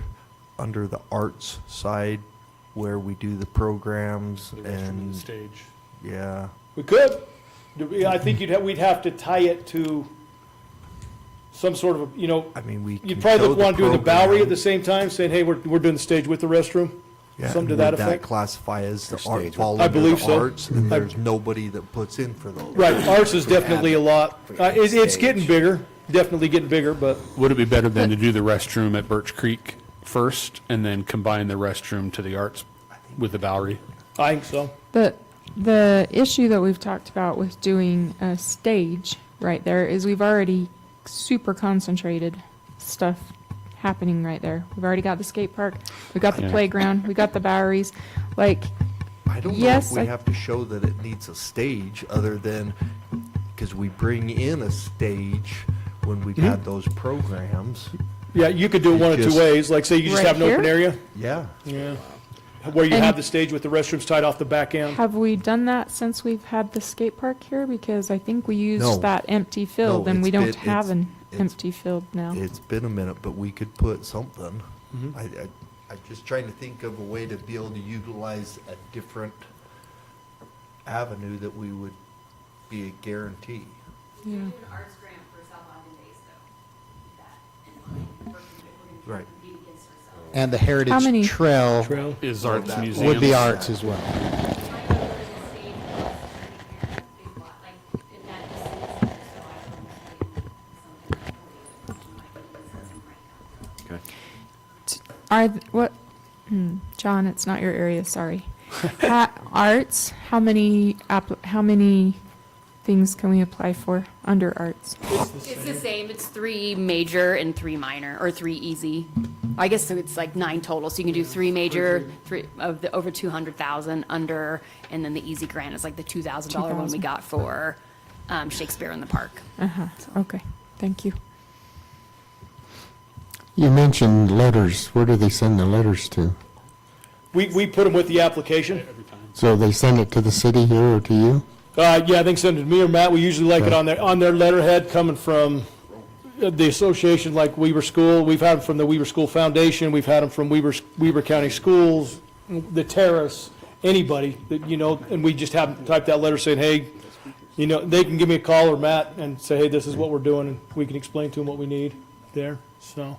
under the arts side where we do the programs The restroom and and, the stage. yeah. We could. I think we'd have to tie it to some sort of, I mean, we you'd can probably show the want to do the Bowery at program. the same time, saying, hey, we're doing the stage with the restroom. Yeah, Something to and that would effect. classify as the For art, stage. fall I under believe the so. arts, and there's nobody that puts in for those. Right, ours is definitely a lot. It's Stage. getting bigger, definitely getting bigger, but Would it be better than to do the restroom at Birch Creek first and then combine the restroom to the arts with the Bowery? I think so. The issue that we've talked about with doing a stage right there is we've already super concentrated stuff happening right there. We've already got the skate park, we got the Yeah. playground, we got the Boweries. Like, I don't know Yes, if we I- have to show that it needs a stage other than, because we bring in a stage when we've had those programs. Yeah, you could do it one of two Just- ways, like say you just Right have an open here? area. Yeah. Yeah. Where you And- have the stage with the restrooms tied off the back end. have we done that since we've had the skate park here? Because I think we No. used that empty field No, and we it's don't been- have it's- an it's- empty field now. It's been a minute, but we could put something. Mm-hmm. I'm just trying to think of a way to be able to utilize a different avenue that we would be a guarantee. Yeah. an arts grant for South Ogden Days, though. Keep that in mind. We're gonna Right. compete against ourselves. And the How many- Heritage Trail Trail. Is arts that museums? would be arts as well. Might go to the stage, big lot, like, if that is, so I don't know, something might be right now. Are, what, John, it's not your area, sorry. Arts, how many things can we apply for under arts? It's the same, it's 3 major and 3 minor, or 3 easy. I guess so it's like 9 total, so you can do 3 major, 3 of the over 200,000 under, and then the easy grant is like the $2,000 one we 2,000. got for Shakespeare in the Park. Uh-huh, okay, thank you. You mentioned letters. Where do they send the letters to? We put them with the application. So they send it to the city here or to you? Yeah, I think send it to me or Matt. We usually like it on their letterhead coming from the association like Weber School. We've had them from the Weber School Foundation. We've had them from Weber County Schools, the Terrace, anybody that, and we just have them type that letter saying, hey, they can give me a call or Matt and say, hey, this is what we're doing, and we can explain to them what we need there, so.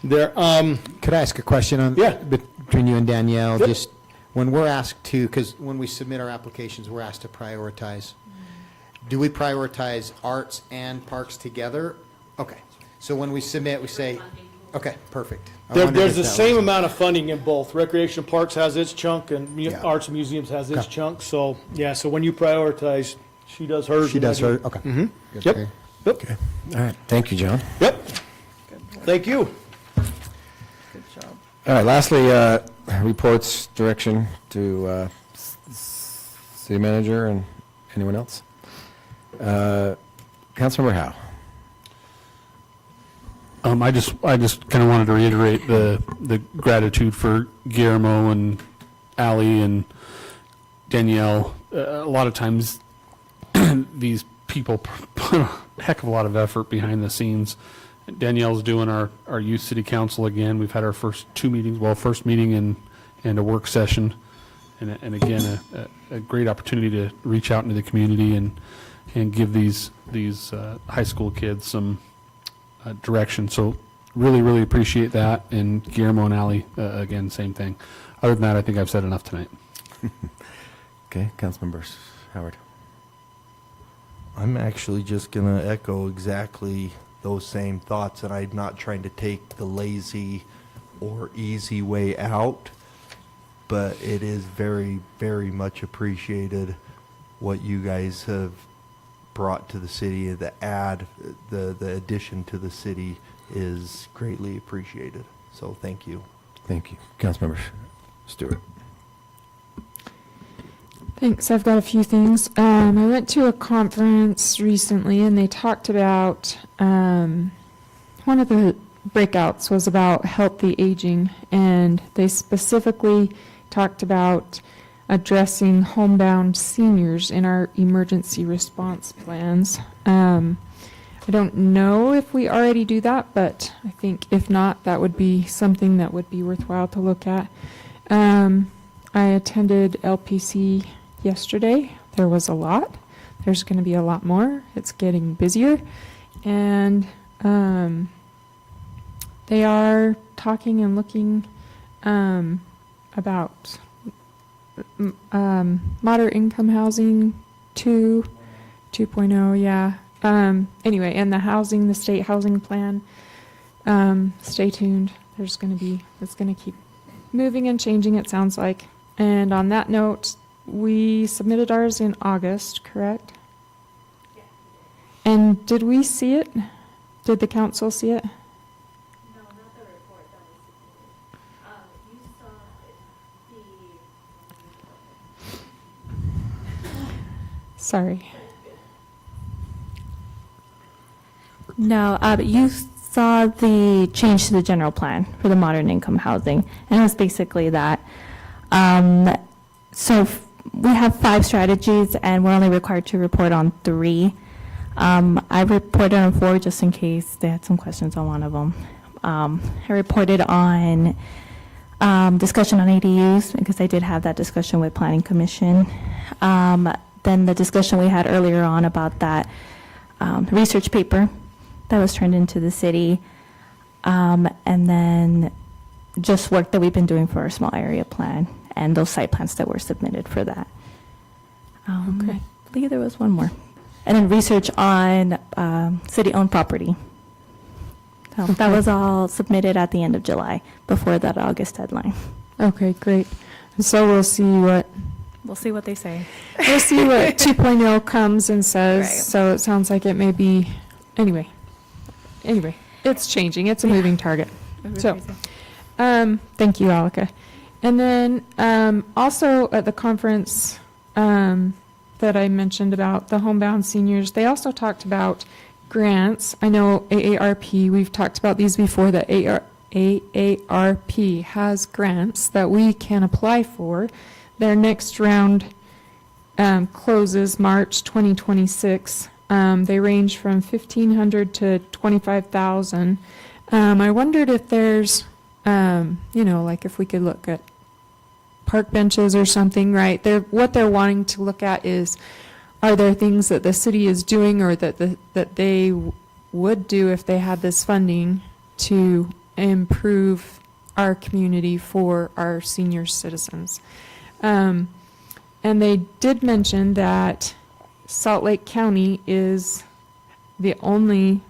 There, Could I ask a question on? Yeah. Between you and Danielle? Yep. Just when we're asked to, because when we submit our applications, we're asked to prioritize. Do we prioritize arts and parks together? Okay. So when we submit, we say, okay, perfect. I wondered there's if the that same was- amount of funding in both. Recreation Parks has its chunk, and Yeah. Arts and Museums has its Okay. chunk, so, yeah, so when you prioritize, she does hers. She and I does do- her, okay. Mhm. Good. Yep. Okay. Yep, All right, thank you, John. yep. Thank you. Good job. All right, lastly, reports, direction to city manager and anyone else. Councilmember Howe. I just kind of wanted to reiterate the gratitude for Guillermo and Ally and Danielle. A lot of times, these people put a heck of a lot of effort behind the scenes. Danielle's doing our youth city council again. We've had our first two meetings, first meeting and a work session. And again, a great opportunity to reach out into the community and give these high school kids some direction. So really, really appreciate that. And Guillermo and Ally, again, same thing. Other than that, I think I've said enough tonight. Okay, Councilmember Howard. I'm actually just going to echo exactly those same thoughts, and I'm not trying to take the lazy or easy way out, but it is very, very much appreciated what you guys have brought to the city. The addition to the city is greatly appreciated. So thank you. Thank you. Councilmember Stewart. Thanks. I've got a few things. I went to a conference recently, and they talked about one of the breakouts was about healthy aging, and they specifically talked about addressing homebound seniors in our emergency response plans. I don't know if we already do that, but I think if not, that would be something that would be worthwhile to look at. I attended LPC yesterday. There was a lot. There's going to be a lot more. It's getting busier. And they are talking and looking about moderate income housing 2.0, yeah. Anyway, and the state housing plan. Stay tuned. It's going to keep moving and changing, it sounds like. And on that note, we submitted ours in August, correct? Yeah. And did we see it? Did the council see it? No, not the report that was submitted. You saw Sorry. No, but you saw the change to the general plan for the modern income housing, and it was basically that. So we have 5 strategies, and we're only required to report on 3. I reported on 4 just in case they had some questions on one of them. I reported on discussion on ADUs, because I did have that discussion with Planning Commission. Then the discussion we had earlier on about that research paper that was turned into the city, and then just work that we've been doing for our small area plan and those site plans that were submitted for that. Okay. I believe there was one more. And then research on city-owned property. So that was all submitted at the end of July, before that August deadline. Okay, great. So we'll see what We'll see what they say. 2.0 comes and says. Right. So it sounds like it may be, anyway, it's changing. It's a moving target. So, thank you, Alika. And then also at the conference that I mentioned about the homebound seniors, they also talked about grants. I know AARP, we've talked about these before, that AARP has grants that we can apply for. Their next round closes March 2026. They range from 1,500 to 25,000. I wondered if there's, like if we could look at park benches or something, right? What they're wanting to look at is, are there things that the city is doing or that they would do if they had this funding to improve our community for our senior citizens? And they did mention that Salt Lake County is the only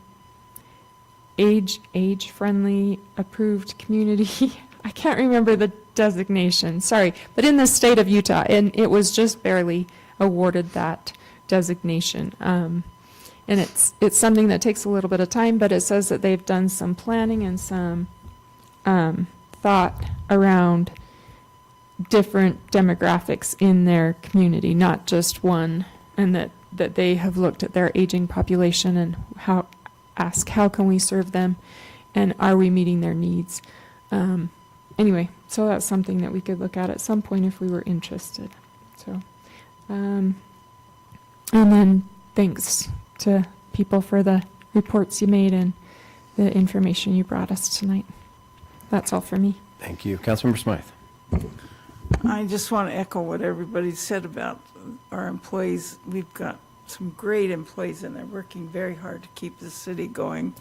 age-friendly approved community. I can't remember the designation, sorry, but in the state of Utah, and it was just barely awarded that designation. And it's something that takes a little bit of time, but it says that they've done some planning and some thought around different demographics in their community, not just one, and that they have looked at their aging population and how can we serve them, and are we meeting their needs? Anyway, so that's something that we could look at some point if we were interested. So, and then thanks to people for the reports you made and the information you brought us tonight. That's all for me. Thank you. Councilmember Smythe. I just want to echo what everybody said about our employees. We've got some great employees, and they're working very hard to keep the city going,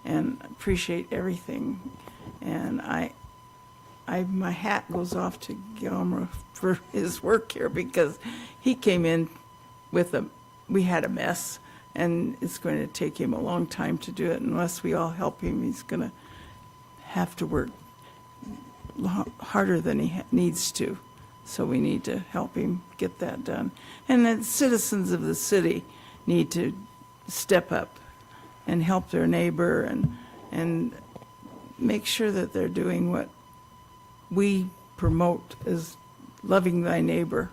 and appreciate everything. And my hat goes off to Guillermo for his work here, because he came in we had a mess, and it's going to take him a long time to do it. Unless we all help him, he's going to have to work harder than he needs to. So we need to help him get that done. And the citizens of the city need to step up and help their neighbor and make sure that they're doing what we promote as loving thy neighbor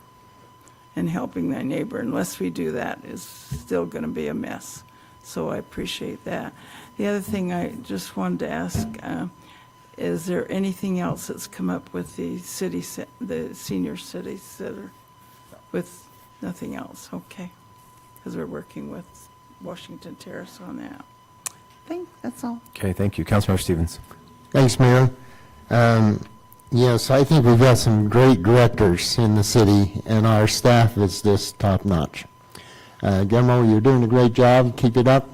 and helping thy neighbor. Unless we do that, it's still going to be a mess. So I appreciate that. The other thing I just wanted to ask, is there anything else that's come up with the senior city center? With nothing else, okay? Because we're working with Washington Terrace on that. That's all. Okay, thank you. Councilmember Stevens. Thanks, Mayor. Yes, I think we've got some great directors in the city, and our staff is just top-notch. Guillermo, you're doing a great job. Keep it up.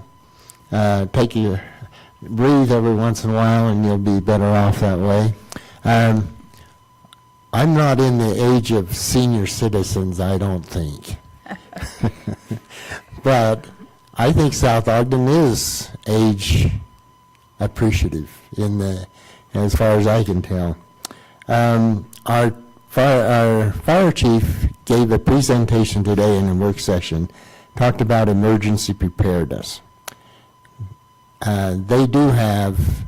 Breathe every once in a while, and you'll be better off that way. I'm not in the age of senior citizens, I don't think. But I think South Ogden is age appreciative as far as I can tell. Our fire chief gave a presentation today in a work session, talked about emergency preparedness. They do have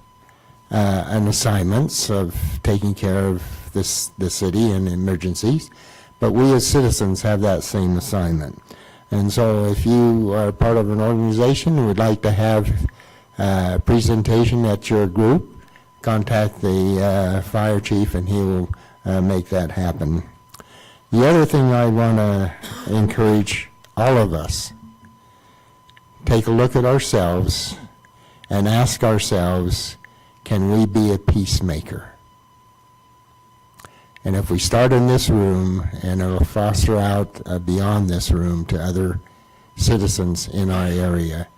an assignments of taking care of the city and emergencies, but we as citizens have that same assignment. And so if you are part of an organization and would like to have a presentation at your group, contact the fire chief and he will make that happen. The other thing I want to encourage all of us, take a look at ourselves and ask ourselves, can we be a peacemaker? And if we start in this room, and it'll foster out beyond this room to other citizens in our area,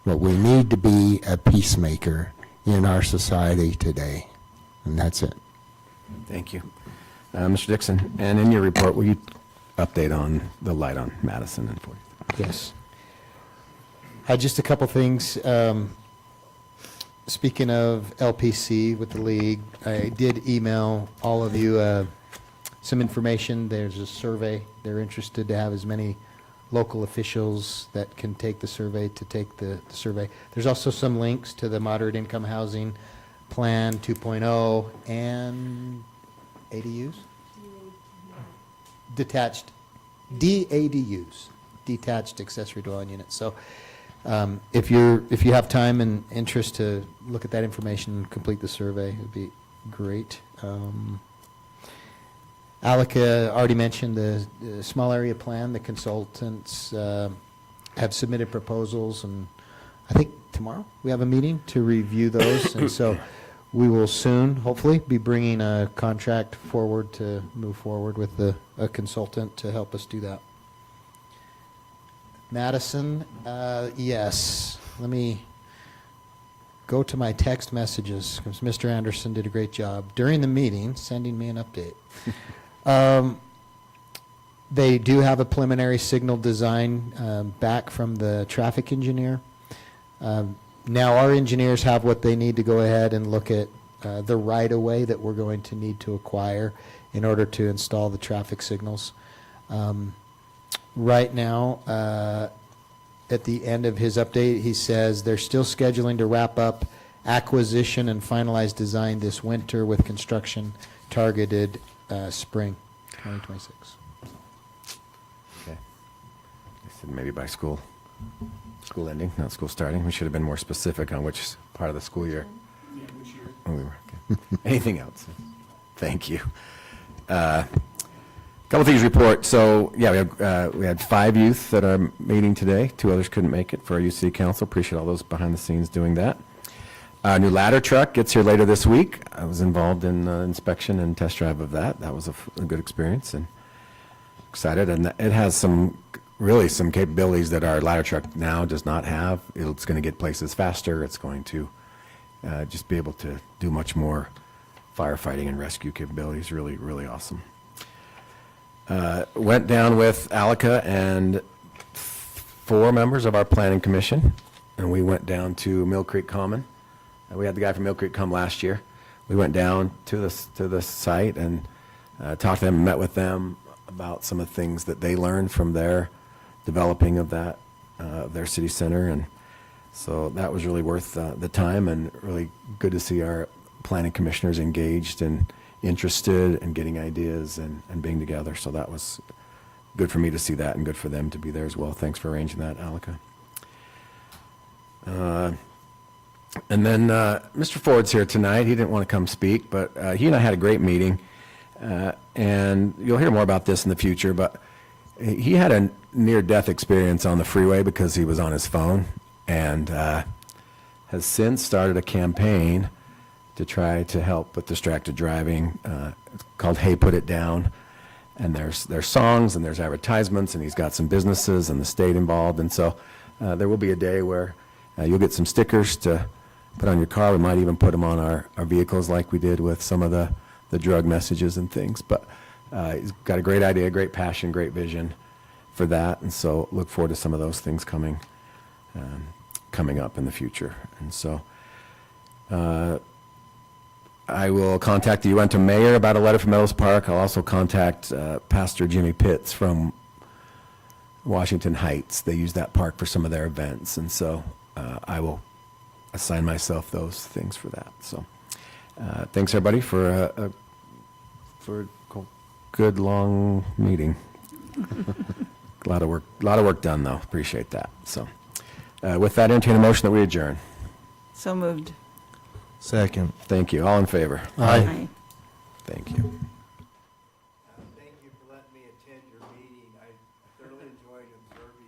but we need to be a peacemaker in our society today. And that's it. Thank you. Mr. Dixon, and in your report, will you update on the light on Madison and 40th? Yes. Just a couple things. Speaking of LPC with the league, I did email all of you some information. There's a survey. They're interested to have as many local officials that can take the survey to take the survey. There's also some links to the moderate income housing plan 2.0 and ADUs? Detached, DADUs, detached accessory dwelling units. So if you have time and interest to look at that information and complete the survey, it would be great. Alika already mentioned the small area plan. The consultants have submitted proposals, and I think tomorrow we have a meeting to review those. And so we will soon, hopefully, be bringing a contract forward to move forward with a consultant to help us do that. Madison, yes. Let me go to my text messages, because Mr. Anderson did a great job during the meeting sending me an update. They do have a preliminary signal design back from the traffic engineer. Now our engineers have what they need to go ahead and look at the right-of-way that we're going to need to acquire in order to install the traffic signals. Right now, at the end of his update, he says they're still scheduling to wrap up acquisition and finalize design this winter with construction targeted spring 2026. Okay. I said maybe by school ending, not school starting. We should have been more specific on which part of the school year. Yeah, which year? Oh, we were, okay. Anything else? Thank you. Couple things to report. So, yeah, we had 5 youth that are meeting today. 2 others couldn't make it for our youth city council. Appreciate all those behind the scenes doing that. Our new ladder truck gets here later this week. I was involved in inspection and test drive of that. That was a good experience, and excited. And it has some capabilities that our ladder truck now does not have. It's going to get places faster. It's going to just be able to do much more firefighting and rescue capabilities. Really, really awesome. Went down with Alika and 4 members of our planning commission, and we went down to Mill Creek Common. We had the guy from Mill Creek come last year. We went down to the site and talked to them and met with them about some of the things that they learned from their developing of that, their city center. And so that was really worth the time, and really good to see our planning commissioners engaged and interested and getting ideas and being together. So that was good for me to see that, and good for them to be there as well. Thanks for arranging that, Alika. And then Mr. Ford's here tonight. He didn't want to come speak, but he and I had a great meeting. And you'll hear more about this in the future, but he had a near-death experience on the freeway because he was on his phone, and has since started a campaign to try to help with distracted driving. It's called Hey, Put It Down. And there's songs and there's advertisements, and he's got some businesses and the state involved. And so there will be a day where you'll get some stickers to put on your car. We might even put them on our vehicles like we did with some of the drug messages and things. But he's got a great idea, great passion, great vision for that. And so look forward to some of those things coming up in the future. And so I will contact the Uinta mayor about a letter from Meadows Park. I'll also contact Pastor Jimmy Pitts from Washington Heights. They use that park for some of their events, and so I will assign myself those things for that. So thanks everybody for a good long meeting. A lot of work done though. Appreciate that. So with that, entertain a motion that we adjourn. So moved. Second. Thank you. All in favor? Aye. Thank you. Thank you for letting me attend your meeting. I thoroughly enjoyed observing